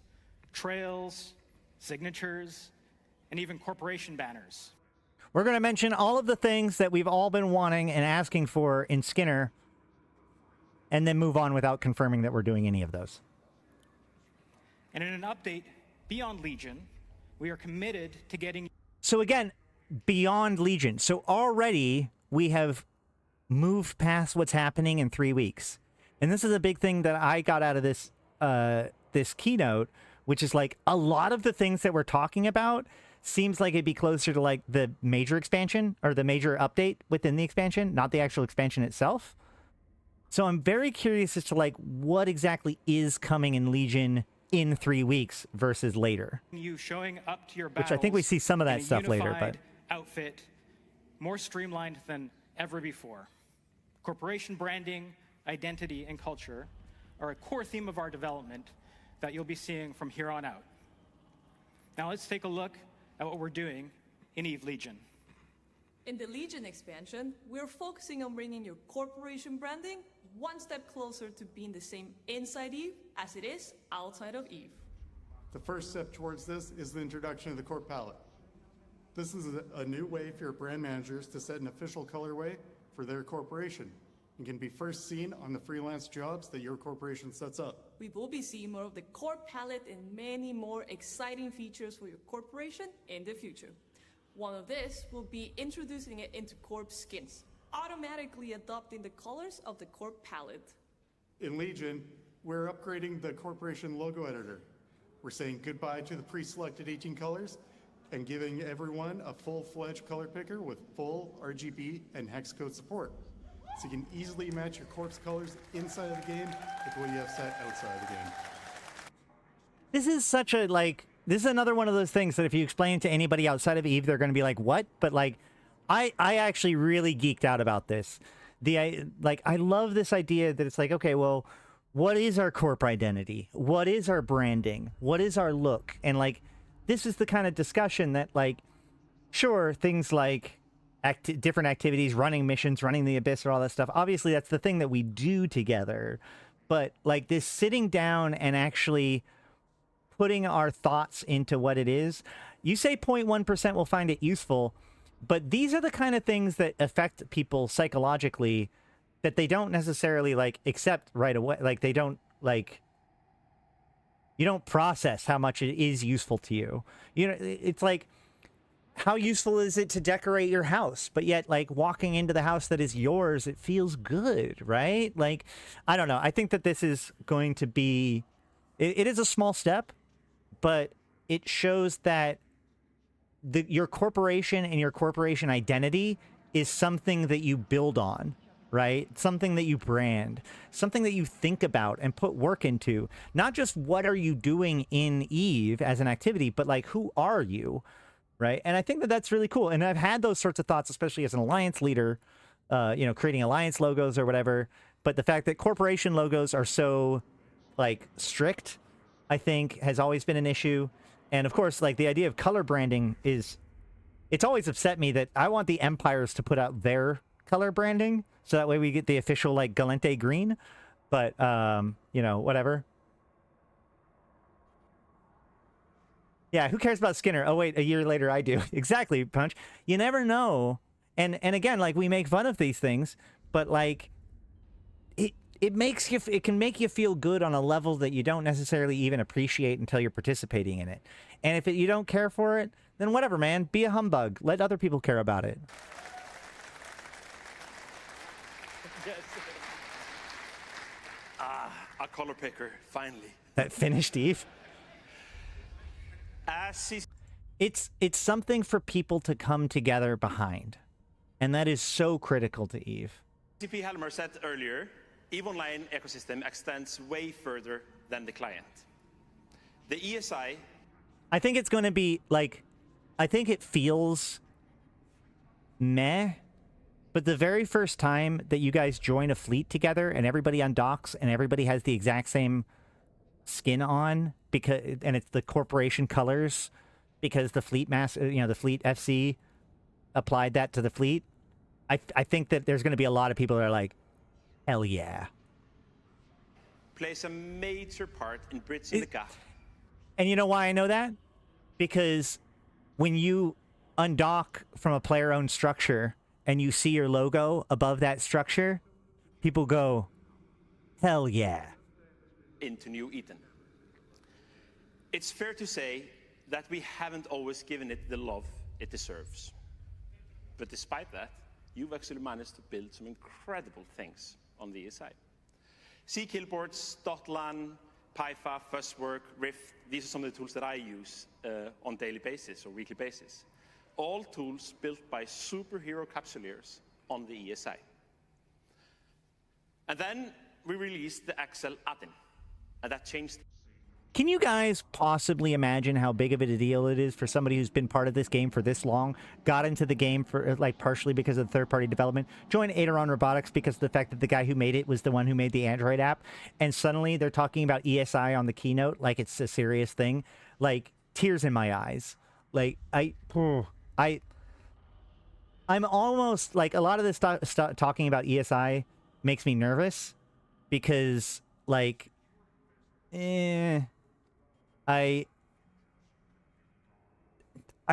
trails, signatures, and even corporation banners. We're going to mention all of the things that we've all been wanting and asking for in Skinner, and then move on without confirming that we're doing any of those. And in an update beyond Legion, we are committed to getting... So again, beyond Legion. So already we have moved past what's happening in 3 weeks. And this is a big thing that I got out of this this keynote, which is like a lot of the things that we're talking about seems like it'd be closer to like the major expansion or the major update within the expansion, not the actual expansion itself. So I'm very curious as to like what exactly is coming in Legion in 3 weeks versus later. You showing up to your battles, which I think we see some of that stuff later, but outfit more streamlined than ever before. Corporation branding, identity, and culture are a core theme of our development that you'll be seeing from here on out. Now let's take a look at what we're doing in Eve Legion. In the Legion expansion, we're focusing on bringing your corporation branding one step closer to being the same inside EVE as it is outside of EVE. The first step towards this is the introduction of the Corp palette. This is a new way for your brand managers to set an official colorway for their corporation and can be first seen on the freelance jobs that your corporation sets up. We will be seeing more of the Corp palette and many more exciting features for your corporation in the future. One of this will be introducing it into Corp skins, automatically adopting the colors of the Corp palette. In Legion, we're upgrading the corporation logo editor. We're saying goodbye to the pre-selected 18 colors and giving everyone a full-fledged color picker with full RGB and hex code support. So you can easily match your Corp's colors inside of the game with what you have set outside of the game. This is such a, this is another one of those things that if you explain it to anybody outside of EVE, they're going to be like, what? But, I actually really geeked out about this. I love this idea that it's like, okay, well, what is our corp identity? What is our branding? What is our look? And, this is the kind of discussion that, sure, things like different activities, running missions, running the Abyss, or all that stuff, obviously that's the thing that we do together. But, this sitting down and actually putting our thoughts into what it is. You say 0.1% will find it useful, but these are the kind of things that affect people psychologically that they don't necessarily accept right away. They don't you don't process how much it is useful to you. It's how useful is it to decorate your house? But yet, walking into the house that is yours, it feels good, right? I don't know. I think that this is going to be, it is a small step, but it shows that your corporation and your corporation identity is something that you build on, right? Something that you brand, something that you think about and put work into. Not just what are you doing in EVE as an activity, but who are you, right? And I think that that's really cool. And I've had those sorts of thoughts, especially as an alliance leader, creating alliance logos or whatever. But the fact that corporation logos are so strict, I think, has always been an issue. And of course, the idea of color branding is, it's always upset me that I want the empires to put out their color branding, so that way we get the official Galente green. But whatever. Yeah, who cares about Skinner? Oh wait, a year later I do. Exactly, Punch. You never know. And again, we make fun of these things, but it can make you feel good on a level that you don't necessarily even appreciate until you're participating in it. And if you don't care for it, then whatever, man. Be a humbug. Let other people care about it. A color picker, finally. That finished EVE. It's something for people to come together behind. And that is so critical to EVE. CCP Helmer said earlier, EVE Online ecosystem extends way further than the client. The ESI... I think it's going to be, I think it feels meh, but the very first time that you guys join a fleet together and everybody undocks and everybody has the exact same skin on, and it's the corporation colors, because the fleet the fleet FC applied that to the fleet, I think that there's going to be a lot of people that are like, hell yeah. Plays a major part in bridging the gap. And you know why I know that? Because when you undock from a player-owned structure and you see your logo above that structure, people go, hell yeah. Into New Eden. It's fair to say that we haven't always given it the love it deserves. But despite that, you've actually managed to build some incredible things on the ESI. See Killboards, Dotlan, PyFa, Fuzzwork, Rift. These are some of the tools that I use on daily basis or weekly basis. All tools built by superhero capsuleers on the ESI. And then we released the Excel add-in, and that changed. Can you guys possibly imagine how big of a deal it is for somebody who's been part of this game for this long, got into the game for partially because of third-party development, joined Aderon Robotics because of the fact that the guy who made it was the one who made the Android app, and suddenly they're talking about ESI on the keynote like it's a serious thing, I'm almost like a lot of this talking about ESI makes me nervous because like I've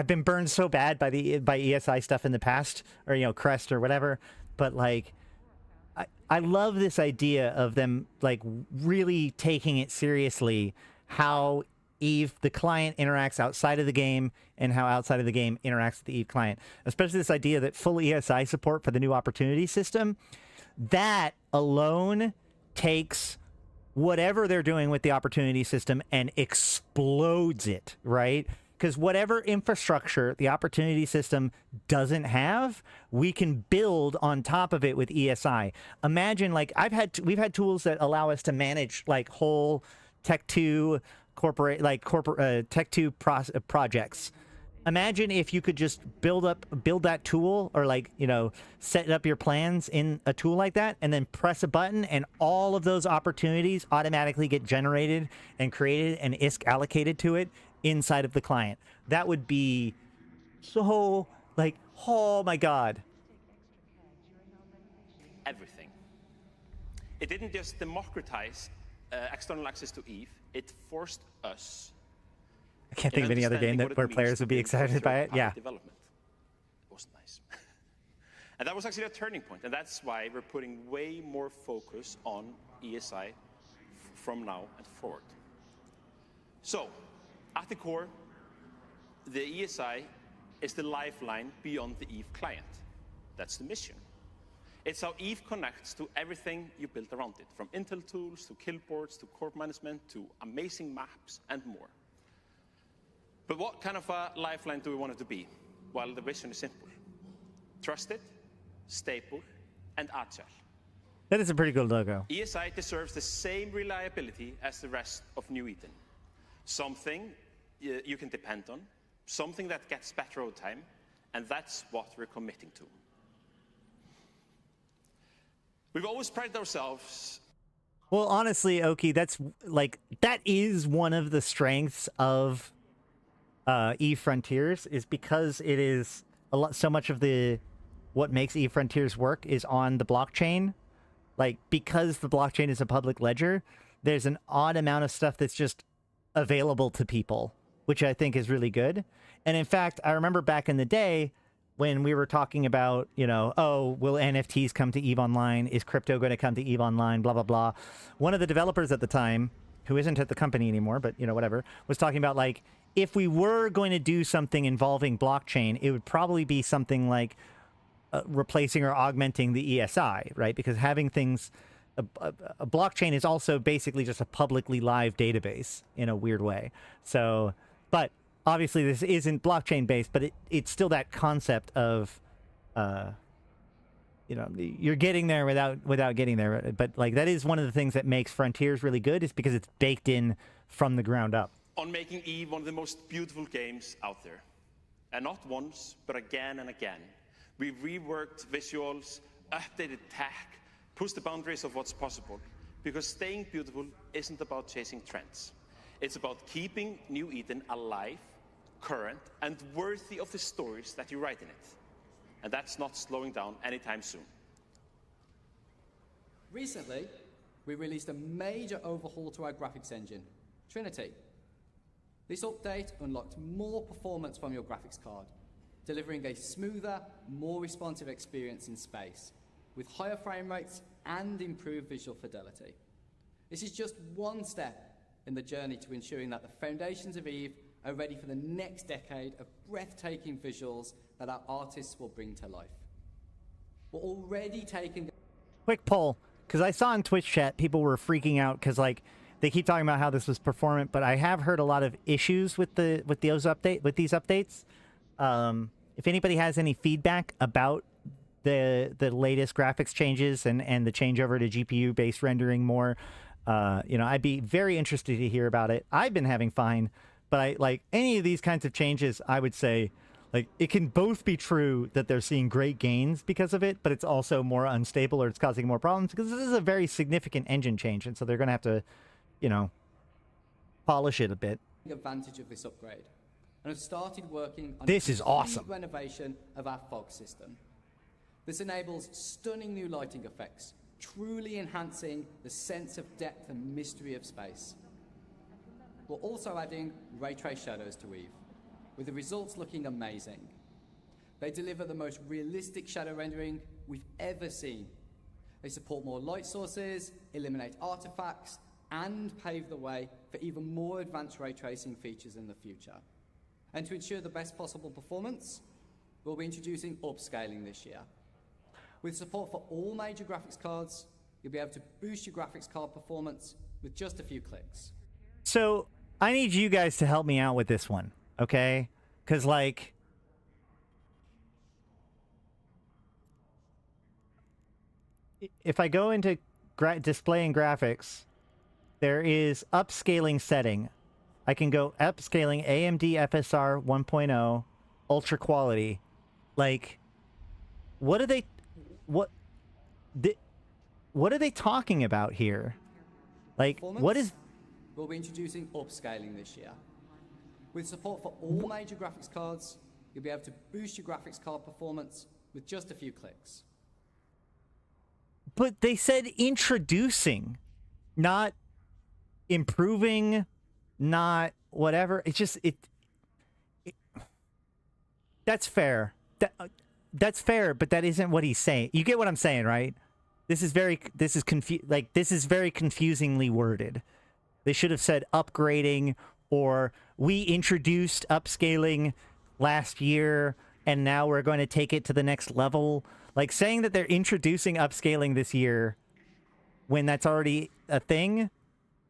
been burned so bad by ESI stuff in the past, or Crest or whatever, but like I love this idea of them like really taking it seriously, how Eve, the client, interacts outside of the game and how outside of the game interacts with the Eve client. Especially this idea that full ESI support for the new opportunity system, that alone takes whatever they're doing with the opportunity system and explodes it, right? Because whatever infrastructure the opportunity system doesn't have, we can build on top of it with ESI. Imagine, like, we've had tools that allow us to manage like whole Tech 2 Tech 2 projects. Imagine if you could just build that tool, or like, set up your plans in a tool like that and then press a button and all of those opportunities automatically get generated and created and ISK allocated to it inside of the client. That would be so like, oh my God. Everything. It didn't just democratize external access to Eve, it forced us. I can't think of any other game where players would be excited by it. Yeah. Development. It was nice. And that was actually a turning point, and that's why we're putting way more focus on ESI from now and forward. So, at the core, the ESI is the lifeline beyond the Eve client. That's the mission. It's how Eve connects to everything you built around it, from Intel tools to kill boards to corp management to amazing maps and more. But what kind of a lifeline do we want it to be? Well, the vision is simple. Trusted, stable, and agile. That is a pretty good logo. ESI deserves the same reliability as the rest of New Eden. Something you can depend on, something that gets better over time, and that's what we're committing to. We've always prided ourselves. Well, honestly, Oki, that is one of the strengths of Eve Frontiers, is because it is so much of what makes Eve Frontiers work is on the blockchain. Like, because the blockchain is a public ledger, there's an odd amount of stuff that's just available to people, which I think is really good. And in fact, I remember back in the day when we were talking about, oh, will NFTs come to EVE Online? Is crypto going to come to EVE Online? Blah, blah, blah. One of the developers at the time, who isn't at the company anymore, but, whatever, was talking about, like, if we were going to do something involving blockchain, it would probably be something like replacing or augmenting the ESI, right? Because having things... A blockchain is also basically just a publicly live database in a weird way. So, but obviously this isn't blockchain based, but it's still that concept of, you're getting there without getting there. But like, that is one of the things that makes Frontiers really good, is because it's baked in from the ground up. On making EVE one of the most beautiful games out there. And not once, but again and again. We reworked visuals, updated tech, push the boundaries of what's possible, because staying beautiful isn't about chasing trends. It's about keeping New Eden alive, current, and worthy of the stories that you write in it. And that's not slowing down anytime soon. Recently, we released a major overhaul to our graphics engine, Trinity. This update unlocked more performance from your graphics card, delivering a smoother, more responsive experience in space, with higher frame rates and improved visual fidelity. This is just one step in the journey to ensuring that the foundations of EVE are ready for the next decade of breathtaking visuals that our artists will bring to life. We're already taking... Quick poll, because I saw in Twitch chat people were freaking out because, like, they keep talking about how this was performant, but I have heard a lot of issues with these updates. If anybody has any feedback about the latest graphics changes and the changeover to GPU-based rendering more, I'd be very interested to hear about it. I've been having fun, but like any of these kinds of changes, I would say, like, it can both be true that they're seeing great gains because of it, but it's also more unstable or it's causing more problems, because this is a very significant engine change, and so they're going to have to, polish it a bit. Advantage of this upgrade. and have started working on This is a complete awesome. renovation of our fog system. This enables stunning new lighting effects, truly enhancing the sense of depth and mystery of space. We're also adding ray trace shadows to Eve, with the results looking amazing. They deliver the most realistic shadow rendering we've ever seen. They support more light sources, eliminate artifacts, and pave the way for even more advanced ray tracing features in the future. And to ensure the best possible performance, we'll be introducing upscaling this year. With support for all major graphics cards, you'll be able to boost your graphics card performance with just a few clicks. So I need you guys to help me out with this one, okay? Because, like, if I go into display and graphics, there is upscaling setting. I can go upscaling AMD FSR 1.0 ultra quality. Like, what are they talking about here? Like, what is... We'll be introducing upscaling this year. With support for all major graphics cards, you'll be able to boost your graphics card performance with just a few clicks. But they said introducing, not improving, not whatever. It's just that's fair. That's fair, but that isn't what he's saying. You get what I'm saying, right? This is very confusingly worded. They should have said upgrading, or we introduced upscaling last year and now we're going to take it to the next level. Like, saying that they're introducing upscaling this year when that's already a thing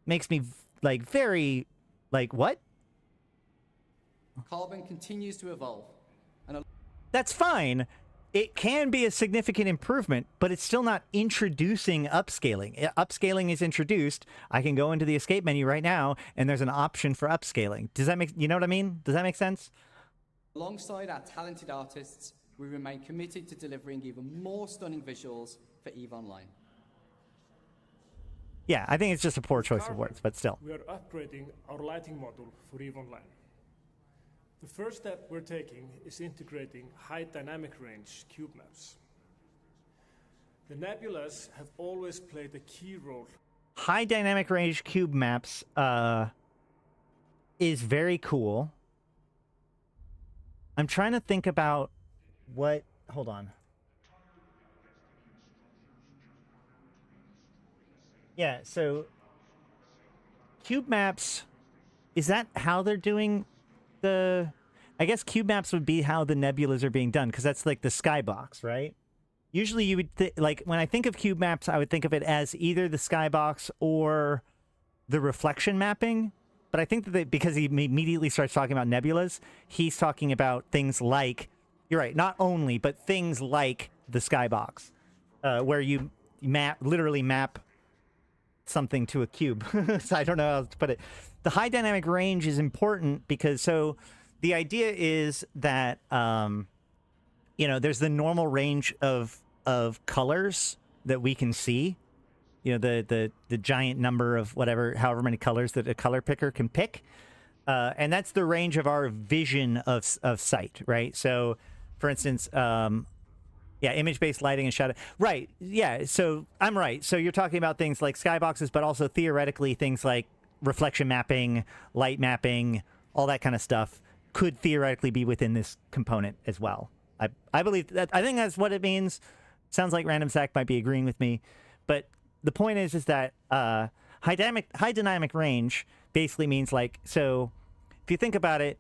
makes me, like, very, like, what? Carbon continues to evolve. That's fine. It can be a significant improvement, but it's still not introducing upscaling. Upscaling is introduced. I can go into the escape menu right now, and there's an option for upscaling. Does that make, you know what I mean? Does that make sense? Alongside our talented artists, we remain committed to delivering even more stunning visuals for EVE Online. Yeah, I think it's just a poor choice of words, but still. We are upgrading our lighting module for EVE Online. The first step we're taking is integrating high dynamic range cube maps. The nebulas have always played a key role. High dynamic range cube maps is very cool. I'm trying to think about what... Hold on. Yeah, so cube maps, is that how they're doing the... I guess cube maps would be how the nebulas are being done, because that's like the skybox, right? Usually you would, like, when I think of cube maps, I would think of it as either the skybox or the reflection mapping. But I think that because he immediately starts talking about nebulas, he's talking about things like, you're right, not only, but things like the skybox, where you literally map something to a cube. So I don't know how to put it. The high dynamic range is important because, so the idea is that, you know, there's the normal range of colors that we can see. You know, the giant number of however many colors that a color picker can pick. And that's the range of our vision of sight, right? So, for instance, yeah, image-based lighting and shadow. Right, yeah, so I'm right. So you're talking about things like skyboxes, but also theoretically things like reflection mapping, light mapping, all that kind of stuff could theoretically be within this component as well. I believe that. I think that's what it means. Sounds like Random Zach might be agreeing with me, but the point is that high dynamic range basically means, like, so if you think about it,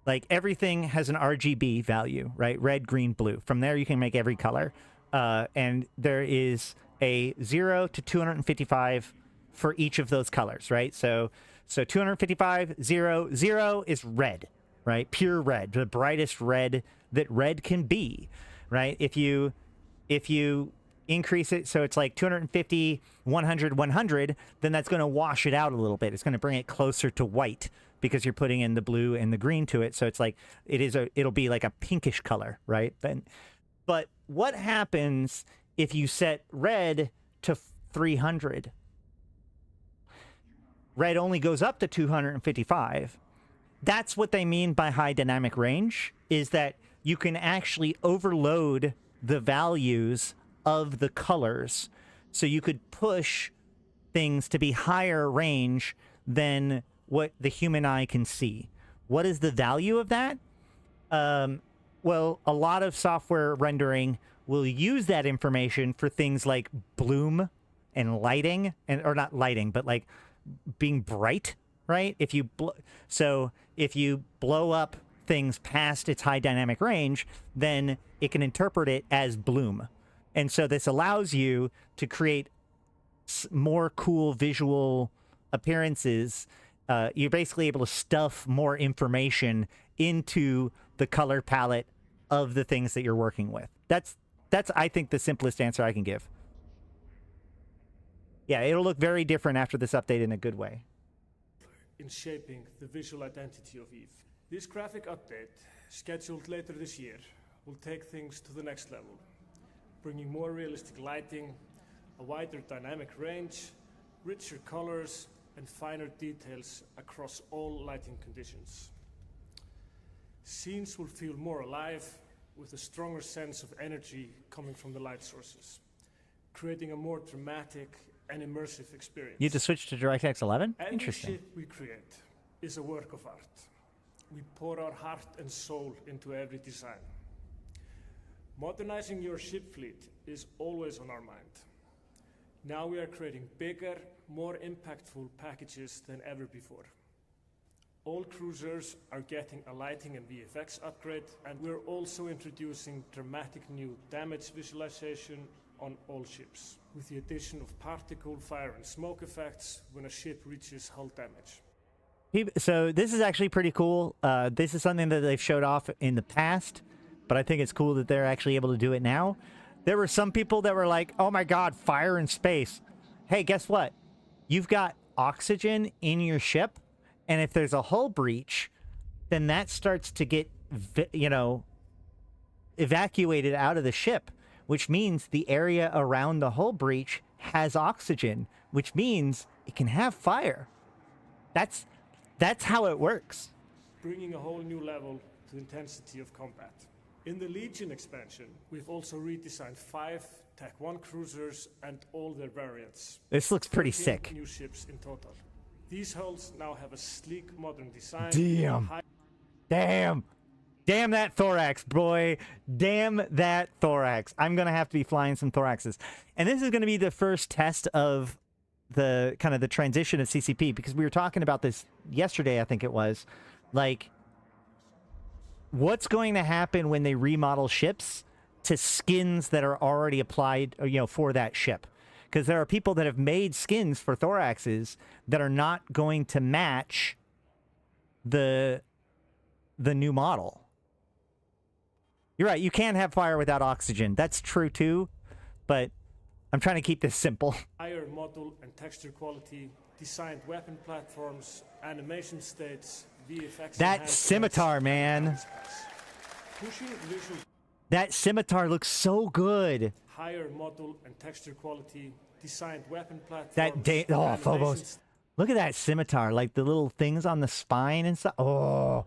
like, everything has an RGB value, right? Red, green, blue. From there, you can make every color. And there is a 0 to 255 for each of those colors, right? So 255, 0, 0 is red, right? Pure red, the brightest red that red can be, right? If you increase it so it's like 250, 100, 100, then that's going to wash it out a little bit. It's going to bring it closer to white because you're putting in the blue and the green to it. So it's like it'll be like a pinkish color, right? But what happens if you set red to 300? Red only goes up to 255. that's what they mean by high dynamic range, is that you can actually overload the values of the colors. So you could push things to be higher range than what the human eye can see. What is the value of that? Well, a lot of software rendering will use that information for things like bloom and lighting, or not lighting, but like being bright, right? If you blow up things past its high dynamic range, then it can interpret it as bloom. And so this allows you to create more cool visual appearances. You're basically able to stuff more information into the color palette of the things that you're working with. That's I think the simplest answer I can give. Yeah, it'll look very different after this update in a good way. In shaping the visual identity of EVE. This graphic update, scheduled later this year, will take things to the next level, bringing more realistic lighting, a wider dynamic range, richer colors, and finer details across all lighting conditions. Scenes will feel more alive, with a stronger sense of energy coming from the light sources, creating a more dramatic and immersive experience. You had to switch to DirectX 11? Interesting. Interesting. Every ship we create is a work of art. We pour our heart and soul into every design. Modernizing your ship fleet is always on our mind. Now we are creating bigger, more impactful packages than ever before. All cruisers are getting a lighting and VFX upgrade, and we're also introducing dramatic new damage visualization on all ships, with the addition of particle, fire, and smoke effects when a ship reaches hull damage. So this is actually pretty cool. This is something that they've showed off in the past, but I think it's cool that they're actually able to do it now. There were some people that were like, oh my God, fire in space. Hey, guess what? You've got oxygen in your ship, and if there's a hull breach, then that starts to get, evacuated out of the ship, which means the area around the hull breach has oxygen, which means it can have fire. That's how it works. Bringing a whole new level to the intensity of combat. In the Legion expansion, we've also redesigned 5 Tech 1 cruisers and all their variants. This looks pretty 13 sick. New ships in total. These hulls now have a sleek, modern design. Damn that thorax, boy. Damn that thorax. I'm going to have to be flying some thoraxes. And this is going to be the first test of the kind of the transition of CCP, because we were talking about this yesterday, I think it was. Like, what's going to happen when they remodel ships to skins that are already applied, for that ship? Because there are people that have made skins for thoraxes that are not going to match the new model. You're right. You can't have fire without oxygen. That's true too, but I'm trying to keep this simple. Higher model and texture quality, designed weapon platforms, animation states, VFX. That scimitar, man. Pushing visual. That scimitar looks so good. Higher model and texture quality, designed weapon platforms. Phobos. Look at that scimitar, like the little things on the spine and stuff. Oh.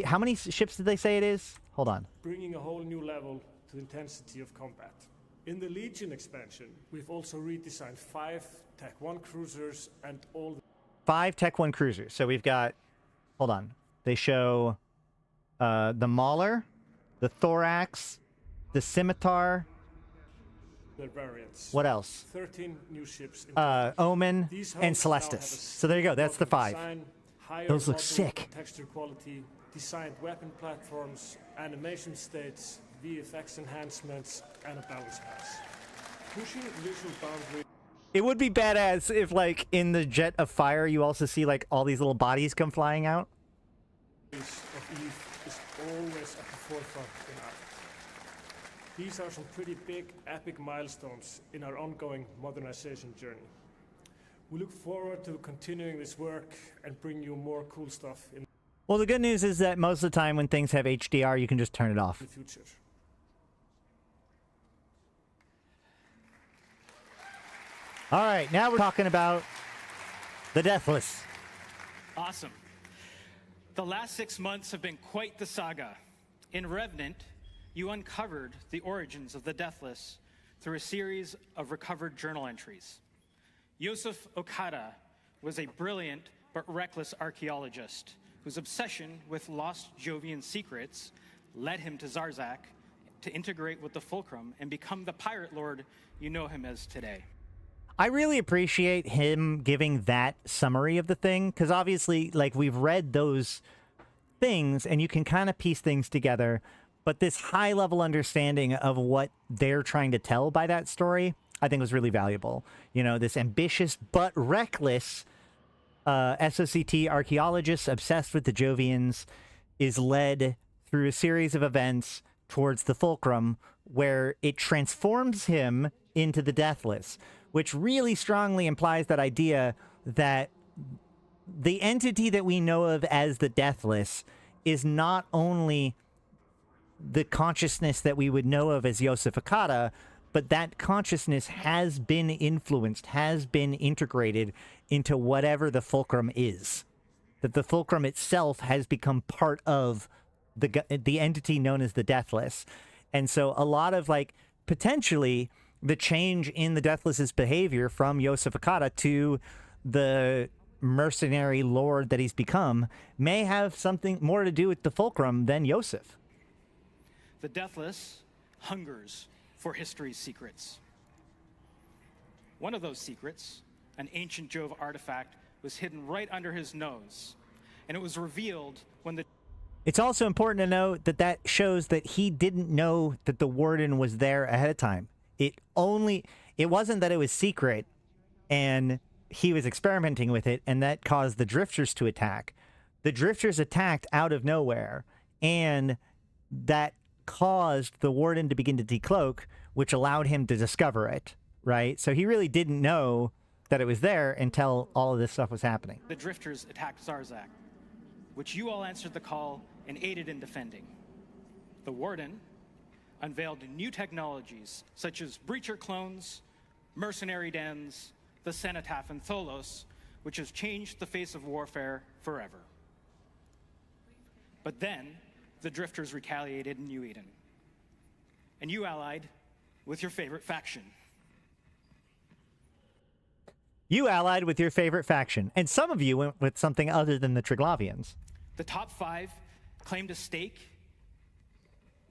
How many ships did they say it is? Hold on. Bringing a whole new level to the intensity of combat. In the Legion expansion, we've also redesigned 5 Tech 1 cruisers and all 5 Tech 1 cruisers. So we've got, hold on. They show the Mauler, the Thorax, the Scimitar. Their variants. What else? 13 new ships. Omen and Celestis. So there you go. That's the 5. Design, those look sick. Texture quality, designed weapon platforms, animation states, VFX enhancements, and a balance pass. Pushing visual boundaries. It would be badass if, like, in the jet of fire, you also see, like, all these little bodies come flying out. Of EVE is always at the forefront in art. These are some pretty big, epic milestones in our ongoing modernization journey. We look forward to continuing this work and bring you more cool stuff in Well, the good news is that most of the time when things have HDR, you can just turn it off. the future. All right, now we're talking about the Deathless. Awesome. The last 6 months have been quite the saga. In Revenant, you uncovered the origins of the Deathless through a series of recovered journal entries. Yosef Okada was a brilliant but reckless archaeologist whose obsession with lost Jovian secrets led him to Zarzak to integrate with the Fulcrum and become the pirate lord you know him as today. I really appreciate him giving that summary of the thing, because obviously, like, we've read those things and you can kind of piece things together, but this high-level understanding of what they're trying to tell by that story, I think was really valuable. You know, this ambitious but reckless SOCT archaeologist obsessed with the Jovians is led through a series of events towards the Fulcrum, where it transforms him into the Deathless, which really strongly implies that idea that the entity that we know of as the Deathless is not only the consciousness that we would know of as Yosef Akata, but that consciousness has been influenced, has been integrated into whatever the Fulcrum is. That the Fulcrum itself has become part of the entity known as the Deathless. And so a lot of, like, potentially the change in the Deathless's behavior from Yosef Akata to the mercenary lord that he's become may have something more to do with the Fulcrum than Yosef. The Deathless hungers for history's secrets. One of those secrets, an ancient Jove artifact, was hidden right under his nose, and it was revealed when the... It's also important to note that that shows that he didn't know that the Warden was there ahead of time. It wasn't that it was secret and he was experimenting with it and that caused the Drifters to attack. The Drifters attacked out of nowhere, and that caused the Warden to begin to decloak, which allowed him to discover it, right? So he really didn't know that it was there until all of this stuff was happening. The Drifters attacked Zarzak, which you all answered the call and aided in defending. The Warden unveiled new technologies such as breacher clones, mercenary dens, the Cenotaph, and Tholos, which has changed the face of warfare forever. But then the Drifters retaliated in New Eden, and you allied with your favorite faction. You allied with your favorite faction, and some of you went with something other than the Triglavians. The top 5 claimed a stake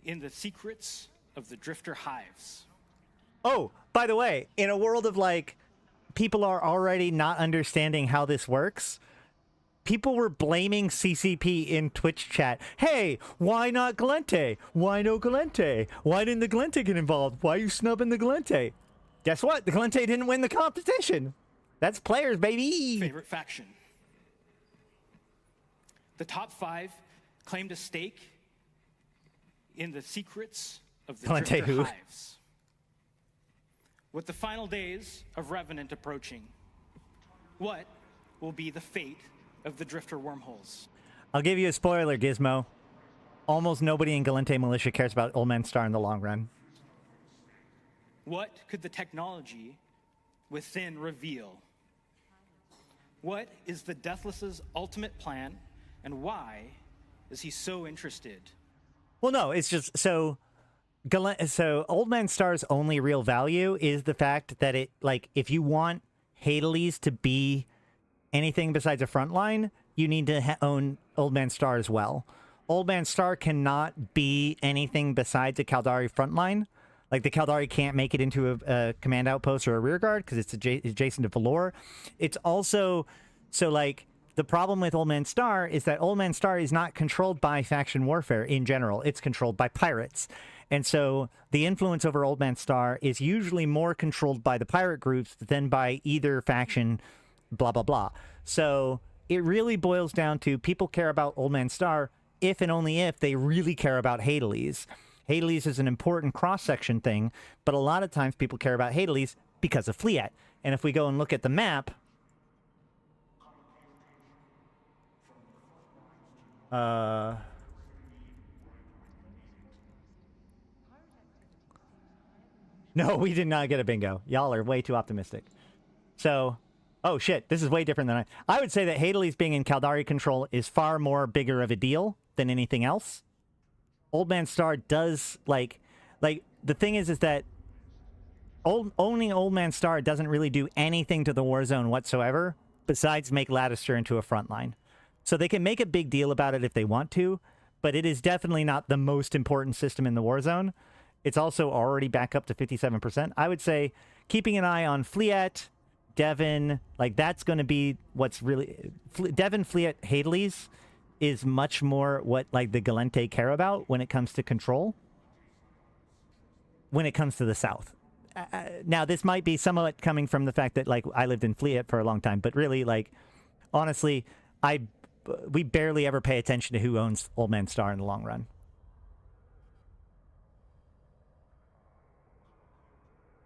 in the secrets of the Drifter hives. Oh, by the way, in a world of, like, people are already not understanding how this works, people were blaming CCP in Twitch chat. Hey, why not Galente? Why no Galente? Why didn't the Galente get involved? Why are you snubbing the Galente? Guess what? The Galente didn't win the competition. That's players, baby. Favorite faction. The top 5 claimed a stake in the secrets of the Galente Drifter who? hives. With the final days of Revenant approaching, what will be the fate of the Drifter wormholes? I'll give you a spoiler, Gizmo. Almost nobody in Galente Militia cares about Old Man Star in the long run. What could the technology within reveal? What is the Deathless's ultimate plan, and why is he so interested? Well, no, it's just so Old Man Star's only real value is the fact that it, like, if you want Hades to be anything besides a frontline, you need to own Old Man Star as well. Old Man Star cannot be anything besides a Caldari frontline. Like, the Caldari can't make it into a command outpost or a rear guard because it's adjacent to Valor. It's also, so, like, the problem with Old Man Star is that Old Man Star is not controlled by faction warfare in general. It's controlled by pirates. And so the influence over Old Man Star is usually more controlled by the pirate groups than by either faction, blah, blah, blah. So it really boils down to people care about Old Man Star if and only if they really care about Hades. Hades is an important cross-section thing, but a lot of times people care about Hades because of Fleet. And if we go and look at the map, no, we did not get a bingo. Y'all are way too optimistic. So Oh shit, this is way different than I would say that Hadley's being in Caldari control is far more bigger of a deal than anything else. Old Man Star does like the thing is that owning Old Man Star doesn't really do anything to the Warzone whatsoever besides make Lattister into a frontline. So they can make a big deal about it if they want to, but it is definitely not the most important system in the Warzone. It's also already back up to 57%. I would say keeping an eye on Fleet, Devon, like that's going to be what's really... Devon, Fleet, Hadley's is much more what like the Galente care about when it comes to control, when it comes to the South. Now, this might be somewhat coming from the fact that like I lived in Fleet for a long time, but really, like, honestly, we barely ever pay attention to who owns Old Man Star in the long run.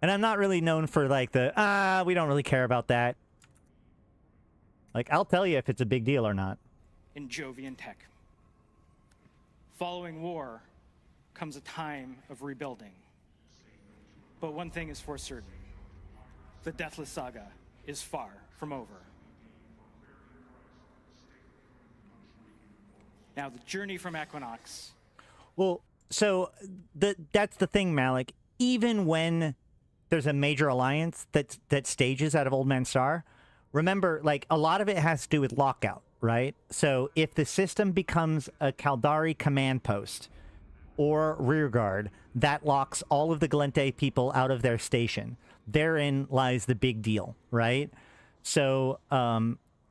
And I'm not really known for, like, we don't really care about that. Like, I'll tell you if it's a big deal or not. In Jovian tech. Following war comes a time of rebuilding. But one thing is for certain. The Deathless saga is far from over. Now, the journey from Equinox. Well, so that's the thing, Malik. Even when there's a major alliance that stages out of Old Man Star, remember, like, a lot of it has to do with lockout, right? So if the system becomes a Caldari command post or rearguard, that locks all of the Galente people out of their station. Therein lies the big deal, right? So,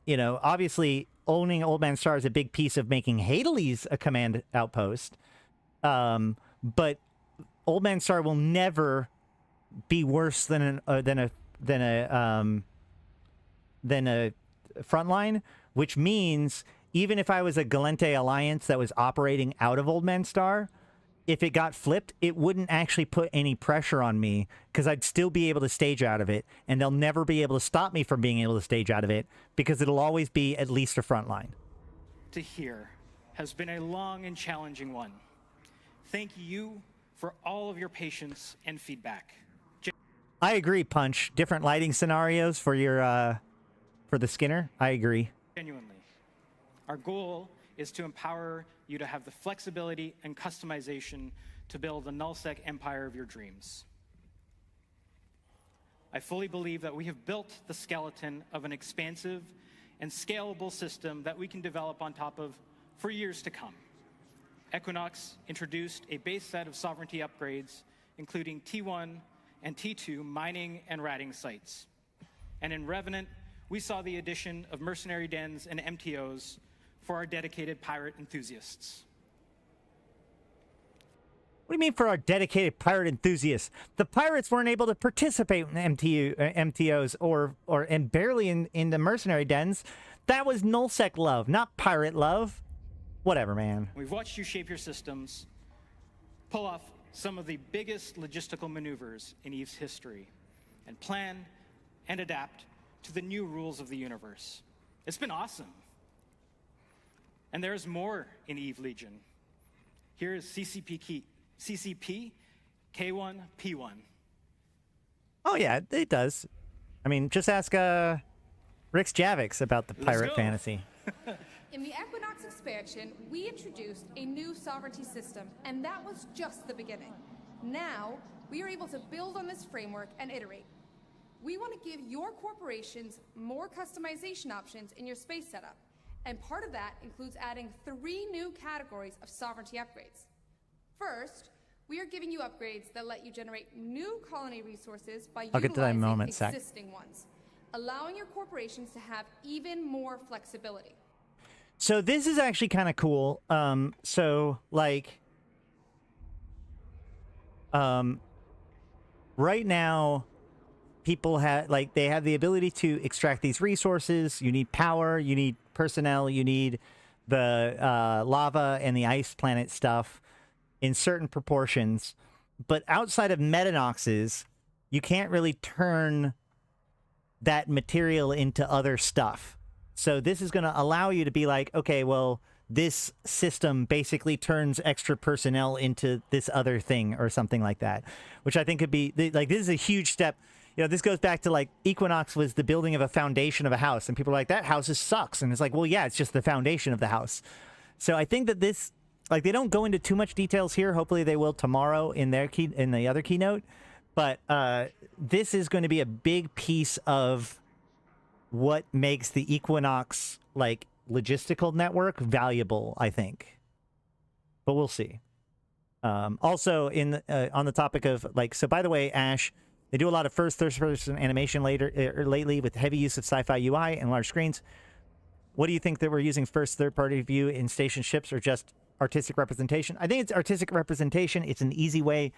you know, obviously owning Old Man Star is a big piece of making Hadley's a command outpost. But Old Man Star will never be worse than a frontline, which means even if I was a Galente alliance that was operating out of Old Man Star, if it got flipped, it wouldn't actually put any pressure on me because I'd still be able to stage out of it, and they'll never be able to stop me from being able to stage out of it because it'll always be at least a frontline. To here has been a long and challenging one. Thank you for all of your patience and feedback. I agree, Punch. Different lighting scenarios for your for the Skinner. I agree. Genuinely. Our goal is to empower you to have the flexibility and customization to build the nullsec empire of your dreams. I fully believe that we have built the skeleton of an expansive and scalable system that we can develop on top of for years to come. Equinox introduced a base set of sovereignty upgrades, including T1 and T2 mining and ratting sites. And in Revenant, we saw the addition of mercenary dens and MTOs for our dedicated pirate enthusiasts. What do you mean for our dedicated pirate enthusiasts? The pirates weren't able to participate in MTOs and barely in the mercenary dens. That was nullsec love, not pirate love. Whatever, man. We've watched you shape your systems, pull off some of the biggest logistical maneuvers in EVE's history, and plan and adapt to the new rules of the universe. It's been awesome. And there's more in EVE Legion. Here is CCP K1 P1. Oh yeah, it does. I mean, just ask Rix Javix about the pirate fantasy. In the Equinox expansion, we introduced a new sovereignty system, and that was just the beginning. Now, we are able to build on this framework and iterate. We want to give your corporations more customization options in your space setup, and part of that includes adding 3 new categories of sovereignty upgrades. First, we are giving you upgrades that let you generate new colony resources by utilizing existing ones, allowing your corporations to have even more flexibility. So this is actually kind of cool. Right now, people have they have the ability to extract these resources. You need power, you need personnel, you need the lava and the ice planet stuff in certain proportions. But outside of metanoxes, you can't really turn that material into other stuff. So this is going to allow you to be like, okay, well, this system basically turns extra personnel into this other thing or something like that, which I think could be, like, this is a huge step. you know, this goes back to like Equinox was the building of a foundation of a house, and people are like, that house sucks. And it's like, well, yeah, it's just the foundation of the house. So I think that this, like, they don't go into too much details here. Hopefully they will tomorrow in the other keynote. But this is going to be a big piece of what makes the Equinox, like, logistical network valuable, I think. But we'll see. Also, on the topic of, like, so by the way, Ash, they do a lot of first-person animation lately with heavy use of sci-fi UI and large screens. What do you think that we're using first third-party view in station ships or just artistic representation? I think it's artistic representation. It's an easy way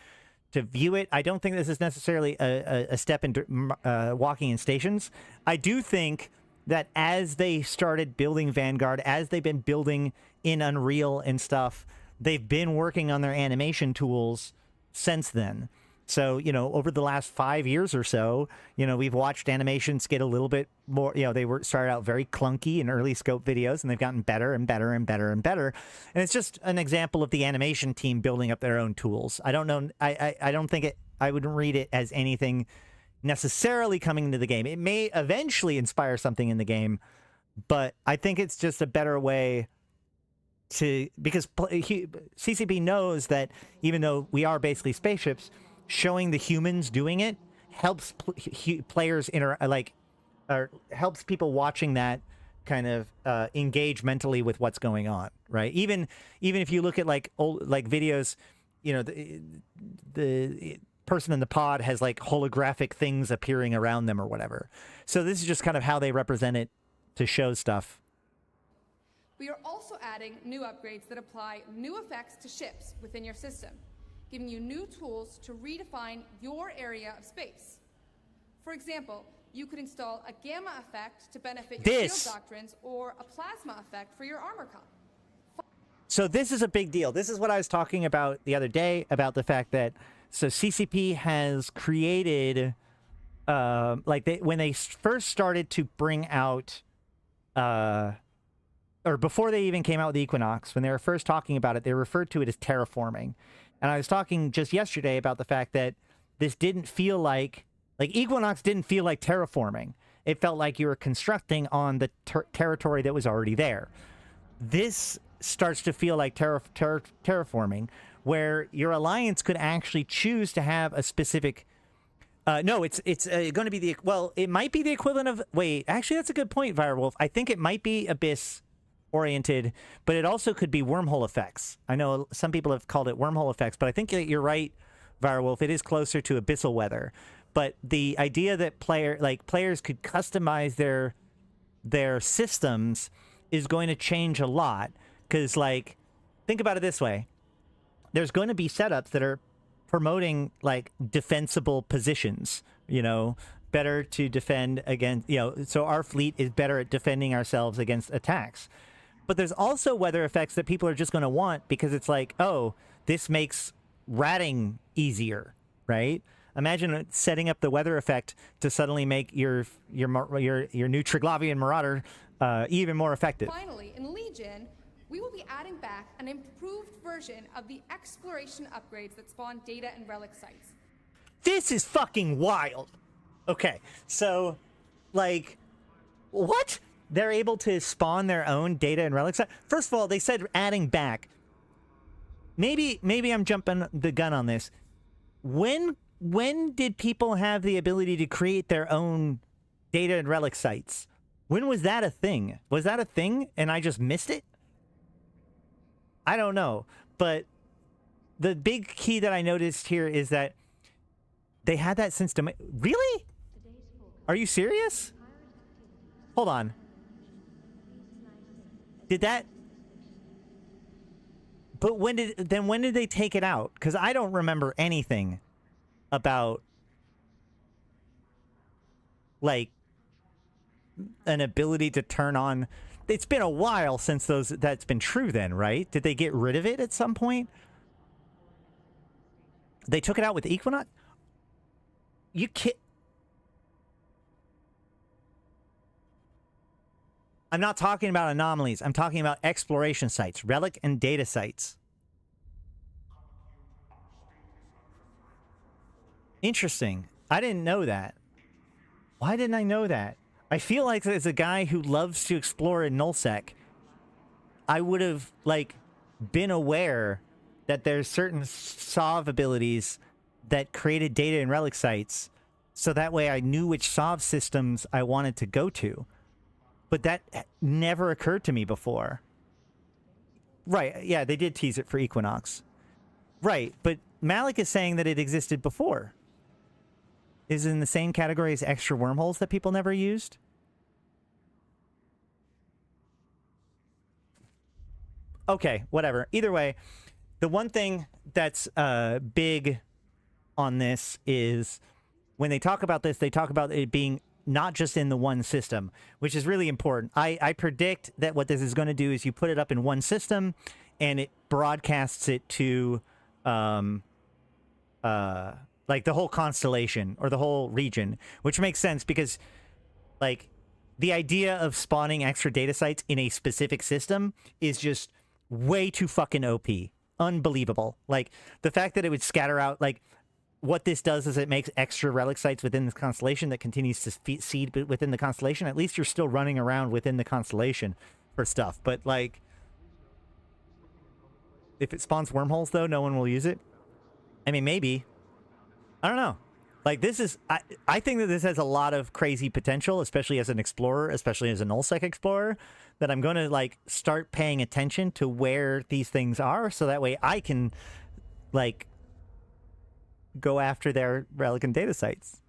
to view it. I don't think this is necessarily a step into walking in stations. I do think that as they started building Vanguard, as they've been building in Unreal and stuff, they've been working on their animation tools since then. So, you know, over the last 5 years or so, you know, we've watched animations get a little bit more, you know, they started out very clunky in early scope videos, and they've gotten better and better and better and better. And it's just an example of the animation team building up their own tools. I don't know. I don't think I wouldn't read it as anything necessarily coming into the game. It may eventually inspire something in the game, but I think it's just a better way to, because CCP knows that even though we are basically spaceships, showing the humans doing it helps players helps people watching that kind of engage mentally with what's going on, right? Even if you look at like old videos, you know, the person in the pod has like holographic things appearing around them or whatever. So this is just kind of how they represent it to show stuff. We are also adding new upgrades that apply new effects to ships within your system, giving you new tools to redefine your area of space. For example, you could install a gamma effect to benefit your shield doctrines, or a plasma effect for your armor comp. So this is a big deal. This is what I was talking about the other day, about the fact that, so CCP has created, when they first started to bring out, or before they even came out with the Equinox, when they were first talking about it, they referred to it as terraforming. And I was talking just yesterday about the fact that this didn't feel like Equinox didn't feel like terraforming. It felt like you were constructing on the territory that was already there. This starts to feel like terraforming, where your alliance could actually choose to have a specific... no, it's going to be the... Well, it might be the equivalent of... Wait, actually, that's a good point, Firewolf. I think it might be Abyss-oriented, but it also could be wormhole effects. I know some people have called it wormhole effects, but I think you're right, Firewolf. It is closer to abyssal weather. But the idea that players could customize their systems is going to change a lot. Because, like, think about it this way. There's going to be setups that are promoting, like, defensible positions, you know, better to defend against, you know, so our fleet is better at defending ourselves against attacks. But there's also weather effects that people are just going to want because it's like, oh, this makes ratting easier, right? Imagine setting up the weather effect to suddenly make your new Triglavian Marauder even more effective. Finally, in Legion, we will be adding back an improved version of the exploration upgrades that spawn data and relic sites. This is fucking wild. Okay, so, like, what? They're able to spawn their own data and relic sites? First of all, they said adding back. Maybe I'm jumping the gun on this. When did people have the ability to create their own data and relic sites? When was that a thing? Was that a thing and I just missed it? I don't know. But the big key that I noticed here is that they had that since... Really? Are you serious? Hold on. Did that... But when did they take it out? Because I don't remember anything about, like, an ability to turn on... It's been a while since that's been true then, right? Did they get rid of it at some point? They took it out with Equinox? You can't... I'm not talking about anomalies. I'm talking about exploration sites, relic and data sites. Interesting. I didn't know that. Why didn't I know that? I feel like as a guy who loves to explore in nullsec, I would have, like, been aware that there's certain SOV abilities that created data in relic sites, so that way I knew which SOV systems I wanted to go to. But that never occurred to me before. Right, yeah, they did tease it for Equinox. Right, but Malik is saying that it existed before. Is it in the same category as extra wormholes that people never used? Okay, whatever. Either way, the one thing that's big on this is when they talk about this, they talk about it being not just in the one system, which is really important. I predict that what this is going to do is you put it up in one system and it broadcasts it to like the whole constellation or the whole region, which makes sense because like the idea of spawning extra data sites in a specific system is just way too fucking OP. Unbelievable. Like the fact that it would scatter out, like what this does is it makes extra relic sites within this constellation that continues to seed within the constellation. At least you're still running around within the constellation for stuff. But like, if it spawns wormholes though, no one will use it. I mean, maybe. I don't know. Like this is, I think that this has a lot of crazy potential, especially as an explorer, especially as a nullsec explorer, that I'm going to like start paying attention to where these things are, so that way I can like go after their relic and data sites.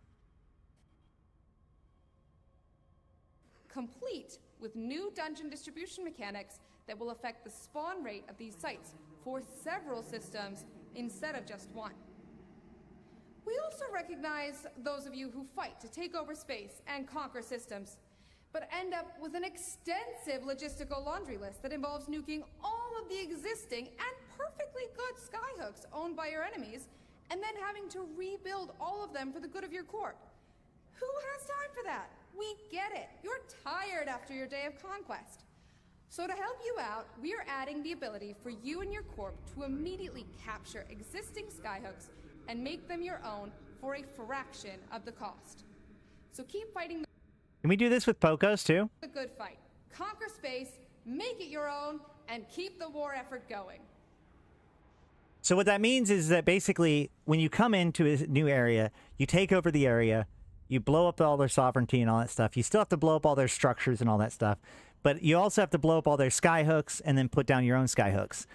Complete with new dungeon distribution mechanics that will affect the spawn rate of these sites for several systems instead of just one. We also recognize those of you who fight to take over space and conquer systems, but end up with an extensive logistical laundry list that involves nuking all of the existing and perfectly good skyhooks owned by your enemies, and then having to rebuild all of them for the good of your corp. Who has time for that? We get it. You're tired after your day of conquest. So to help you out, we are adding the ability for you and your corp to immediately capture existing skyhooks and make them your own for a fraction of the cost. So keep fighting Can we do this with Pocos too? the good fight. Conquer space, make it your own, and keep the war effort going. So what that means is that basically when you come into a new area, you take over the area, you blow up all their sovereignty and all that stuff. You still have to blow up all their structures and all that stuff, but you also have to blow up all their skyhooks and then put down your own skyhooks.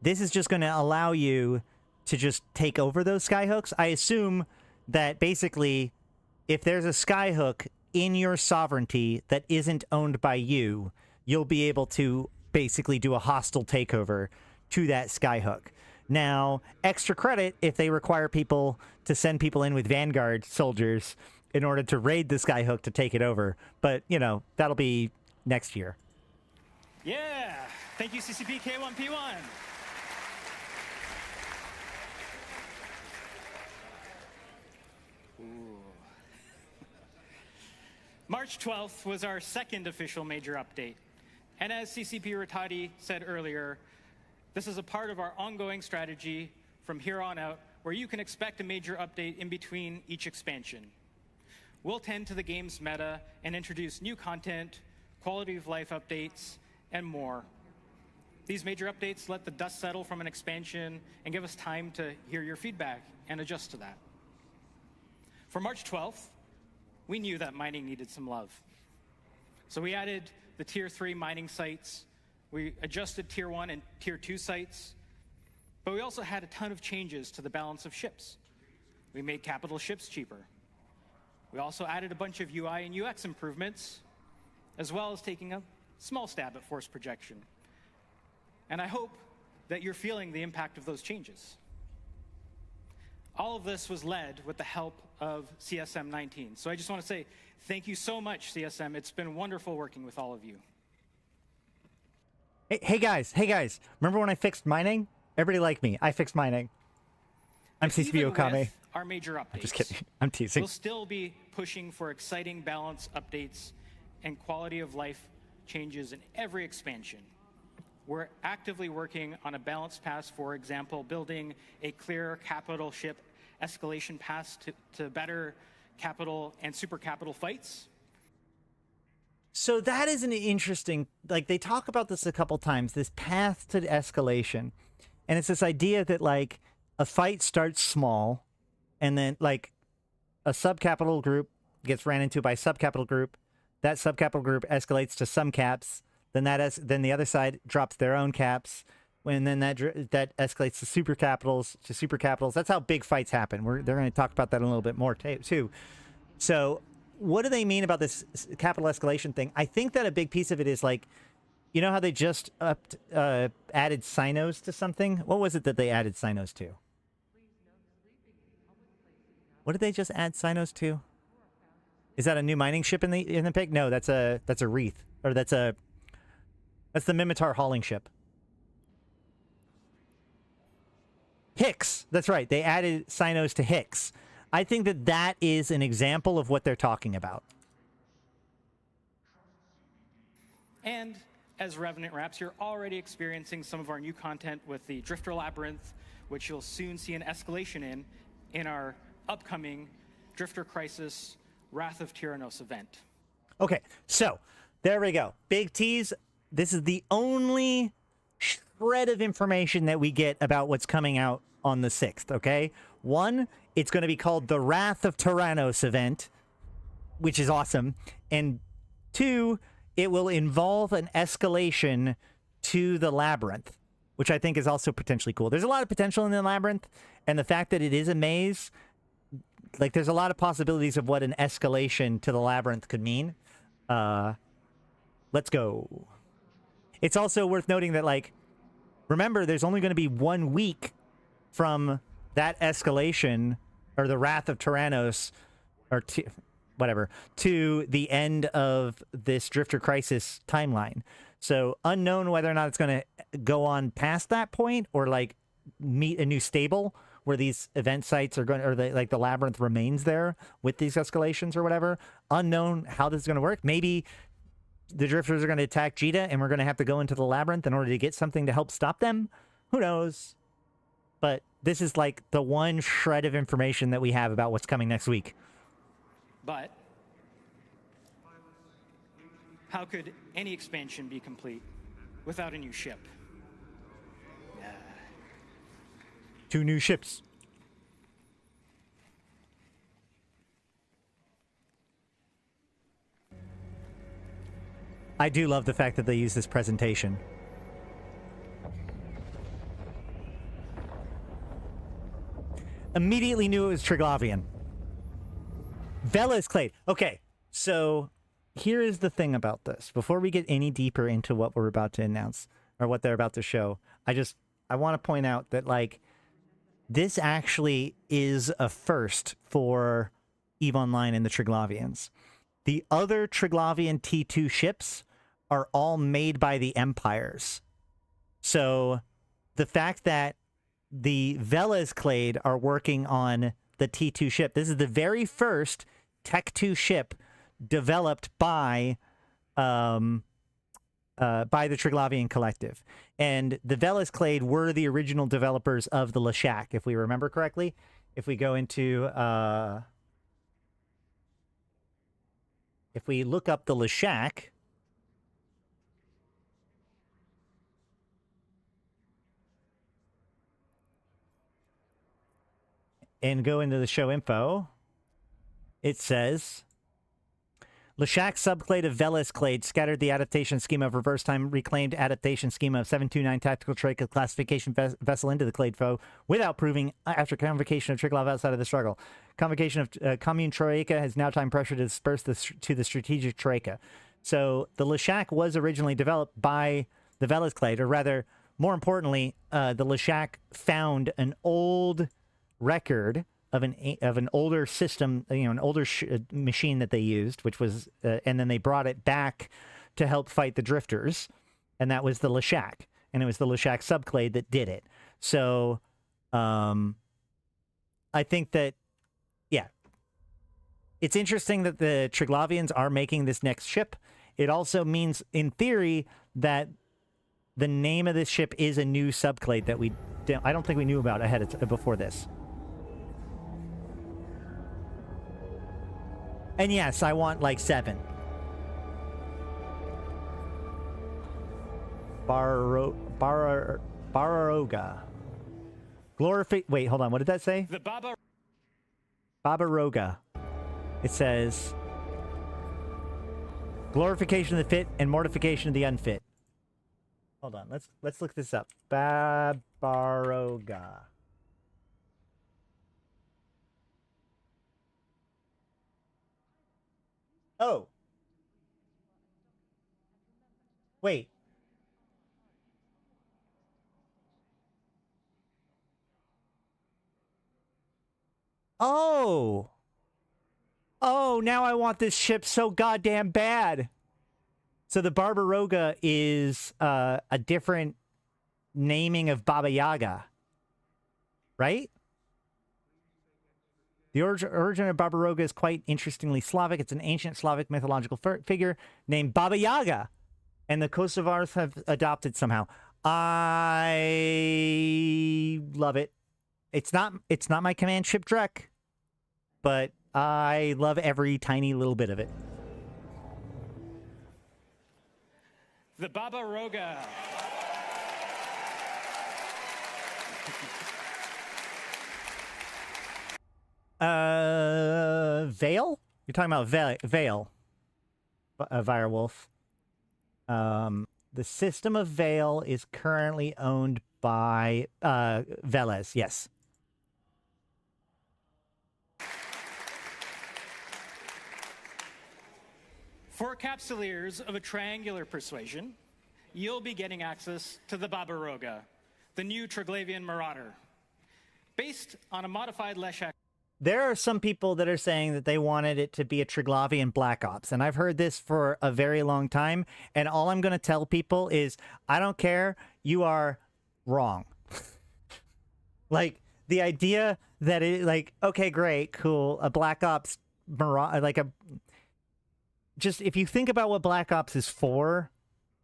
This is just going to allow you to just take over those skyhooks. I assume that basically if there's a skyhook in your sovereignty that isn't owned by you, you'll be able to basically do a hostile takeover to that skyhook. Now, extra credit if they require people to send people in with Vanguard soldiers in order to raid the skyhook to take it over. But, you know, that'll be next year. Yeah. Thank you, CCP K1P1. March 12th was our second official major update. And as CCP Rattati said earlier, this is a part of our ongoing strategy from here on out, where you can expect a major update in between each expansion. We'll tend to the game's meta and introduce new content, quality of life updates, and more. These major updates let the dust settle from an expansion and give us time to hear your feedback and adjust to that. For March 12th, we knew that mining needed some love. So we added the Tier 3 mining sites, we adjusted Tier 1 and Tier 2 sites, but we also had a ton of changes to the balance of ships. We made capital ships cheaper. We also added a bunch of UI and UX improvements, as well as taking a small stab at force projection. And I hope that you're feeling the impact of those changes. All of this was led with the help of CSM 19. So I just want to say thank you so much, CSM. It's been wonderful working with all of you. Hey guys. Remember when I fixed mining? Everybody liked me. I fixed mining. I'm CCP Okami. With our major updates, I'm just kidding. I'm teasing. We'll still be pushing for exciting balance updates and quality of life changes in every expansion. We're actively working on a balance pass, for example, building a clear capital ship escalation pass to better capital and super capital fights. So that is an interesting, like, they talk about this a couple times, this path to escalation. And it's this idea that, like, a fight starts small, and then, like, a subcapital group gets ran into by a subcapital group. That subcapital group escalates to some caps. Then then the other side drops their own caps. And then that escalates to super capitals. That's how big fights happen. They're going to talk about that a little bit more too. So what do they mean about this capital escalation thing? I think that a big piece of it is, like, you know how they just added Sinos to something? What was it that they added Sinos to? What did they just add Sinos to? Is that a new mining ship in the pic? No, that's a Wreath, or that's the Mimitar hauling ship. Hicks. That's right. They added Sinos to Hicks. I think that is an example of what they're talking about. And as Revenant wraps, you're already experiencing some of our new content with the Drifter Labyrinth, which you'll soon see an escalation in our upcoming Drifter Crisis Wrath of Tyrannos event. Okay, so there we go. Big tease. This is the only shred of information that we get about what's coming out on the 6th, okay? One, it's going to be called the Wrath of Tyrannos event, which is awesome. And two, it will involve an escalation to the Labyrinth, which I think is also potentially cool. There's a lot of potential in the Labyrinth, and the fact that it is a maze, like, there's a lot of possibilities of what an escalation to the Labyrinth could mean. Let's go. It's also worth noting that, like, remember, there's only going to be 1 week from that escalation, or the Wrath of Tyrannos, or whatever, to the end of this Drifter Crisis timeline. So unknown whether or not it's going to go on past that point, or, like, meet a new stable where these event sites are going, or the Labyrinth remains there with these escalations or whatever. Unknown how this is going to work. Maybe the Drifters are going to attack Jita, and we're going to have to go into the Labyrinth in order to get something to help stop them. Who knows? But this is, like, the one shred of information that we have about what's coming next week. But how could any expansion be complete without a new ship? 2 new ships. I do love the fact that they use this presentation. Immediately knew it was Triglavian. Vela's Clade. Okay, so here is the thing about this. Before we get any deeper into what we're about to announce, or what they're about to show, I want to point out that, like, this actually is a first for EVE Online and the Triglavians. The other Triglavian T2 ships are all made by the Empires. So the fact that the Vela's Clade are working on the T2 ship, this is the very first Tech 2 ship developed by the Triglavian Collective. And the Vela's Clade were the original developers of the Leshak, if we remember correctly. If we go into... if we look up the Leshak... and go into the show info, it says... Leshak subclade of Vela's Clade scattered the adaptation schema of reverse time reclaimed adaptation schema of 729 tactical Troika classification vessel into the Clade foe without proving after convocation of Triglav outside of the struggle. Convocation of commune Troika has now time pressure to disperse to the strategic Troika. So the Leshak was originally developed by the Vela's Clade, or rather, more importantly, the Leshak found an old record of an older system, an older machine that they used, which was, and then they brought it back to help fight the Drifters, and that was the Leshak, and it was the Leshak subclade that did it. So, I think that, yeah, it's interesting that the Triglavians are making this next ship. It also means, in theory, that the name of this ship is a new subclade that I don't think we knew about before this. And yes, I want like 7. Barbaroga. Wait, hold on. What did that say? The Barbaroga. It says glorification of the fit and mortification of the unfit. Hold on. Let's look this up. Barbaroga. Oh. Wait. Oh. Oh, now I want this ship so goddamn bad. So the Barbaroga is a different naming of Baba Yaga. Right? The origin of Barbaroga is quite interestingly Slavic. It's an ancient Slavic mythological figure named Baba Yaga. And the Kosovars have adopted somehow. I love it. It's not my command ship Drek, but I love every tiny little bit of it. The Barbaroga. Veil? You're talking about Veil. Virewolf. The system of Veil is currently owned by Velez, yes. For capsuleers of a triangular persuasion, you'll be getting access to the Barbaroga, the new Triglavian Marauder. Based on a modified Leshak. There are some people that are saying that they wanted it to be a Triglavian Black Ops, and I've heard this for a very long time, and all I'm going to tell people is, I don't care, you are wrong. Like, the idea that it, like, okay, great, cool, a Black Ops, like a... Just, if you think about what Black Ops is for,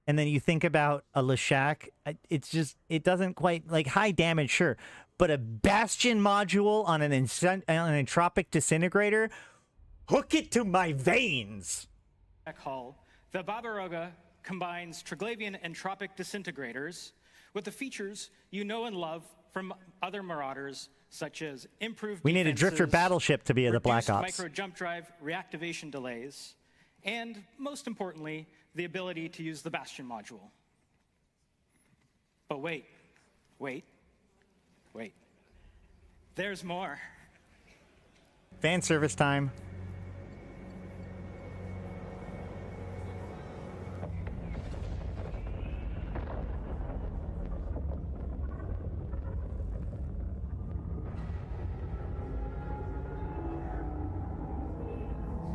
and then you think about a Leshak, it's just, it doesn't quite, like, high damage, sure, but a Bastion module on an entropic disintegrator, hook it to my veins! Hull, the Barbaroga combines Triglavian entropic disintegrators with the features you know and love from other Marauders, such as improved We need a Drifter battleship to be the Black Ops. Micro jump drive reactivation delays, and most importantly, the ability to use the Bastion module. But wait. There's more. Fan service time.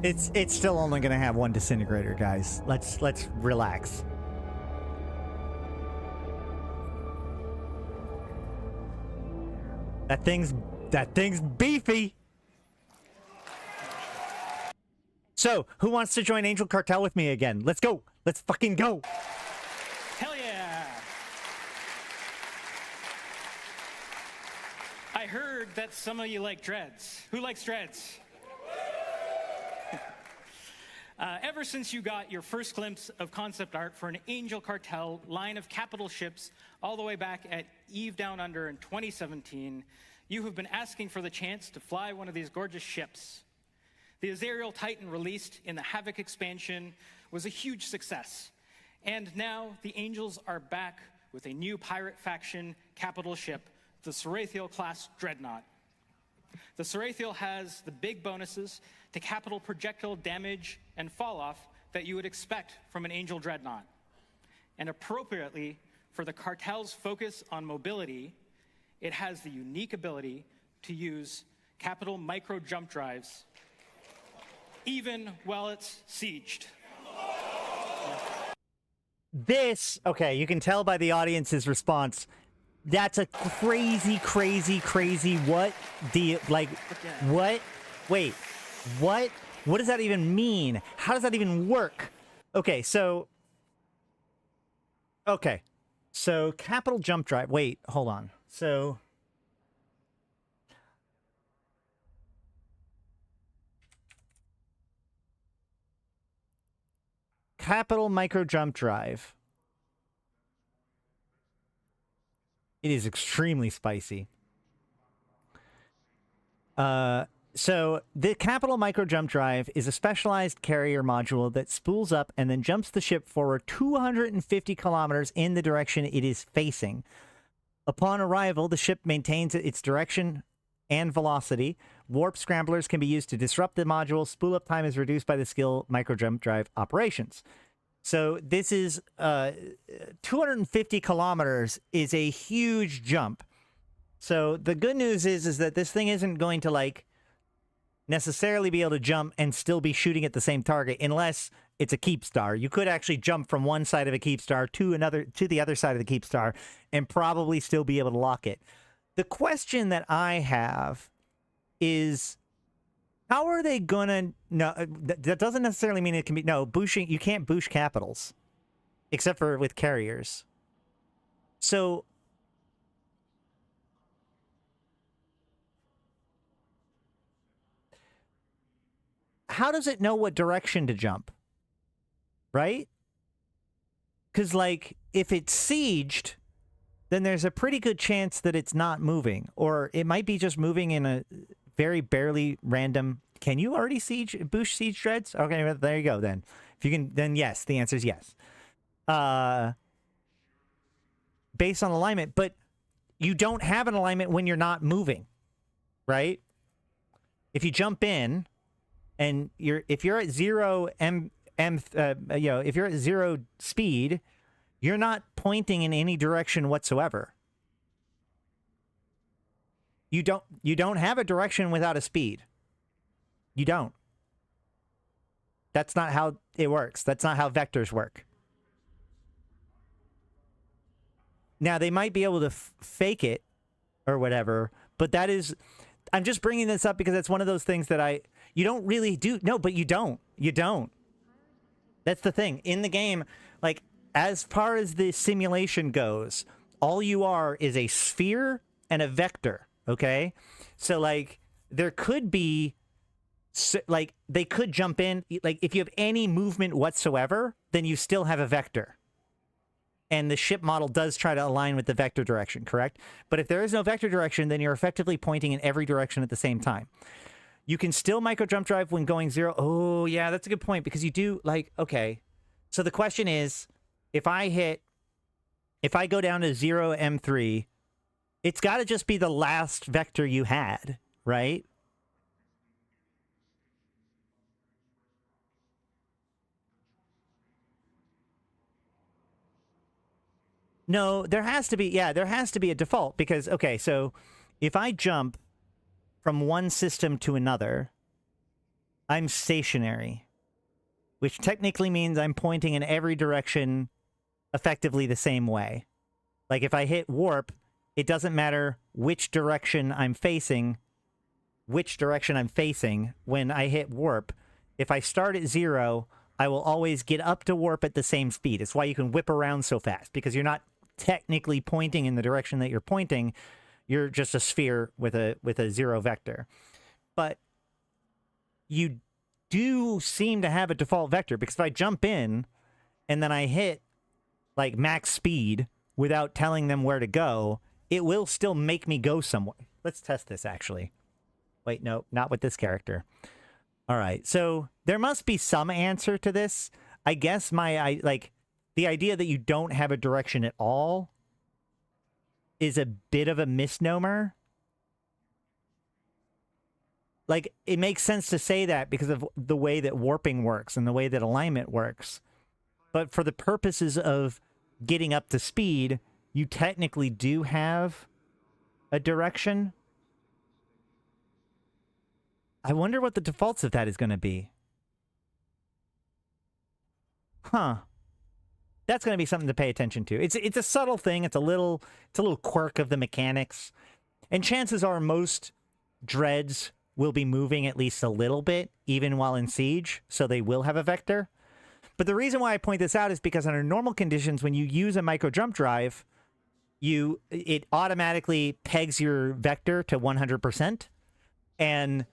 It's still only going to have one disintegrator, guys. Let's relax. That thing's beefy. So, who wants to join Angel Cartel with me again? Let's go. Let's fucking go. Hell yeah. I heard that some of you like dreads. Who likes dreads? Ever since you got your first glimpse of concept art for an Angel Cartel line of capital ships all the way back at Eve Down Under in 2017, you have been asking for the chance to fly one of these gorgeous ships. The Azariel Titan released in the Havoc expansion was a huge success. And now the Angels are back with a new pirate faction capital ship, the Sarathiel-class Dreadnought. The Sarathiel has the big bonuses to capital projectile damage and fall-off that you would expect from an Angel Dreadnought. And appropriately, for the cartel's focus on mobility, it has the unique ability to use capital micro jump drives even while it's sieged. This, okay, you can tell by the audience's response, that's a crazy what do you, like, what? Wait, what? What does that even mean? How does that even work? Okay, so capital jump drive, wait, hold on. So, capital micro jump drive. It is extremely spicy. So the Capital Micro Jump Drive is a specialized carrier module that spools up and then jumps the ship forward 250 kilometers in the direction it is facing. Upon arrival, the ship maintains its direction and velocity. Warp scramblers can be used to disrupt the module. Spool up time is reduced by the skill Micro Jump Drive operations. So this is 250 kilometers is a huge jump. So the good news is that this thing isn't going to like necessarily be able to jump and still be shooting at the same target unless it's a keep star. You could actually jump from one side of a keep star to the other side of the keep star and probably still be able to lock it. The question that I have is, how are they gonna? No, that doesn't necessarily mean it can be. No, boosting. You can't boost capitals, except for with carriers. So how does it know what direction to jump? Right? Because, like, if it's sieged, then there's a pretty good chance that it's not moving. Or it might be just moving in a very barely random... Can you already boost siege dreads? Okay, well, there you go, then. If you can, then yes. The answer is yes. Based on alignment. But you don't have an alignment when you're not moving. Right? If you jump in... And if you're at zero if you're at zero speed, you're not pointing in any direction whatsoever. You don't have a direction without a speed. You don't. That's not how it works. That's not how vectors work. Now they might be able to fake it or whatever, but that is. I'm just bringing this up because it's one of those things that you don't really do. No, but you don't. You don't. That's the thing. In the game, like, as far as the simulation goes, all you are is a sphere and a vector, okay? So, like, there could be, like, they could jump in. Like, if you have any movement whatsoever, then you still have a vector. And the ship model does try to align with the vector direction, correct? But if there is no vector direction, then you're effectively pointing in every direction at the same time. You can still micro jump drive when going zero. Oh, yeah, that's a good point, because you do, like, okay. So the question is, if I go down to 0 M3, it's got to just be the last vector you had, right? No, there has to be, yeah, there has to be a default, because, okay, so if I jump from one system to another, I'm stationary, which technically means I'm pointing in every direction effectively the same way. Like, if I hit warp, it doesn't matter which direction I'm facing when I hit warp. If I start at 0, I will always get up to warp at the same speed. It's why you can whip around so fast, because you're not technically pointing in the direction that you're pointing. You're just a sphere with a 0 vector. But you do seem to have a default vector, because if I jump in and then I hit like max speed without telling them where to go, it will still make me go somewhere. Let's test this, actually. Wait, no, not with this character. All right, so there must be some answer to this. I guess the idea that you don't have a direction at all is a bit of a misnomer. Like, it makes sense to say that because of the way that warping works and the way that alignment works. But for the purposes of getting up to speed, you technically do have a direction. I wonder what the defaults of that is going to be. Huh. That's going to be something to pay attention to. It's a subtle thing. It's a little quirk of the mechanics. And chances are most dreads will be moving at least a little bit, even while in siege, so they will have a vector. But the reason why I point this out is because under normal conditions, when you use a micro jump drive, it automatically pegs your vector to 100%. And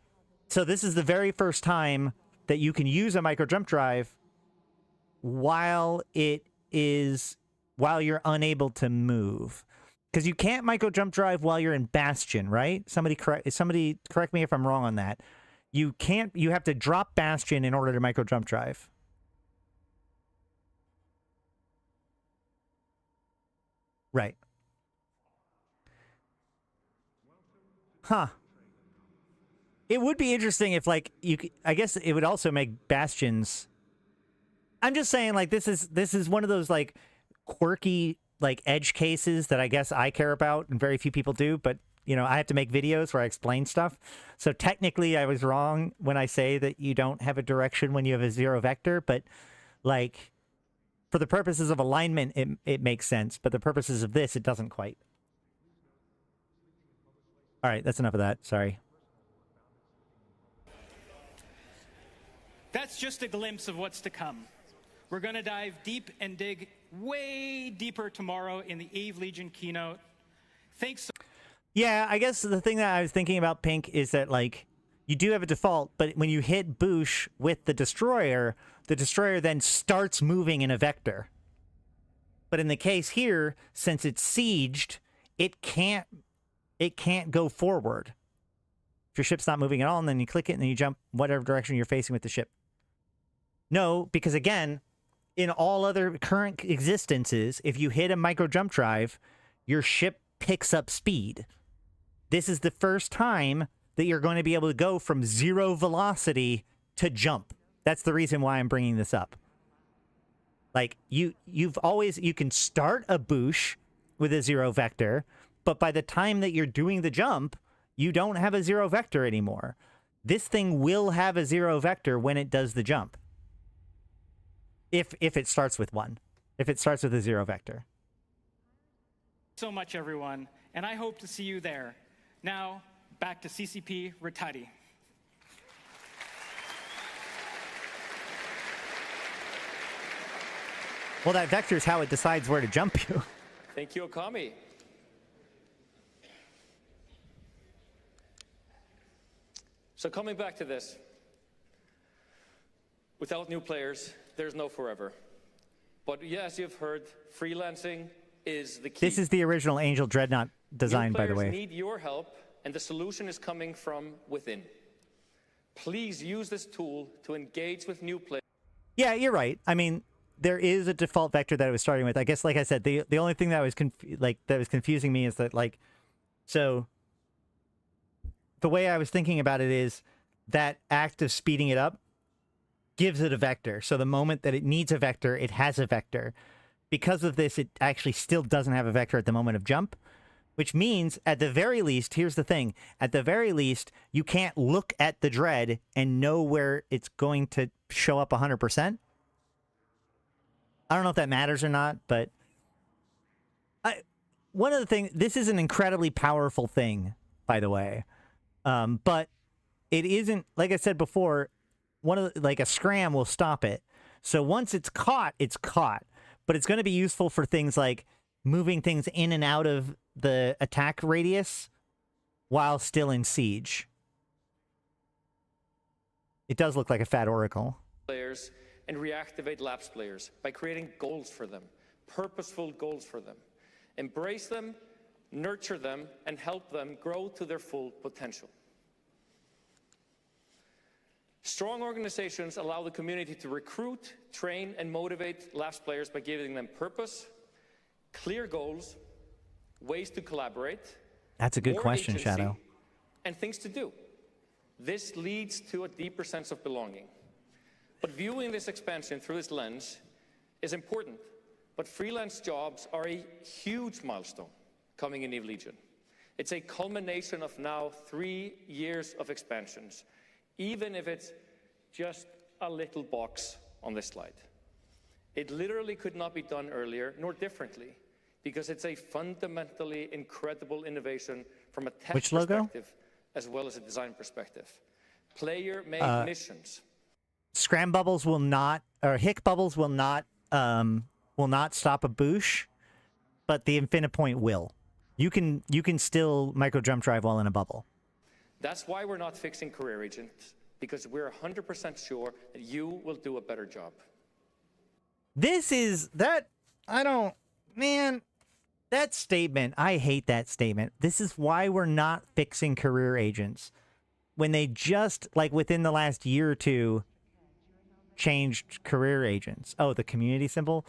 so this is the very first time that you can use a micro jump drive while you're unable to move. Because you can't micro jump drive while you're in Bastion, right? Somebody correct me if I'm wrong on that. You have to drop Bastion in order to micro jump drive. Right. Huh. It would be interesting if, like, I guess it would also make Bastions. I'm just saying, like, this is one of those, like, quirky, like, edge cases that I guess I care about and very few people do, but, you know, I have to make videos where I explain stuff. So technically I was wrong when I say that you don't have a direction when you have a zero vector, but, like, for the purposes of alignment, it makes sense, but the purposes of this, it doesn't quite. All right, that's enough of that. Sorry. That's just a glimpse of what's to come. We're going to dive deep and dig way deeper tomorrow in the Eve Legion keynote. Thanks. Yeah, I guess the thing that I was thinking about, Pink, is that, like, you do have a default, but when you hit Boosh with the destroyer then starts moving in a vector. But in the case here, since it's sieged, it can't go forward. If your ship's not moving at all, and then you click it and then you jump whatever direction you're facing with the ship. No, because again, in all other current existences, if you hit a micro jump drive, your ship picks up speed. This is the first time that you're going to be able to go from 0 velocity to jump. That's the reason why I'm bringing this up. Like, you can start a Boosh with a 0 vector, but by the time that you're doing the jump, you don't have a 0 vector anymore. This thing will have a 0 vector when it does the jump. If it starts with 1. If it starts with a 0 vector. So much, everyone, and I hope to see you there. Now, back to CCP Rattati. Well, that vector is how it decides where to jump you. Thank you, Okami. So coming back to this, without new players, there's no forever. But yes, you've heard, freelancing is the key. This is the original Angel Dreadnought design, by the way. New players need your help, and the solution is coming from within. Please use this tool to engage with new players. Yeah, you're right. I mean, there is a default vector that I was starting with. I guess, like I said, the only thing that was confusing me is that, like, so the way I was thinking about it is that act of speeding it up gives it a vector. So the moment that it needs a vector, it has a vector. Because of this, it actually still doesn't have a vector at the moment of jump, which means, at the very least, here's the thing. At the very least, you can't look at the Dread and know where it's going to show up 100%. I don't know if that matters or not, but one of the things, this is an incredibly powerful thing, by the way. But it isn't, like I said before, like a scram will stop it. So once it's caught, it's caught. But it's going to be useful for things like moving things in and out of the attack radius while still in siege. It does look like a fat oracle. Players and reactivate lapsed players by creating goals for them, purposeful goals for them. Embrace them, nurture them, and help them grow to their full potential. Strong organizations allow the community to recruit, train, and motivate lapsed players by giving them purpose, clear goals, ways to collaborate. That's a good question, agency, Shadow. and things to do. This leads to a deeper sense of belonging. But viewing this expansion through this lens is important. But freelance jobs are a huge milestone coming in Eve Legion. It's a culmination of now 3 years of expansions, even if it's just a little box on this slide. It literally could not be done earlier, nor differently, because it's a fundamentally incredible innovation from a tech perspective, as well as a design perspective. Player-made missions. Scram bubbles will not, or Hick bubbles will not stop a Boosh, but the Infinite Point will. You can still micro jump drive while in a bubble. That's why we're not fixing career agents, because we're 100% sure that you will do a better job. This is that I don't man that statement. I hate that statement. This is why we're not fixing career agents. When they just like within the last year or two changed career agents. Oh, the community symbol.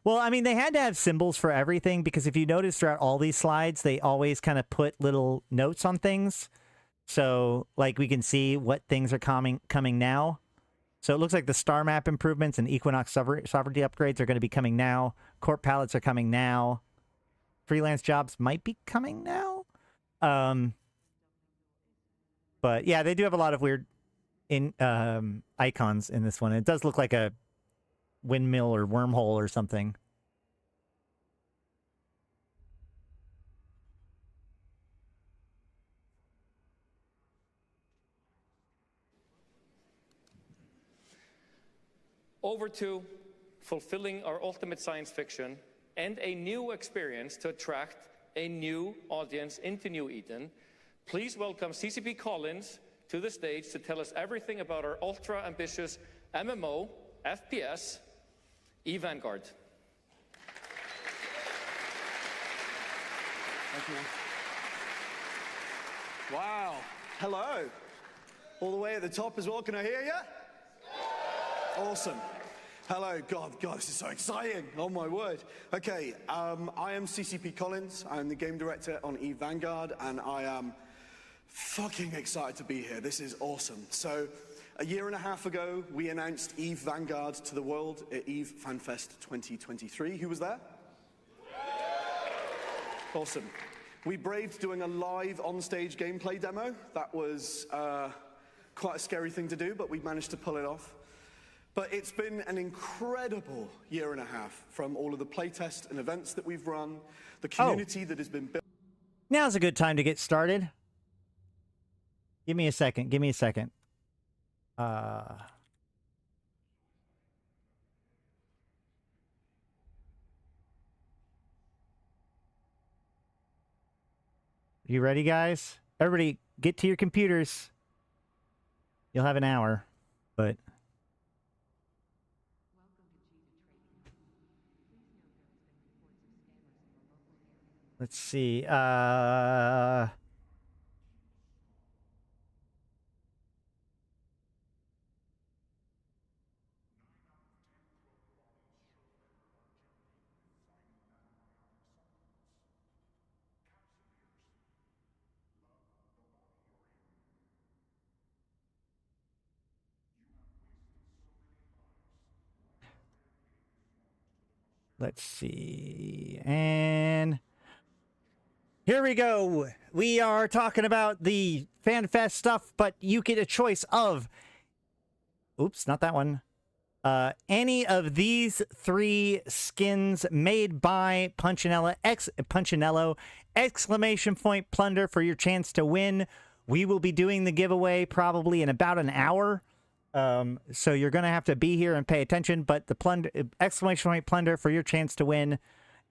Well, I mean, they had to have symbols for everything because if you notice throughout all these slides, they always kind of put little notes on things. So like we can see what things are coming now. So it looks like the star map improvements and Equinox sovereignty upgrades are going to be coming now. Corp palettes are coming now. Freelance jobs might be coming now. But yeah, they do have a lot of weird icons in this one. It does look like a windmill or wormhole or something. Over to fulfilling our ultimate science fiction and a new experience to attract a new audience into New Eden. Please welcome CCP Collins to the stage to tell us everything about our ultra-ambitious MMO, FPS, Vanguard. Thank you. Wow. Hello. All the way at the top as well. Can I hear you? Awesome. Hello. God, this is so exciting. Oh, my word. Okay, I am CCP Collins. I'm the game director on Vanguard, and I am fucking excited to be here. This is awesome. So, a year and a half ago, we announced Vanguard to the world at Fanfest 2023. Who was there? Awesome. We braved doing a live on-stage gameplay demo. That was quite a scary thing to do, but we managed to pull it off. But it's been an incredible year and a half from all of the playtests and events that we've run, the community that has been built. Now's a good time to get started. Give me a second. Give me a second. You ready, guys? Everybody, get to your computers. You'll have an hour, but... Let's see. Let's see. And here we go. We are talking about the FanFest stuff, but you get a choice of... Oops, not that one. Any of these 3 skins made by Punchinello, exclamation point plunder for your chance to win. We will be doing the giveaway probably in about an hour. So you're going to have to be here and pay attention, but the plunder, exclamation point plunder for your chance to win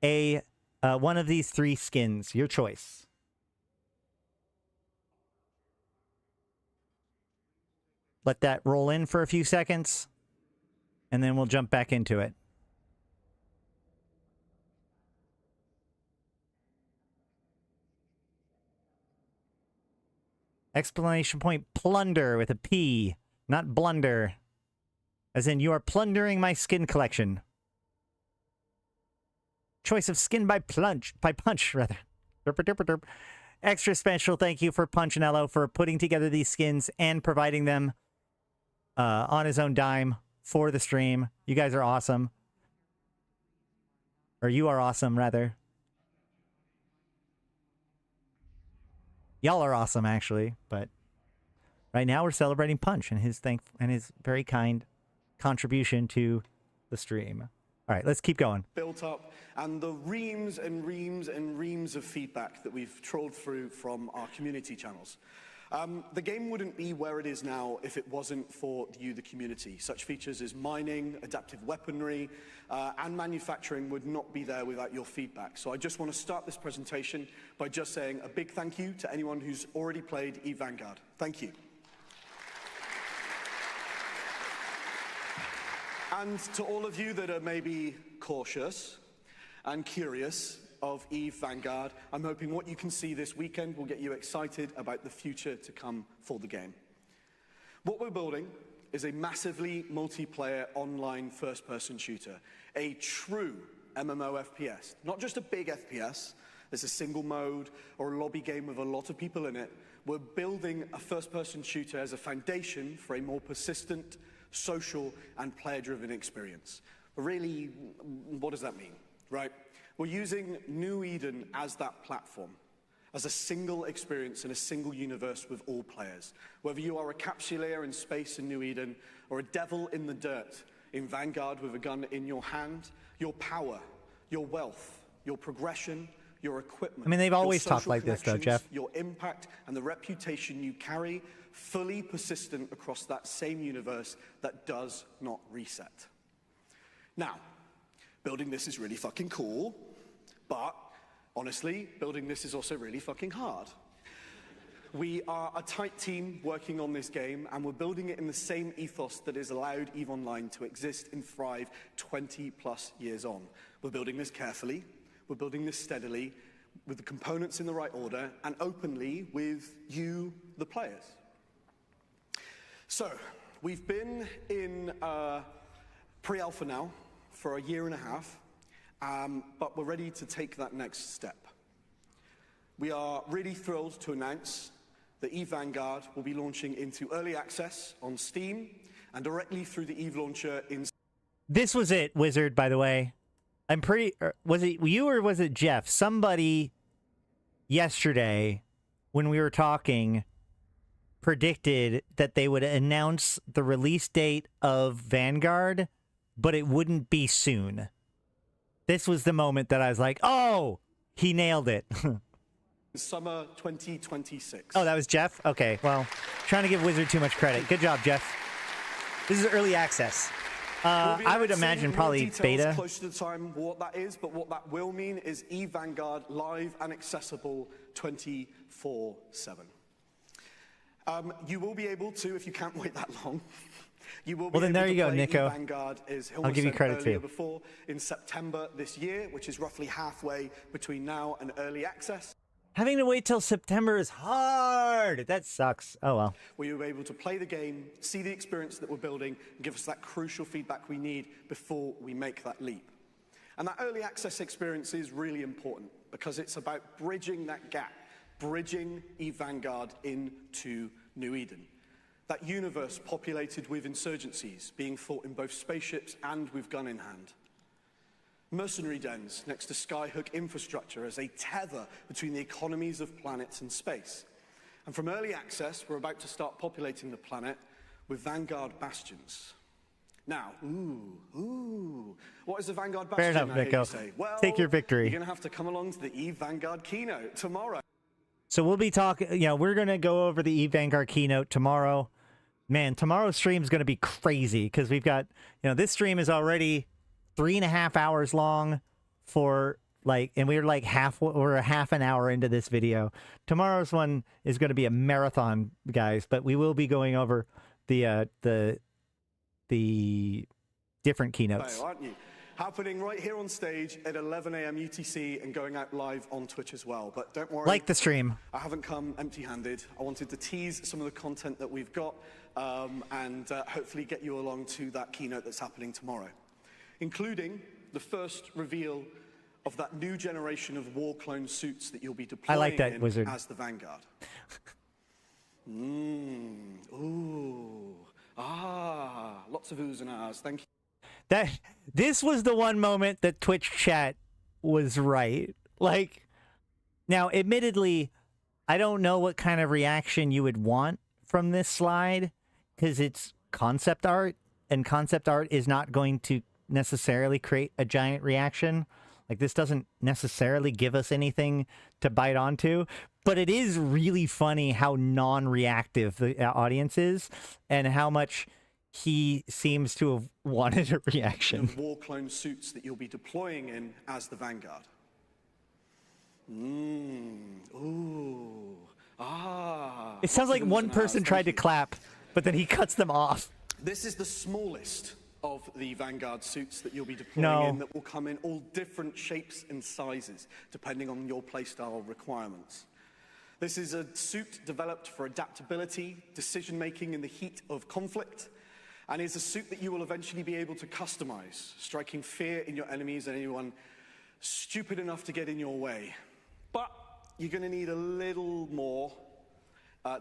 a one of these 3 skins, your choice. Let that roll in for a few seconds, and then we'll jump back into it. Exclamation point plunder with a P. Not blunder. As in, you are plundering my skin collection. Choice of skin by Punch, rather. Derp, derp, derp. Extra special thank you for Punchinello for putting together these skins and providing them on his own dime for the stream. You guys are awesome. Or you are awesome, rather. Y'all are awesome, actually, but... Right now, we're celebrating Punch and his very kind contribution to the stream. All right, let's keep going. Built up, and the reams and reams and reams of feedback that we've trolled through from our community channels. The game wouldn't be where it is now if it wasn't for you, the community. Such features as mining, adaptive weaponry, and manufacturing would not be there without your feedback. So I just want to start this presentation by just saying a big thank you to anyone who's already played Vanguard. Thank you. And to all of you that are maybe cautious and curious of EVE Vanguard, I'm hoping what you can see this weekend will get you excited about the future to come for the game. What we're building is a massively multiplayer online first-person shooter, a true MMO FPS, not just a big FPS. There's a single mode or a lobby game with a lot of people in it. We're building a first-person shooter as a foundation for a more persistent, social, and player-driven experience. But really, what does that mean, right? We're using New Eden as that platform, as a single experience in a single universe with all players. Whether you are a capsuleer in space in New Eden or a devil in the dirt in Vanguard with a gun in your hand, your power, your wealth, your progression, your equipment. I mean, they've always talked like this, though, Jeff. Your impact and the reputation you carry, fully persistent across that same universe that does not reset. Now, building this is really fucking cool, but honestly, building this is also really fucking hard. We are a tight team working on this game, and we're building it in the same ethos that has allowed EVE Online to exist and thrive 20+ years on. We're building this carefully, we're building this steadily, with the components in the right order, and openly with you, the players. So, we've been in pre-alpha now for a year and a half, but we're ready to take that next step. We are really thrilled to announce that EVE Vanguard will be launching into early access on Steam and directly through the EVE launcher in... This was it, Wizard, by the way. I'm pretty... Was it you or was it Jeff? Somebody yesterday, when we were talking, predicted that they would announce the release date of Vanguard, but it wouldn't be soon. This was the moment that I was like, oh, he nailed it. Summer 2026. Oh, that was Jeff? Okay, well, trying to give Wizard too much credit. Good job, Jeff. This is early access. I would imagine probably beta. Close to the time what that is, but what that will mean is EVE Vanguard live and accessible 24/7. You will be able to, if you can't wait that long, you will be well, then there able you to go, play Nico. EVE Vanguard is I'll give you credit earlier too. Before in September this year, which is roughly halfway between now and early access. Having to wait till September is hard. That sucks. Oh, well. Where you'll be able to play the game, see the experience that we're building, and give us that crucial feedback we need before we make that leap. And that early access experience is really important because it's about bridging that gap, bridging EVE Vanguard into New Eden. That universe populated with insurgencies being fought in both spaceships and with gun in hand. Mercenary dens next to skyhook infrastructure as a tether between the economies of planets and space. And from early access, we're about to start populating the planet with Vanguard bastions. Now, what is a Vanguard bastion? Fair enough, Nico. Well, take your victory. You're going to have to come along to the EVE Vanguard keynote tomorrow. So we'll be talking, we're going to go over the EVE Vanguard keynote tomorrow. Man, tomorrow's stream is going to be crazy because we've got, this stream is already 3.5 hours long for and we're a half an hour into this video. Tomorrow's one is going to be a marathon, guys, but we will be going over the different keynotes. Aren't you? Happening right here on stage at 11 a.m. UTC and going out live on Twitch as well. But don't worry. Like the stream. I haven't come empty-handed. I wanted to tease some of the content that we've got and hopefully get you along to that keynote that's happening tomorrow, including the first reveal of that new generation of war clone suits that you'll be deploying I like that, Wizard. As the Vanguard. Lots of oohs and ahs. Thank you. This was the one moment that Twitch chat was right. Now, admittedly, I don't know what kind of reaction you would want from this slide because it's concept art, and concept art is not going to necessarily create a giant reaction. This doesn't necessarily give us anything to bite onto, but it is really funny how non-reactive the audience is and how much he seems to have wanted a reaction. The war clone suits that you'll be deploying in as the Vanguard. It sounds like one person tried to clap, but then he cuts them off. This is the smallest of the Vanguard suits that you'll be deploying in that will come in all different shapes and sizes, depending on your playstyle requirements. This is a suit developed for adaptability, decision-making in the heat of conflict, and is a suit that you will eventually be able to customize, striking fear in your enemies and anyone stupid enough to get in your way. But you're going to need a little more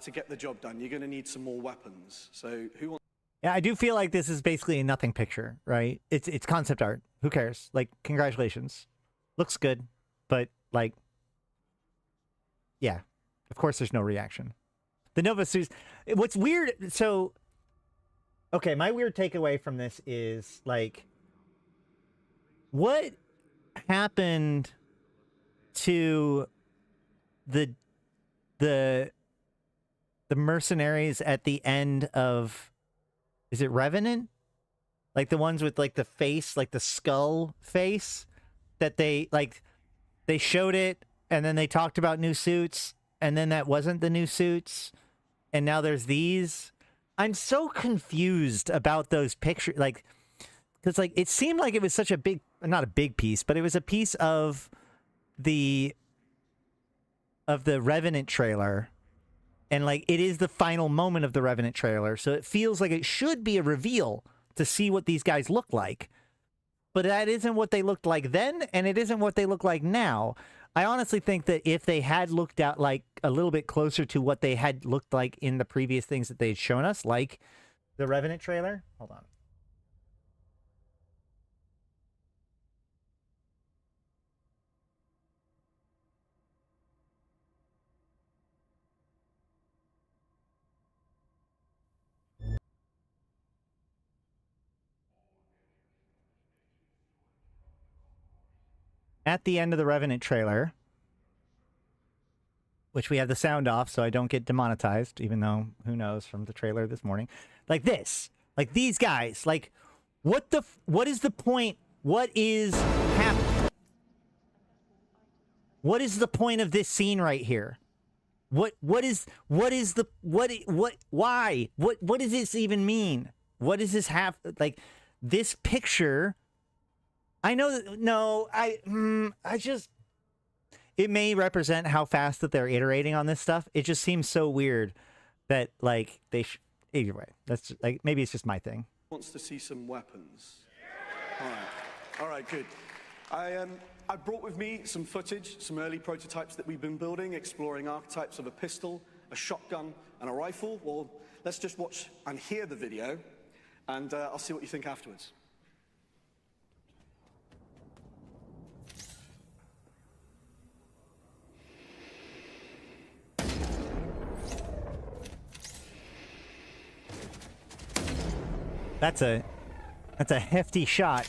to get the job done. You're going to need some more weapons. So who wants... Yeah, I do feel like this is basically a nothing picture, right? It's concept art. Who cares? Like, congratulations. Looks good, but like, yeah. Of course there's no reaction. The Nova suits... What's weird... So... Okay, my weird takeaway from this is, like, what happened to the mercenaries at the end of... Is it Revenant? Like the ones with like the face, like the skull face that they showed it and then they talked about new suits and then that wasn't the new suits and now there's these. I'm so confused about those pictures, like, because like it seemed like it was such a big, not a big piece, but it was a piece of the Revenant trailer, and like it is the final moment of the Revenant trailer, so it feels like it should be a reveal to see what these guys look like, but that isn't what they looked like then, and it isn't what they look like now. I honestly think that if they had looked out like a little bit closer to what they had looked like in the previous things that they'd shown us, like the Revenant trailer. Hold on. At the end of the Revenant trailer, which we have the sound off so I don't get demonetized, even though who knows from the trailer this morning, like this, like these guys, like what is the point? What is happening? What is the point of this scene right here? Why? What does this even mean? What does this have? Like this picture, I know that, no, I just, it may represent how fast that they're iterating on this stuff. It just seems so weird that like either way, that's like, maybe it's just my thing. Wants to see some weapons. All right, good. I brought with me some footage, some early prototypes that we've been building, exploring archetypes of a pistol, a shotgun, and a rifle. Well, let's just watch and hear the video, and I'll see what you think afterwards. That's a hefty shot.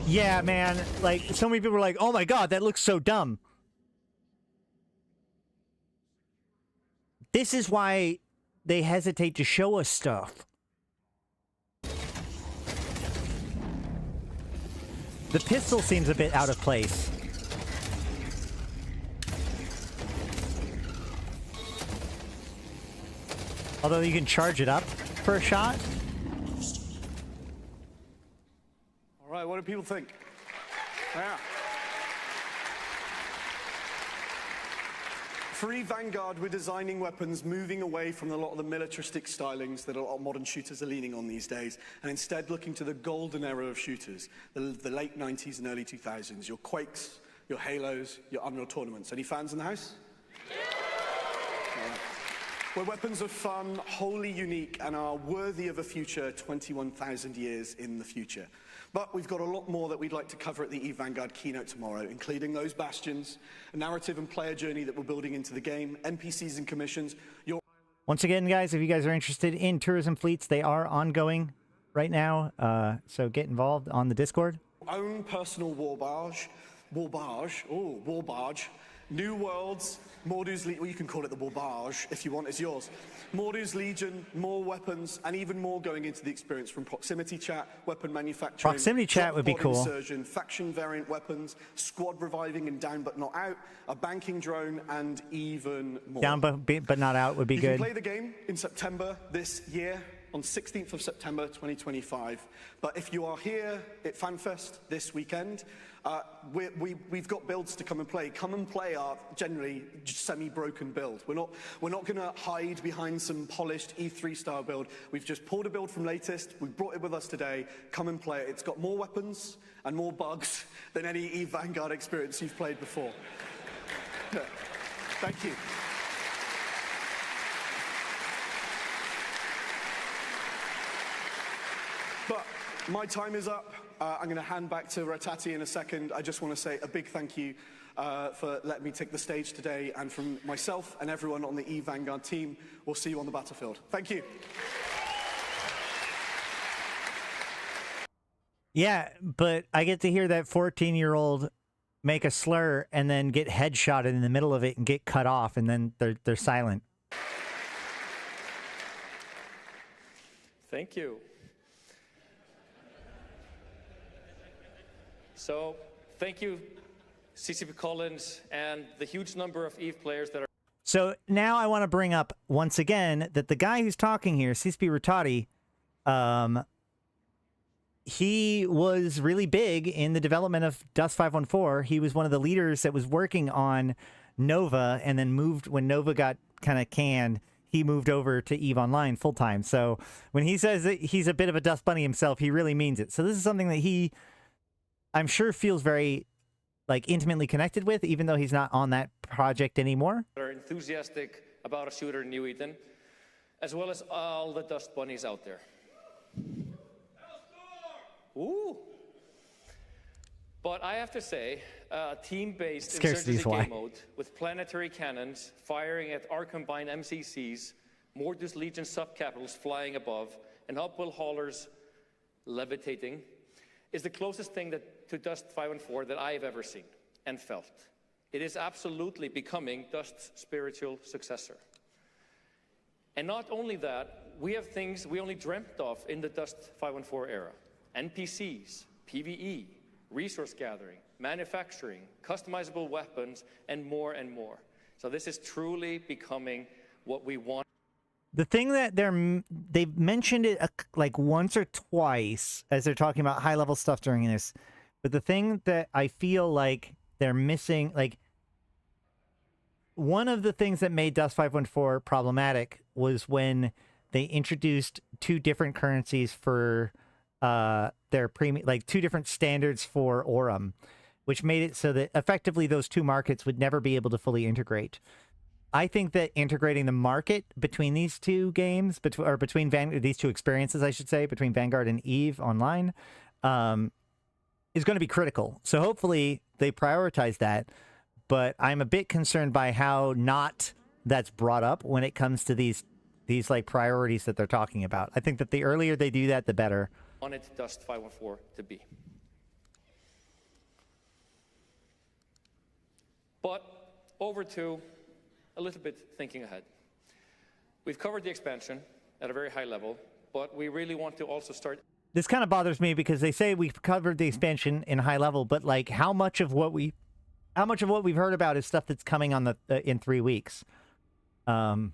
Yeah, man, like so many people were like, "Oh my god, that looks so dumb." This is why they hesitate to show us stuff. The pistol seems a bit out of place. Although you can charge it up for a shot. All right, what do people think? Yeah. For Vanguard, we're designing weapons moving away from a lot of the militaristic stylings that a lot of modern shooters are leaning on these days, and instead looking to the golden era of shooters, the late 90s and early 2000s. Your Quakes, your Halos, your Unreal Tournaments. Any fans in the house? Where weapons are fun, wholly unique, and are worthy of a future 21,000 years in the future. But we've got a lot more that we'd like to cover at the Vanguard keynote tomorrow, including those bastions, a narrative and player journey that we're building into the game, NPCs and commissions. Once again, guys, if you guys are interested in tourism fleets, they are ongoing right now. So get involved on the Discord. Own personal war barge, New worlds, Mordu's Legion, well, you can call it the Warbage if you want, it's yours. Mordu's Legion, more weapons, and even more going into the experience from proximity chat, weapon manufacturing, Proximity chat would be pod cool. insertion, faction variant weapons, squad reviving and down but not out, a banking drone, and even more. Down but not out would be You good. can play the game in September this year, on 16th of September 2025. But if you are here at Fanfest this weekend, we've got builds to come and play. Come and play our generally semi-broken build. We're not going to hide behind some polished E3 style build. We've just pulled a build from latest. We've brought it with us today. Come and play it. It's got more weapons and more bugs than any EVE Vanguard experience you've played before. Yeah. Thank you. But my time is up. I'm going to hand back to Ratati in a second. I just want to say a big thank you for letting me take the stage today. And from myself and everyone on the EVE Vanguard team, we'll see you on the battlefield. Thank you. Yeah, but I get to hear that 14-year-old make a slur and then get headshotted in the middle of it and get cut off, and then they're silent. Thank you. So, thank you, CCP Collins, and the huge number of EVE players that are... So now I want to bring up once again that the guy who's talking here, CCP Ratati, he was really big in the development of Dust 514. He was one of the leaders that was working on Nova, and then moved when Nova got kind of canned. He moved over to EVE Online full time. So when he says that he's a bit of a dust bunny himself, he really means it. So this is something that he, I'm sure, feels very like intimately connected with, even though he's not on that project anymore. Are enthusiastic about a shooter in New Eden, as well as all the dust bunnies out there. Ooh. But I have to say, team-based insurgency game mode with planetary cannons firing at our combined MCCs, Mordu's Legion subcapitals flying above, and upwell haulers levitating, is the closest thing to Dust 514 that I have ever seen and felt. It is absolutely becoming Dust's spiritual successor. And not only that, we have things we only dreamt of in the Dust 514 era. NPCs, PvE, resource gathering, manufacturing, customizable weapons, and more and more. So this is truly becoming what we want. The thing that they've mentioned it like once or twice as they're talking about high-level stuff during this, but the thing that I feel like they're missing, like one of the things that made Dust 514 problematic was when they introduced two different currencies for their premium, like two different standards for Aurum, which made it so that effectively those two markets would never be able to fully integrate. I think that integrating the market between these two games, between these two experiences, I should say, between Vanguard and EVE Online, is going to be critical. So hopefully they prioritize that. But I'm a bit concerned by how not that's brought up when it comes to these like priorities that they're talking about. I think that the earlier they do that, the better. Wanted Dust 514 to be. But over to a little bit thinking ahead. We've covered the expansion at a very high level, but we really want to also start. This kind of bothers me because they say we've covered the expansion in high level, but like how much of what we've heard about is stuff that's coming on in 3 weeks. We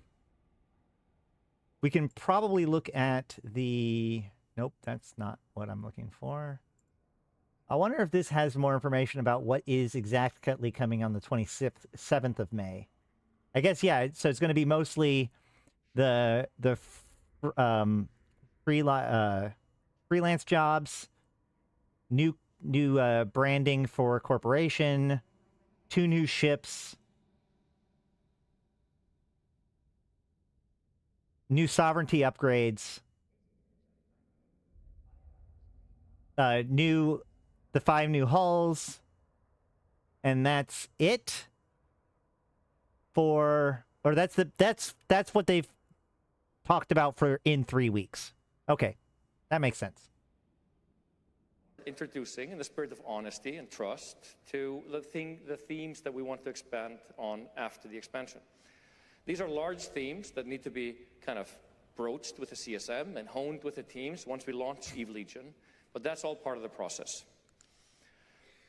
can probably look at the. Nope, that's not what I'm looking for. I wonder if this has more information about what is exactly coming on the 27th of May. I guess, yeah, so it's going to be mostly the freelance jobs, new branding for corporation, 2 new ships, new sovereignty upgrades, the 5 new hulls, and that's it. That's what they've talked about for in 3 weeks. Okay, that makes sense. introducing, in the spirit of honesty and trust, to the themes that we want to expand on after the expansion. These are large themes that need to be kind of broached with the CSM and honed with the teams once we launch Eve Legion, but that's all part of the process.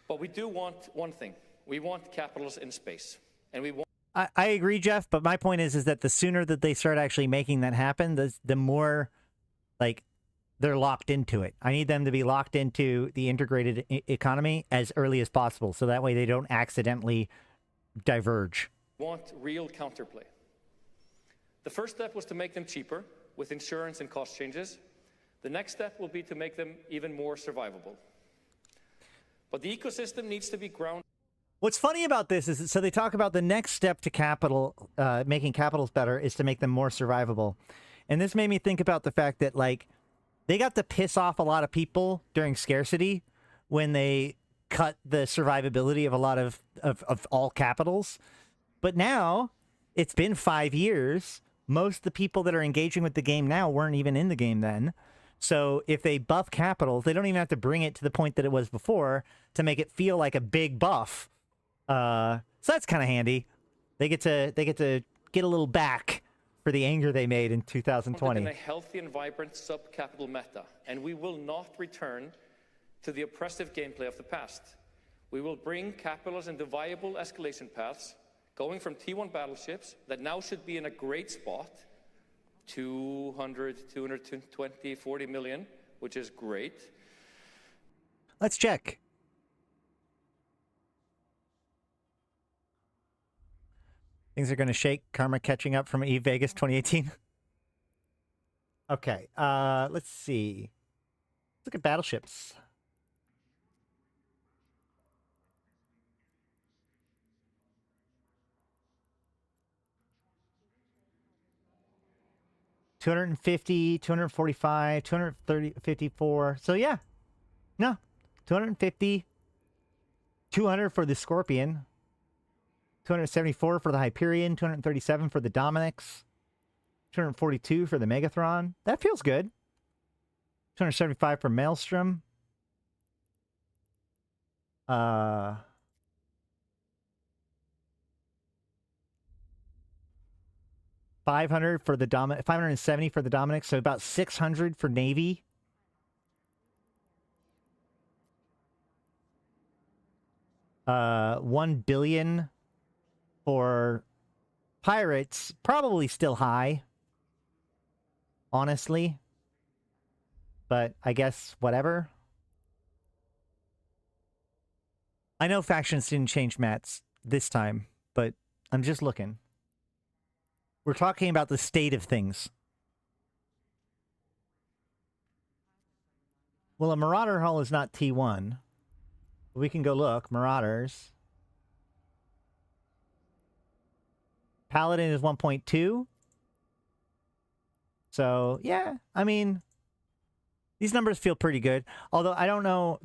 But we do want one thing. We want capitals in space, and we want... I agree, Jeff, but my point is that the sooner that they start actually making that happen, the more, like, they're locked into it. I need them to be locked into the integrated economy as early as possible, so that way they don't accidentally diverge. Want real counterplay. The first step was to make them cheaper with insurance and cost changes. The next step will be to make them even more survivable. But the ecosystem needs to be grounded. What's funny about this is, so they talk about the next step to capital, making capitals better, is to make them more survivable. And this made me think about the fact that, like, they got to piss off a lot of people during scarcity when they cut the survivability of a lot of all capitals. But now, it's been 5 years. Most of the people that are engaging with the game now weren't even in the game then. So if they buff capitals, they don't even have to bring it to the point that it was before to make it feel like a big buff. So that's kind of handy. They get to get a little back for the anger they made in 2020. In a healthy and vibrant sub-capital meta, and we will not return to the oppressive gameplay of the past. We will bring capitals into viable escalation paths, going from T1 battleships that now should be in a great spot, 200, 220, 40 million, which is great. Let's check. Things are going to shake. Karma catching up from Eve Vegas 2018. Okay, let's see. Let's look at battleships. $250, $245, $230, $54. So yeah, no, $250, $200 for the Scorpion, $274 for the Hyperion, $237 for the Dominix, $242 for the Megathron. That feels good. $275 for Maelstrom. $500 for the $570 for the Dominix, so about $600 for Navy. $1 billion for Pirates, probably still high, honestly. But I guess whatever. I know factions didn't change mats this time, but I'm just looking. We're talking about the state of things. Well, a Marauder hull is not T1. We can go look. Marauders. Paladin is 1.2. So, yeah. I mean, these numbers feel pretty good. Although, I don't know...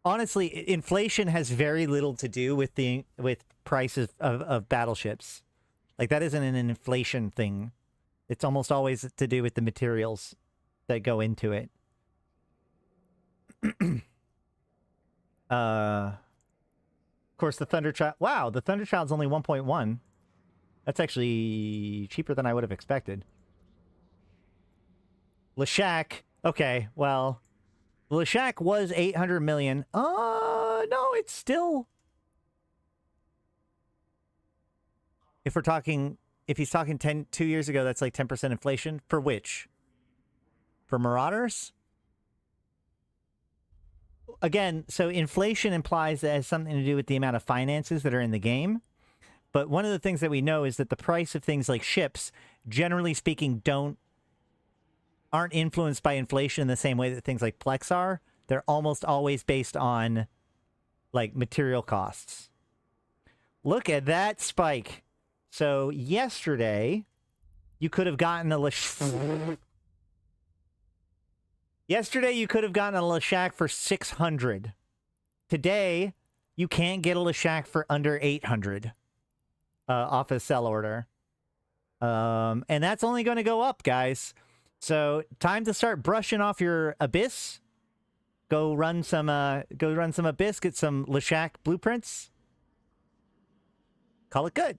Honestly, inflation has very little to do with prices of battleships. Like, that isn't an inflation thing. It's almost always to do with the materials that go into it. Of course, the Thunderchild... Wow, the Thunderchild's only 1.1. That's actually cheaper than I would have expected. Leshak. Okay, well... Leshak was 800 million. No, it's still... If he's talking 2 years ago, that's like 10% inflation. For which? For Marauders? Again, so inflation implies that it has something to do with the amount of finances that are in the game. But one of the things that we know is that the price of things like ships, generally speaking, aren't influenced by inflation in the same way that things like Plex are. They're almost always based on, like, material costs. Look at that spike. So yesterday, you could have gotten a Yesterday, you could have gotten a Leshak for 600. Today, you can't get a Leshak for under 800 off a sell order. And that's only going to go up, guys. So time to start brushing off your Abyss. Go run some Abyss, get some Leshak blueprints. Call it good.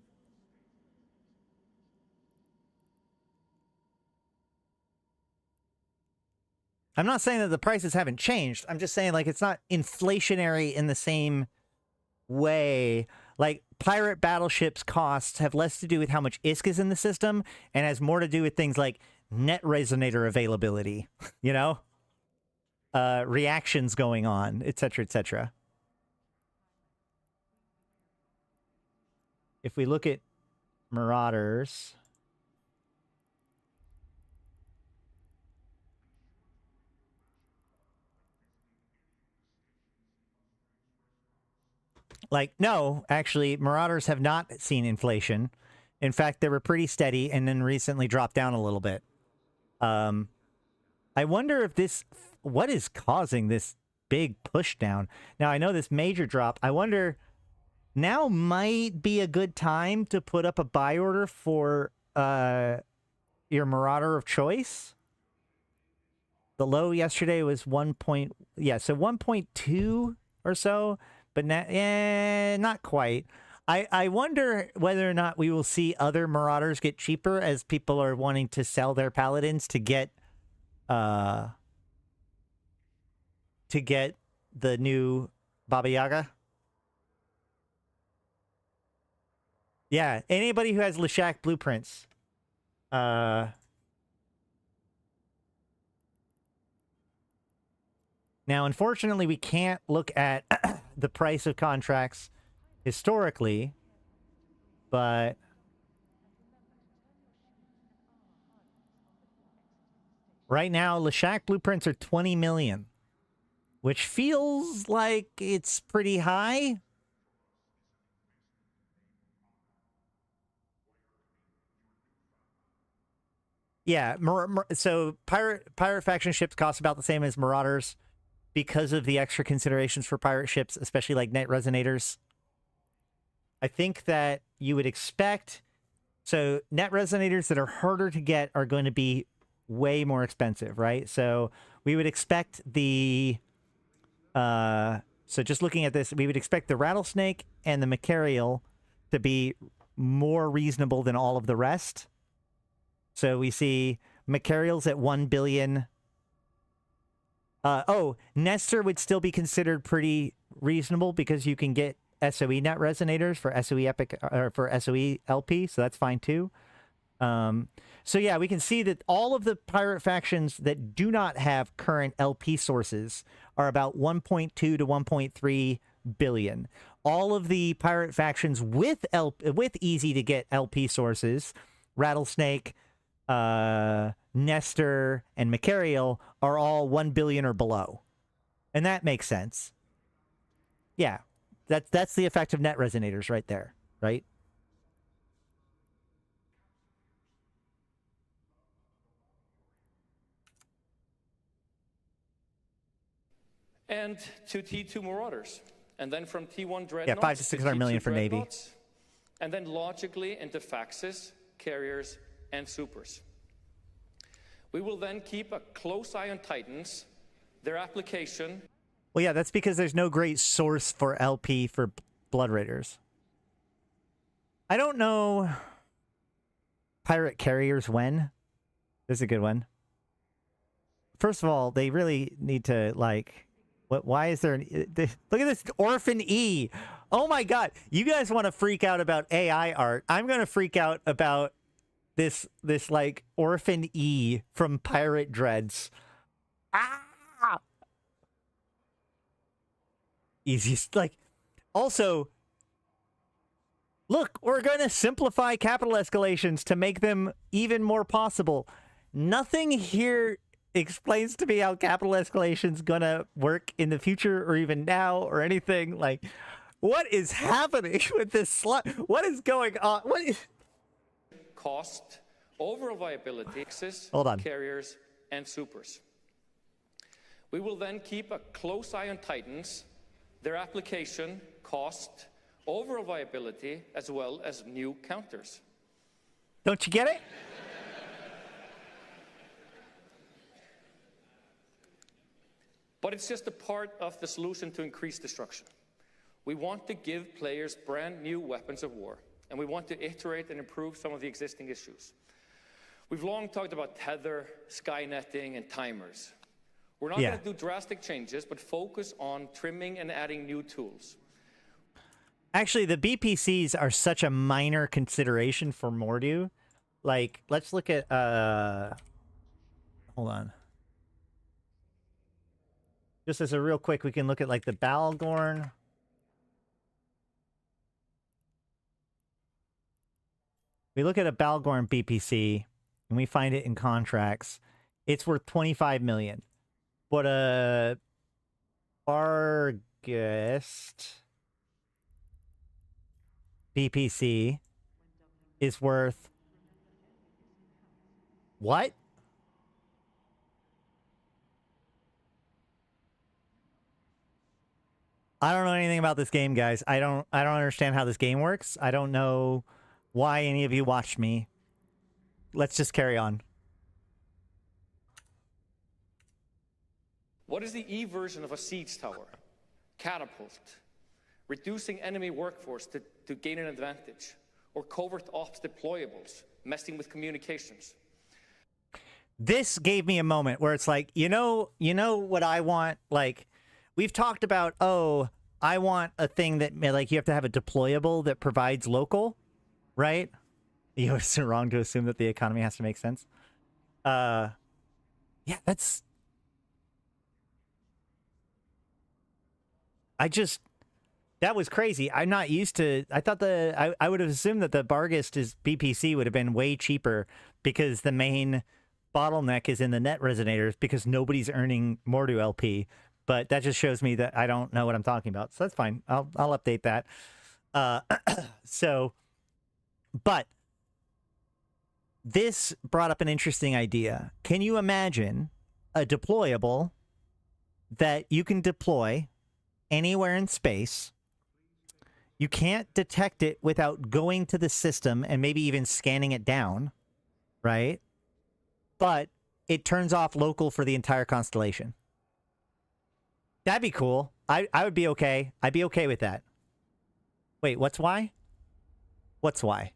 I'm not saying that the prices haven't changed. I'm just saying, like, it's not inflationary in the same way. Like, pirate battleships costs have less to do with how much ISK is in the system and has more to do with things like net resonator availability, you know? Reactions going on, etc., etc. If we look at Marauders... Like, no, actually, Marauders have not seen inflation. In fact, they were pretty steady and then recently dropped down a little bit. I wonder if this... What is causing this big push down? Now, I know this major drop. I wonder... Now might be a good time to put up a buy order for your Marauder of choice. The low yesterday was 1.2 or so. But not quite. I wonder whether or not we will see other Marauders get cheaper as people are wanting to sell their Paladins to get the new Baba Yaga. Yeah, anybody who has Leshak blueprints. Now, unfortunately, we can't look at the price of contracts historically, but right now, Leshak blueprints are 20 million, which feels like it's pretty high. Yeah, so pirate faction ships cost about the same as Marauders, because of the extra considerations for pirate ships, especially like net resonators. I think that you would expect... So net resonators that are harder to get are going to be way more expensive, right? So we would expect the... so just looking at this, we would expect the Rattlesnake and the Macarial to be more reasonable than all of the rest. So we see Macarial's at 1 billion... Nestor would still be considered pretty reasonable because you can get SOE net resonators for SOE Epic or for SOE LP, so that's fine too. So yeah, we can see that all of the pirate factions that do not have current LP sources are about 1.2 to 1.3 billion. All of the pirate factions with easy to get LP sources, Rattlesnake, Nestor, and Macarial are all 1 billion or below. And that makes sense. Yeah. That's the effect of net resonators right there, right? And to T2 Marauders. And then from T1 Dreadnoughts. Yeah, 500 to 600 million for Navy. And then logically into Faxes, Carriers, and Supers. We will then keep a close eye on Titans, their application. Well, yeah, that's because there's no great source for LP for Blood Raiders. I don't know pirate carriers when. This is a good one. First of all, they really need to, like... Why is there... look at this Orphan E. Oh my god. You guys want to freak out about AI art. I'm going to freak out about this like Orphan E from Pirate Dreads. Ah! Easiest, like, also, look, we're going to simplify capital escalations to make them even more possible. Nothing here explains to me how capital escalation's going to work in the future or even now or anything. Like, what is happening with this slot? What is going on? What is... Cost, overall viability, Hold on. Carriers, and Supers. We will then keep a close eye on Titans, their application, cost, overall viability, as well as new counters. Don't you get it? But it's just a part of the solution to increase destruction. We want to give players brand new weapons of war, and we want to iterate and improve some of the existing issues. We've long talked about tether, skynetting, and timers. We're not going to do drastic changes, but focus on trimming and adding new tools. Actually, the BPCs are such a minor consideration for Mordu. Like, let's look at, hold on. Just as a real quick, we can look at, like, the Balgorn. We look at a Balgorn BPC, and we find it in contracts. It's worth $25 million. But a Bargest BPC is worth what? I don't know anything about this game, guys. I don't understand how this game works. I don't know why any of you watched me. Let's just carry on. What is the E version of a siege tower? Catapult. Reducing enemy workforce to gain an advantage. Or covert ops deployables, messing with communications. This gave me a moment where it's like, you know what I want? Like, we've talked about, oh, I want a thing that, like, you have to have a deployable that provides local, right? You know, it's wrong to assume that the economy has to make sense. Yeah, that's... That was crazy. I'm not used to... I thought I would have assumed that the Bargest BPC would have been way cheaper because the main bottleneck is in the net resonators because nobody's earning Mordu LP. But that just shows me that I don't know what I'm talking about. So that's fine. I'll update that. But this brought up an interesting idea. Can you imagine a deployable that you can deploy anywhere in space? You can't detect it without going to the system and maybe even scanning it down, right? But it turns off local for the entire constellation. That'd be cool. I would be okay. I'd be okay with that. Wait, what's why? What's why?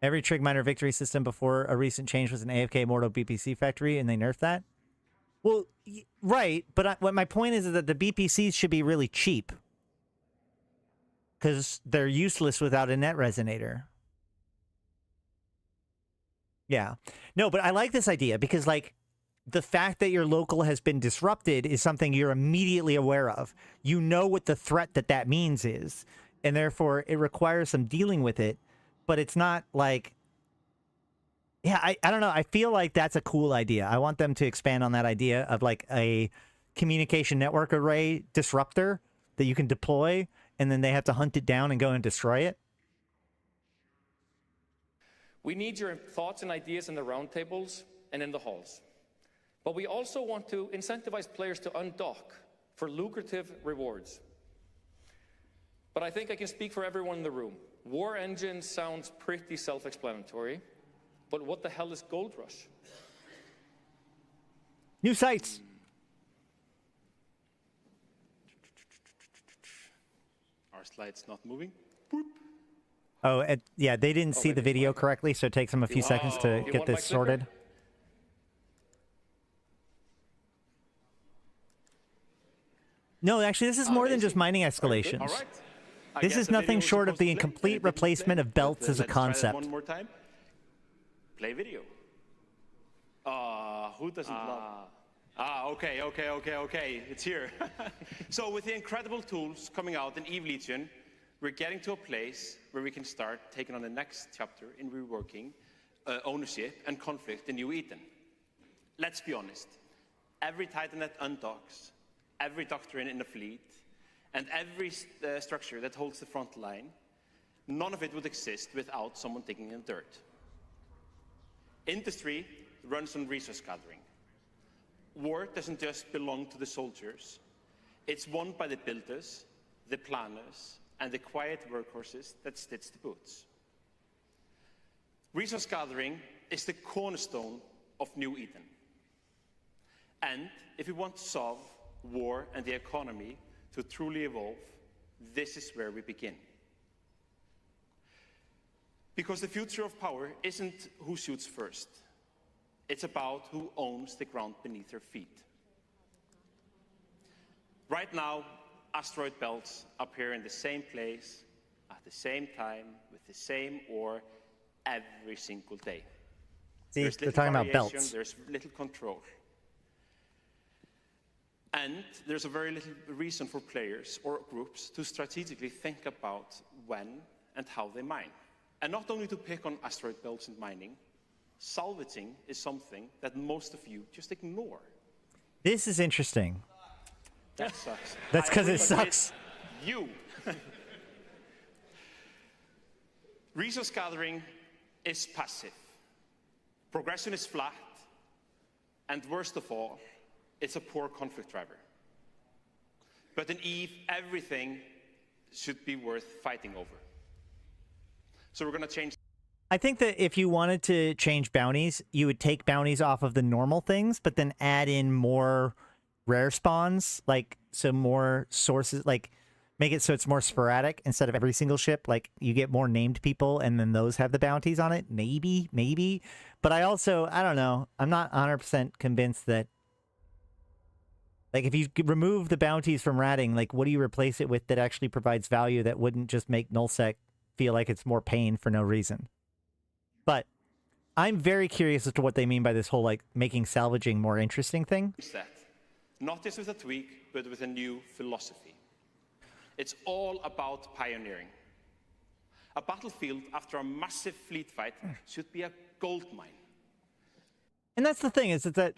Every trig miner victory system before a recent change was an AFK Mortal BPC factory, and they nerfed that? Well, right, but what my point is that the BPCs should be really cheap. Because they're useless without a net resonator. Yeah. No, but I like this idea because, like, the fact that your local has been disrupted is something you're immediately aware of. You know what the threat that means is, and therefore it requires some dealing with it, but it's not like... Yeah, I don't know. I feel like that's a cool idea. I want them to expand on that idea of, like, a communication network array disruptor that you can deploy, and then they have to hunt it down and go and destroy it. We need your thoughts and ideas in the roundtables and in the halls. But we also want to incentivize players to undock for lucrative rewards. But I think I can speak for everyone in the room. War Engine sounds pretty self-explanatory, but what the hell is Gold Rush? New sites. Our slide's not moving. Oh, yeah, they didn't see the video correctly, so it takes them a few seconds to get this sorted. No, actually, this is more than just mining escalations. All right. This is nothing short of the complete replacement of belts as a concept. One more time. Play video. Who doesn't love? Okay. It's here. So with the incredible tools coming out in Eve Legion, we're getting to a place where we can start taking on the next chapter in reworking ownership and conflict in New Eden. Let's be honest. Every Titan that undocks, every doctrine in the fleet, and every structure that holds the front line, none of it would exist without someone digging in dirt. Industry runs on resource gathering. War doesn't just belong to the soldiers. It's won by the builders, the planners, and the quiet workhorses that stitch the boots. Resource gathering is the cornerstone of New Eden. And if we want to solve war and the economy to truly evolve, this is where we begin. Because the future of power isn't who shoots first. It's about who owns the ground beneath their feet. Right now, asteroid belts appear in the same place, at the same time, with the same ore, every single day. See, There's they're little talking about variation, belts. There's little control. And there's a very little reason for players or groups to strategically think about when and how they mine. And not only to pick on asteroid belts and mining, salvaging is something that most of you just ignore. This is interesting. That sucks. That's because I it agree, but sucks. it's you. Resource gathering is passive. Progression is flat. And worst of all, it's a poor conflict driver. But in EVE, everything should be worth fighting over. So we're going to change. I think that if you wanted to change bounties, you would take bounties off of the normal things, but then add in more rare spawns, like some more sources, like make it so it's more sporadic instead of every single ship. Like you get more named people and then those have the bounties on it. Maybe. But I don't know. I'm not 100% convinced that, like, if you remove the bounties from ratting, like, what do you replace it with that actually provides value that wouldn't just make nullsec feel like it's more pain for no reason? But I'm very curious as to what they mean by this whole, like, making salvaging more interesting thing. That. Not just with a tweak, but with a new philosophy. It's all about pioneering. A battlefield after a massive fleet fight should be a gold mine. And that's the thing, is that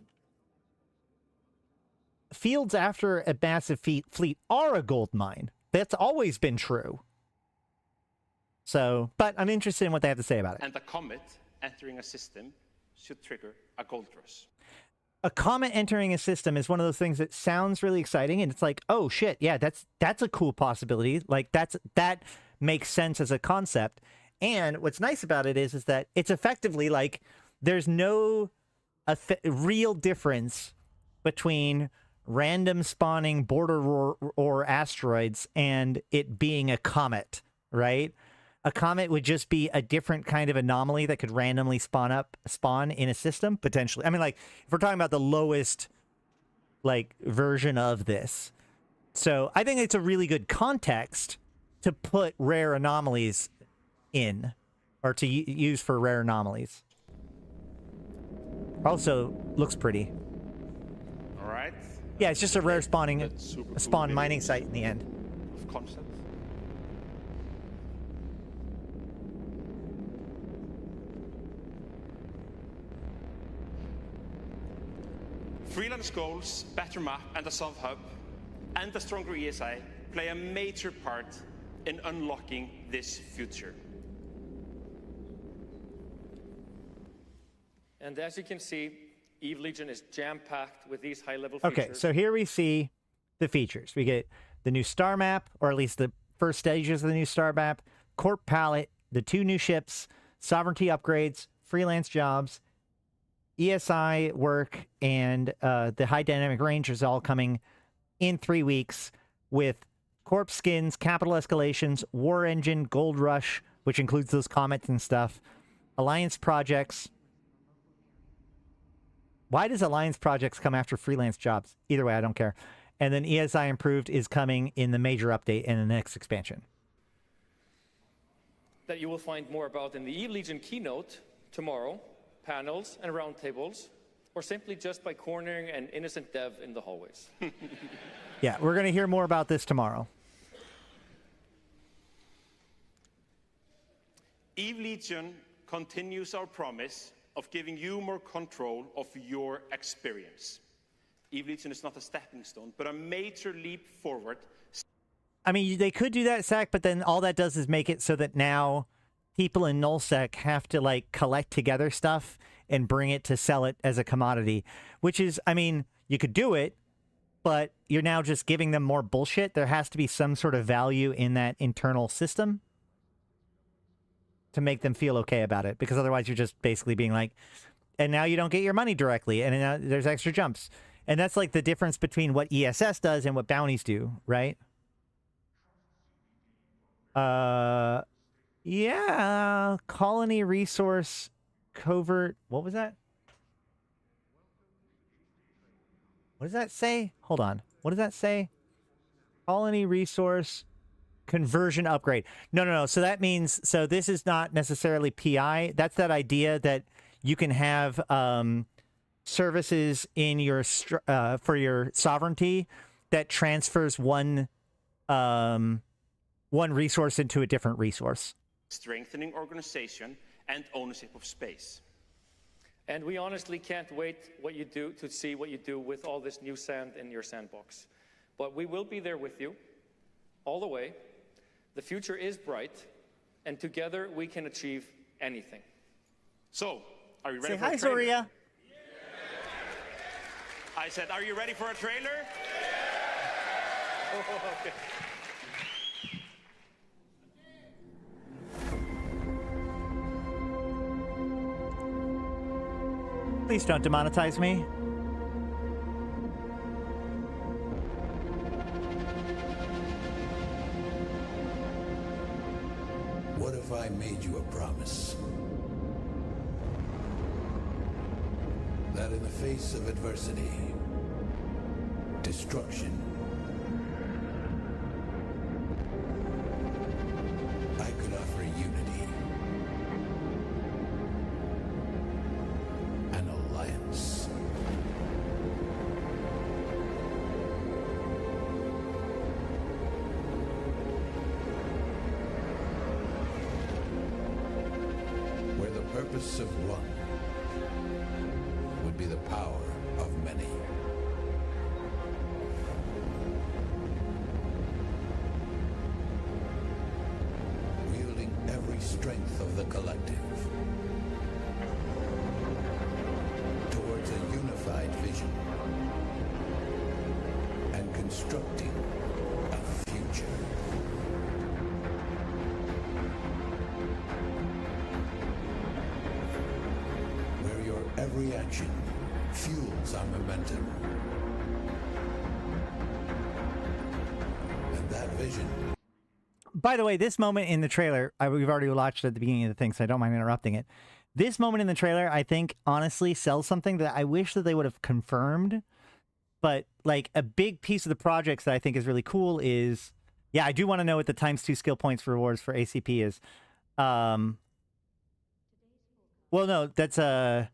fields after a massive fleet are a gold mine. That's always been true. So, but I'm interested in what they have to say about it. And a comet entering a system should trigger a gold rush. A comet entering a system is one of those things that sounds really exciting, and it's like, oh shit, yeah, that's a cool possibility. Like that makes sense as a concept. And what's nice about it is that it's effectively like there's no real difference between random spawning border or asteroids and it being a comet, right? A comet would just be a different kind of anomaly that could randomly spawn in a system, potentially. I mean, like, if we're talking about the lowest, like, version of this. So I think it's a really good context to put rare anomalies in, or to use for rare anomalies. Also, looks pretty. All right. Yeah, it's just a rare spawn mining site in the end. Of concept. Freelance goals, better map, and a sub-hub, and a stronger ESI play a major part in unlocking this future. And as you can see, EVE Legion is jam-packed with these high-level features. Okay, so here we see the features. We get the new star map, or at least the first stages of the new star map, Corp palette, the 2 new ships, sovereignty upgrades, freelance jobs, ESI work, and the high dynamic range is all coming in 3 weeks with Corp skins, capital escalations, war engine, gold rush, which includes those comets and stuff, alliance projects. Why does alliance projects come after freelance jobs? Either way, I don't care. And then ESI improved is coming in the major update in the next expansion. That you will find more about in the EVE Legion keynote tomorrow, panels and roundtables, or simply just by cornering an innocent dev in the hallways. Yeah, we're going to hear more about this tomorrow. EVE Legion continues our promise of giving you more control of your experience. EVE Legion is not a stepping stone, but a major leap forward. I mean, they could do that, Zach, but then all that does is make it so that now people in nullsec have to, like, collect together stuff and bring it to sell it as a commodity, which is, I mean, you could do it, but you're now just giving them more bullshit. There has to be some sort of value in that internal system. to make them feel okay about it, because otherwise you're just basically being like, and now you don't get your money directly, and now there's extra jumps. And that's like the difference between what ESS does and what bounties do, right? Yeah, colony resource covert. What was that? What does that say? Hold on. What does that say? Colony resource conversion upgrade. No. So that means, so this is not necessarily PI. That's that idea that you can have services in your for your sovereignty that transfers one resource into a different resource. Strengthening organization and ownership of space. And we honestly can't wait to see what you do with all this new sand in your sandbox. But we will be there with you all the way. The future is bright, and together we can achieve anything. So, are you ready Say for hi, a trailer? Zoria. I said, are you ready for a trailer? Oh, okay. Please don't demonetize me. What if I made you a promise? That in the face of adversity, destruction, I could offer unity, an alliance. Where the purpose of one would be the power of many. Wielding every strength of the collective towards a unified vision and constructing a future. Where your every action fuels our momentum. And that vision. By the way, this moment in the trailer, we've already watched it at the beginning of the thing, so I don't mind interrupting it. This moment in the trailer, I think, honestly, sells something that I wish that they would have confirmed. But, like, a big piece of the projects that I think is really cool is... Yeah, I do want to know what the ×2 skill points rewards for ACP is. Well, no, that's a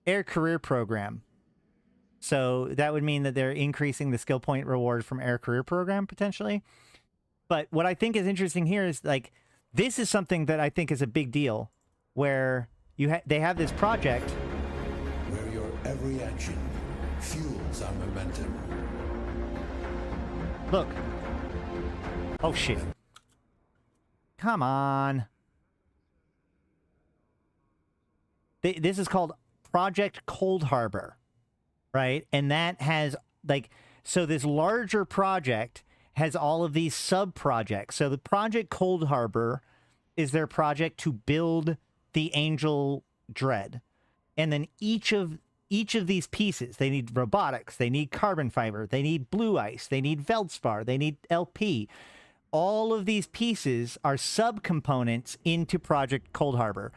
Air Career Program. So that would mean that they're increasing the skill point reward from Air Career Program, potentially. But what I think is interesting here is, like, this is something that I think is a big deal, where they have this project where your every action fuels our momentum. Look. Oh, shit. Come on. This is called Project Cold Harbor, right? And that has, like, so this larger project has all of these sub-projects. So the Project Cold Harbor is their project to build the Angel Dread. And then each of these pieces, they need robotics, they need carbon fiber, they need blue ice, they need Veldspar, they need LP. All of these pieces are subcomponents into Project Cold Harbor.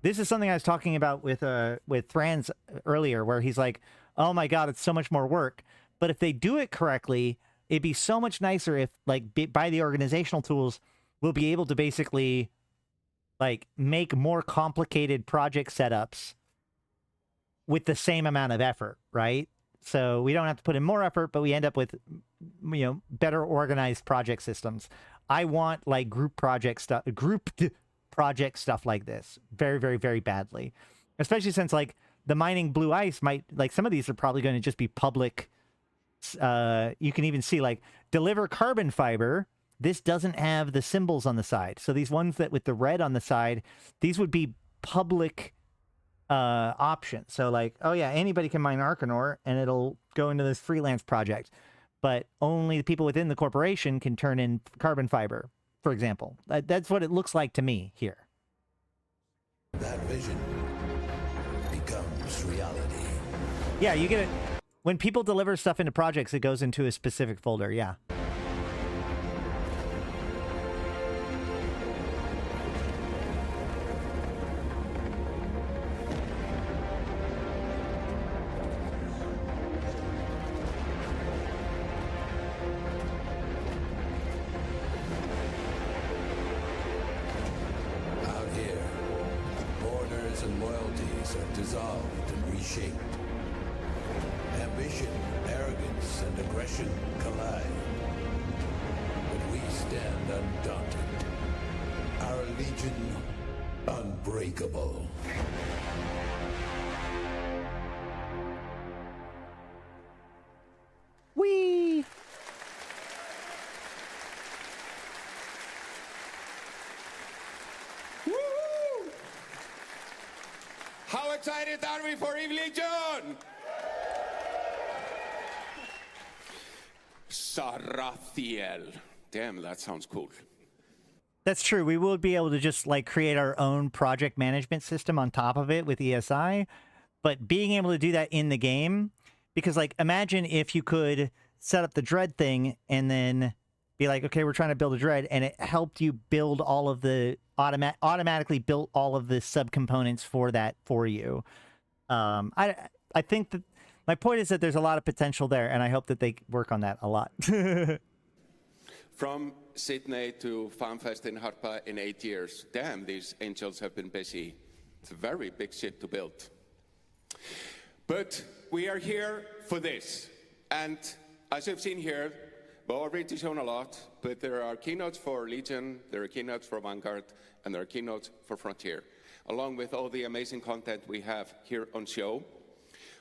This is something I was talking about with Franz earlier, where he's like, oh my God, it's so much more work. But if they do it correctly, it'd be so much nicer if, like, by the organizational tools, we'll be able to basically, like, make more complicated project setups with the same amount of effort, right? So we don't have to put in more effort, but we end up with, you know, better organized project systems. I want, like, grouped project stuff like this very, very, very badly, especially since, like, the mining blue ice might, like, some of these are probably going to just be public. You can even see, like, deliver carbon fiber. This doesn't have the symbols on the side. So these ones that with the red on the side, these would be public options. So, like, oh yeah, anybody can mine Arcanor and it'll go into this freelance project, but only the people within the corporation can turn in carbon fiber, for example. That's what it looks like to me here. that vision becomes reality. Yeah, you get it. When people deliver stuff into projects, it goes into a specific folder. Yeah. Out here, borders and loyalties are dissolved and reshaped. Ambition, arrogance, and aggression collide. But we stand undaunted. Our legion unbreakable. Whee! How excited are we for Eve Legion? Sarathiel. Damn, that sounds cool. That's true. We will be able to just like create our own project management system on top of it with ESI, but being able to do that in the game, because like imagine if you could set up the dread thing and then be like, okay, we're trying to build a dread, and it helped you build all of the automatically built all of the subcomponents for that for you. I think that my point is that there's a lot of potential there, and I hope that they work on that a lot. From Sydney to Fanfest in Harpa in 8 years. Damn, these angels have been busy. It's a very big ship to build. But we are here for this. And as you've seen here, we've already shown a lot, but there are keynotes for Legion, there are keynotes for Vanguard, and there are keynotes for Frontier, along with all the amazing content we have here on show.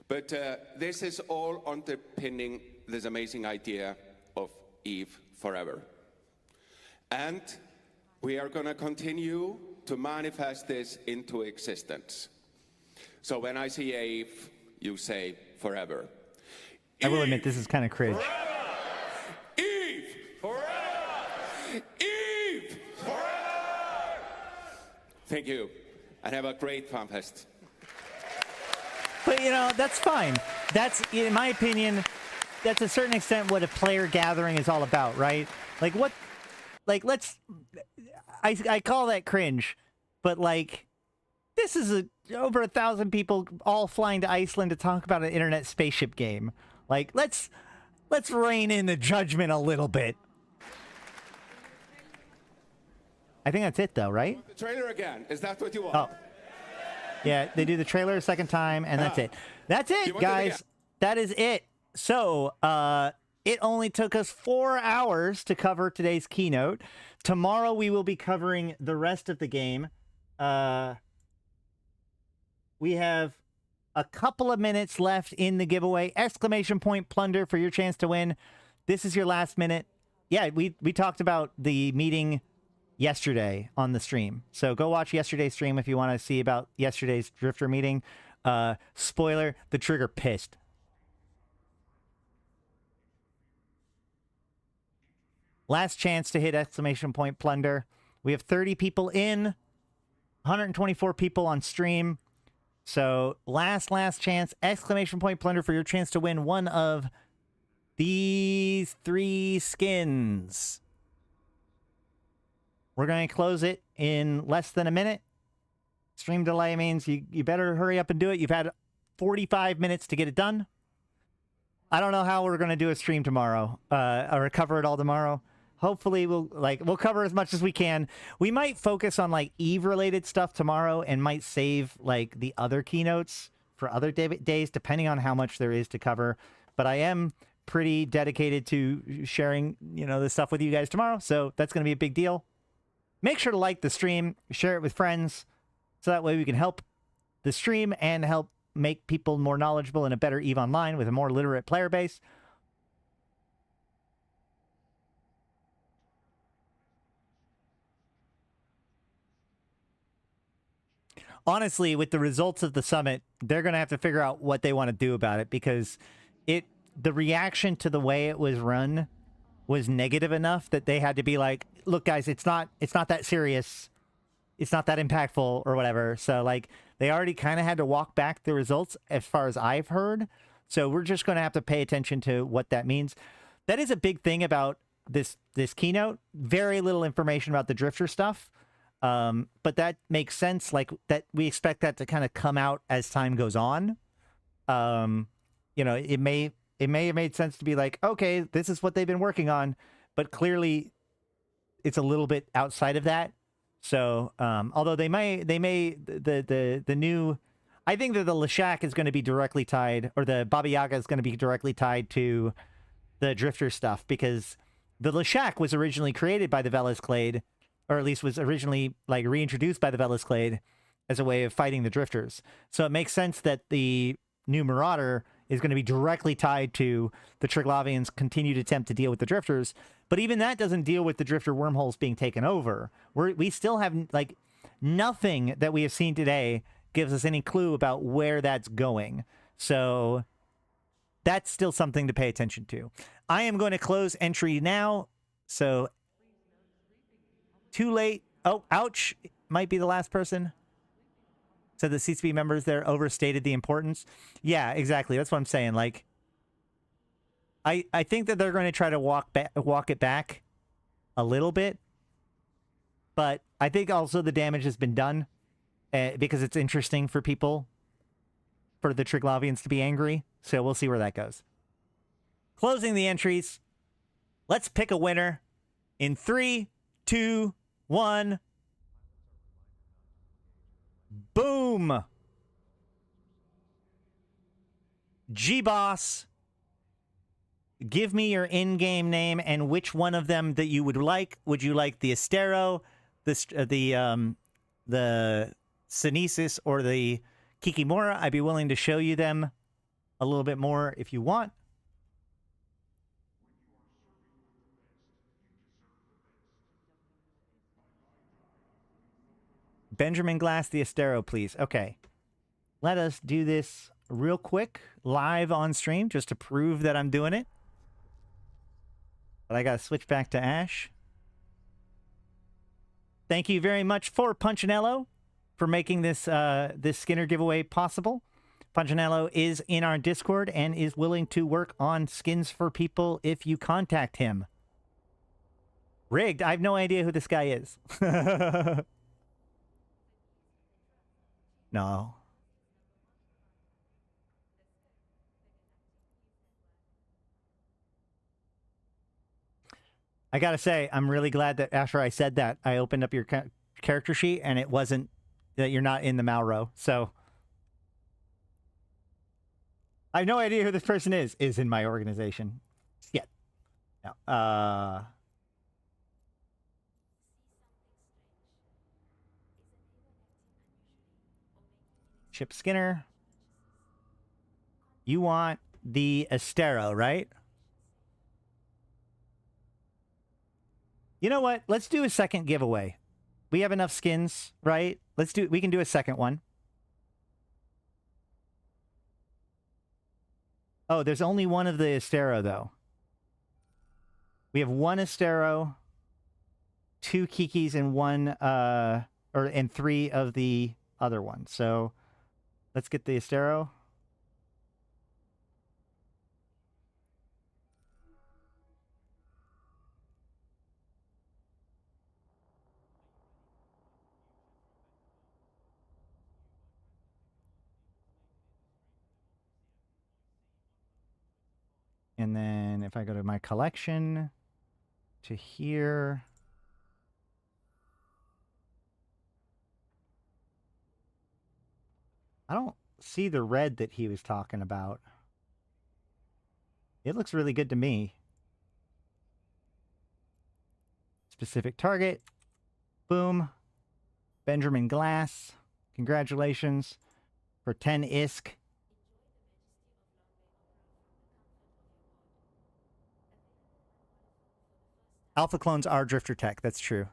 But this is all underpinning this amazing idea of Eve forever. And we are going to continue to manifest this into existence. So when I say Eve, you say forever. I will admit, this is kind of cringe. Eve! Forever! Eve! Forever! Thank you, and have a great Fanfest. But, you know, that's fine. That's, in my opinion, that's a certain extent what a player gathering is all about, right? Like, what, like, let's, I call that cringe, but, like, this is over 1,000 people all flying to Iceland to talk about an internet spaceship game. Like, let's rein in the judgment a little bit. I think that's it, though, right? The trailer again. Is that what you want? Oh. Yeah, they do the trailer a second time, and that's it. That's it, guys. That is it. So, it only took us 4 hours to cover today's keynote. Tomorrow, we will be covering the rest of the game. We have a couple of minutes left in the giveaway. Exclamation point plunder for your chance to win. This is your last minute. Yeah, we talked about the meeting yesterday on the stream. So go watch yesterday's stream if you want to see about yesterday's Drifter meeting. Spoiler, the trigger pissed. Last chance to hit exclamation point plunder. We have 30 people in, 124 people on stream. So last chance, exclamation point plunder for your chance to win one of these 3 skins. We're going to close it in less than a minute. Stream delay means you better hurry up and do it. You've had 45 minutes to get it done. I don't know how we're going to do a stream tomorrow or cover it all tomorrow. Hopefully we'll cover as much as we can. We might focus on like Eve related stuff tomorrow and might save like the other keynotes for other days depending on how much there is to cover. But I am pretty dedicated to sharing, this stuff with you guys tomorrow. So that's going to be a big deal. Make sure to like the stream, share it with friends, so that way we can help the stream and help make people more knowledgeable and a better EVE Online with a more literate player base. Honestly, with the results of the summit, they're going to have to figure out what they want to do about it, because the reaction to the way it was run was negative enough that they had to be like, look, guys, it's not that serious. it's not that impactful or whatever. So like they already kind of had to walk back the results as far as I've heard. So we're just going to have to pay attention to what that means. That is a big thing about this keynote. Very little information about the drifter stuff. But that makes sense. Like that we expect that to kind of come out as time goes on. You know, it may have made sense to be like, okay, this is what they've been working on, but clearly it's a little bit outside of that. So, although the new, I think that the Leshak is going to be directly tied, or the Baba Yaga is going to be directly tied to the drifter stuff, because the Leshak was originally created by the Velas Clade, or at least was originally like reintroduced by the Velas Clade as a way of fighting the drifters. So it makes sense that the new Marauder is going to be directly tied to the Triglavians' continued attempt to deal with the drifters. But even that doesn't deal with the drifter wormholes being taken over. We still have, like, nothing that we have seen today gives us any clue about where that's going. So that's still something to pay attention to. I am going to close entry now. So too late. Oh, ouch. Might be the last person. So the CCP members there overstated the importance. Yeah, exactly. That's what I'm saying. Like, I think that they're going to try to walk it back a little bit, but I think also the damage has been done because it's interesting for people, for the Triglavians to be angry. So we'll see where that goes. Closing the entries. Let's pick a winner in 3, 2, 1. Boom! G-Boss, give me your in-game name and which one of them that you would like. Would you like the Astero, the Synesis, or the Kikimora? I'd be willing to show you them a little bit more if you want. Benjamin Glass, the Astero, please. Okay. Let us do this real quick, live on stream, just to prove that I'm doing it. But I got to switch back to Ash. Thank you very much for Punchinello for making this this Skinner giveaway possible. Punchinello is in our Discord and is willing to work on skins for people if you contact him. Rigged. I have no idea who this guy is. No. I gotta say, I'm really glad that after I said that, I opened up your character sheet and it wasn't that you're not in the Malro. So I have no idea who this person is in my organization yet. No. Chip Skinner. You want the Astero, right? You know what? Let's do a second giveaway. We have enough skins, right? We can do a second one. Oh, there's only one of the Astero, though. We have one Astero, 2 Kikis, and and 3 of the other ones. So let's get the Astero. And then if I go to my collection, to here. I don't see the red that he was talking about. It looks really good to me. Specific target. Boom. Benjamin Glass. Congratulations for 10 ISK. Alpha clones are drifter tech. That's true.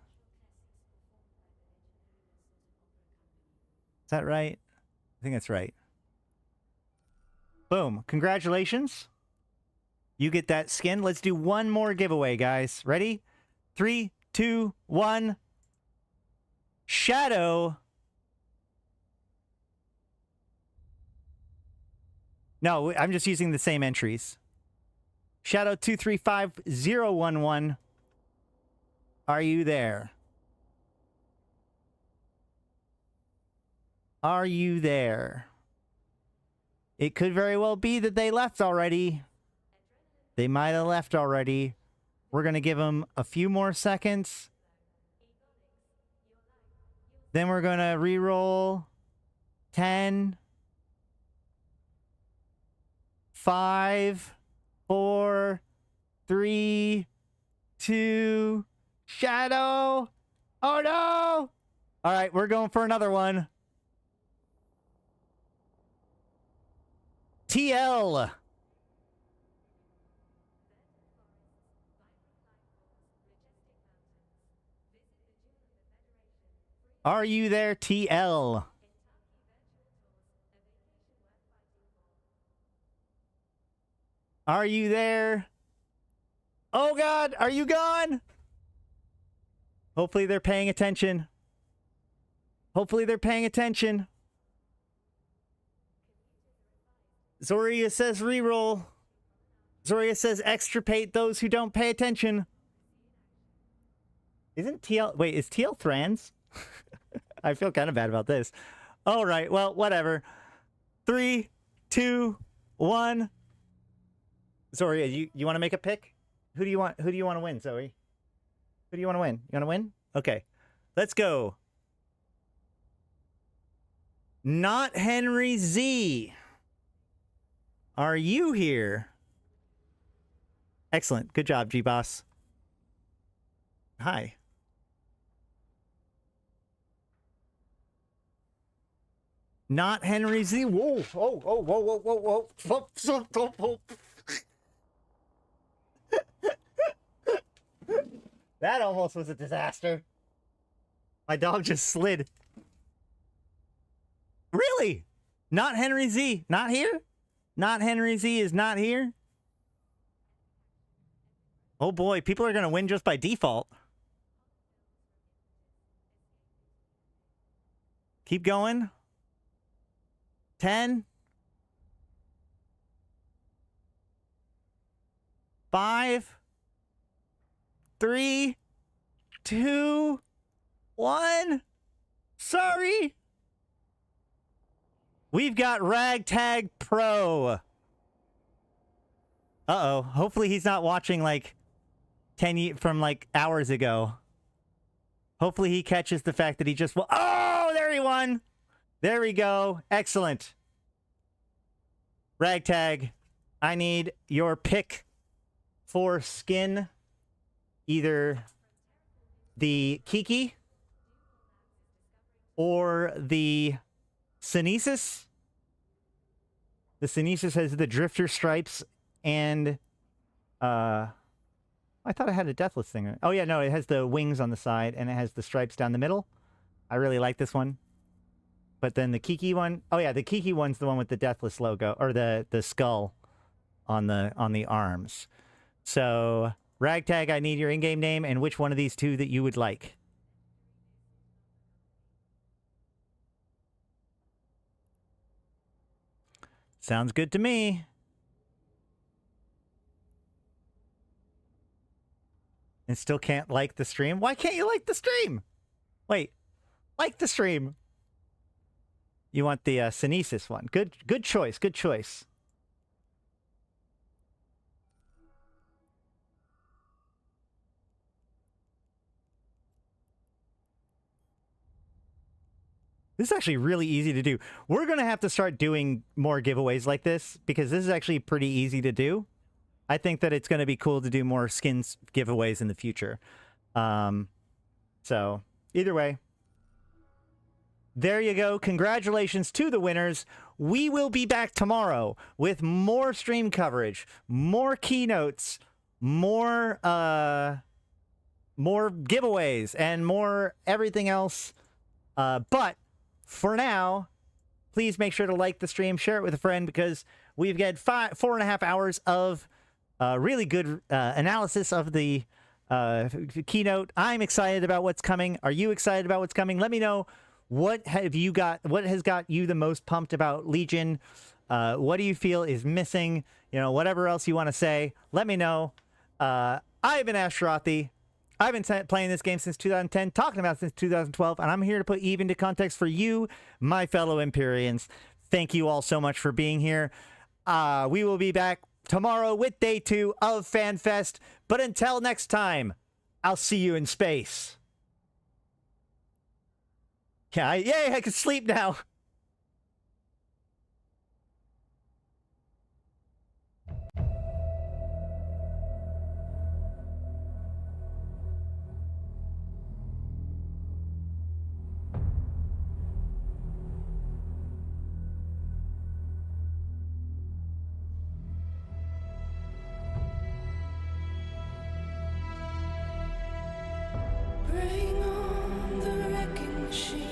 Is that right? I think that's right. Boom. Congratulations. You get that skin. Let's do one more giveaway, guys. Ready? 3, 2, 1. Shadow. No, I'm just using the same entries. Shadow 235011. Are you there? Are you there? It could very well be that they left already. They might have left already. We're going to give them a few more seconds. Then we're going to re-roll 10, 5, 4, 3, 2, Shadow. Oh no! All right, we're going for another one. TL. Are you there, TL? Are you there? Oh God, are you gone? Hopefully they're paying attention. Hopefully they're paying attention. Zoria says reroll. Zoria says extirpate those who don't pay attention. Isn't TL... Wait, is TL Thrans? I feel kind of bad about this. All right, well, whatever. 3, 2, 1. Zoria, you want to make a pick? Who do you want to win, Zoe? Who do you want to win? You want to win? Okay. Let's go. Not Henry Z. Are you here? Excellent. Good job, G-Boss. Hi. Not Henry Z. Whoa. Oh, whoa, whoa, whoa, whoa, whoa. Whoa, whoa, whoa. That almost was a disaster. My dog just slid. Really? Not Henry Z. Not here? Not Henry Z is not here? Oh boy, people are going to win just by default. Keep going. 10. 5. 3, 2, 1. Sorry. We've got Ragtag Pro. Uh-oh. Hopefully he's not watching like 10 from like hours ago. Hopefully he catches the fact that he just... Oh, there he won. There we go. Excellent. Ragtag, I need your pick for skin. Either the Kiki or the Synesis. The Synesis has the Drifter stripes and I thought it had a Deathless thing. Oh yeah, no, it has the wings on the side and it has the stripes down the middle. I really like this one. But then the Kiki one, oh yeah, the Kiki one's the one with the Deathless logo or the skull on the arms. So Ragtag, I need your in-game name and which one of these two that you would like. Sounds good to me. And still can't like the stream? Why can't you like the stream? Wait, like the stream. You want the Synesis one. Good choice, good choice. This is actually really easy to do. We're going to have to start doing more giveaways like this because this is actually pretty easy to do. I think that it's going to be cool to do more skins giveaways in the future. So, either way. There you go. Congratulations to the winners. We will be back tomorrow with more stream coverage, more keynotes, more giveaways, and more everything else. But for now, please make sure to like the stream, share it with a friend, because we've got 4.5 hours of really good analysis of the Keynote. I'm excited about what's coming. Are you excited about what's coming? Let me know. What has got you the most pumped about Legion? What do you feel is missing? Whatever else you want to say, let me know. I've been Ashrothi. I've been playing this game since 2010, talking about it since 2012, and I'm here to put Eve into context for you, my fellow Empyreans. Thank you all so much for being here. We will be back tomorrow with day 2 of Fanfest, but until next time, I'll see you in space. Yeah, yay, I can sleep now. Bring on the wrecking machine.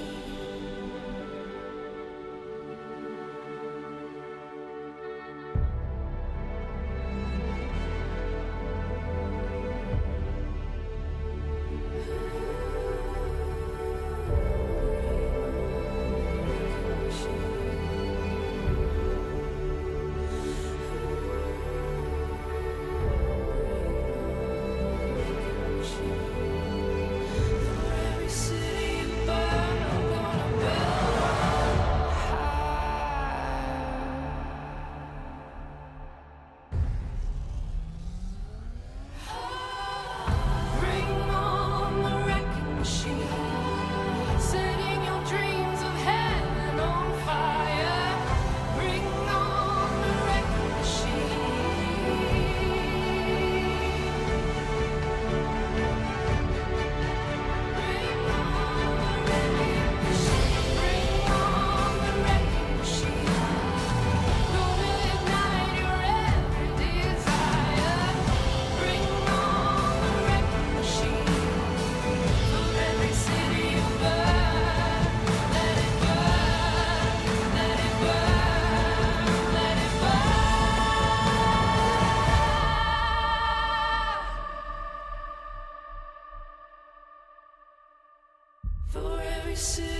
For every city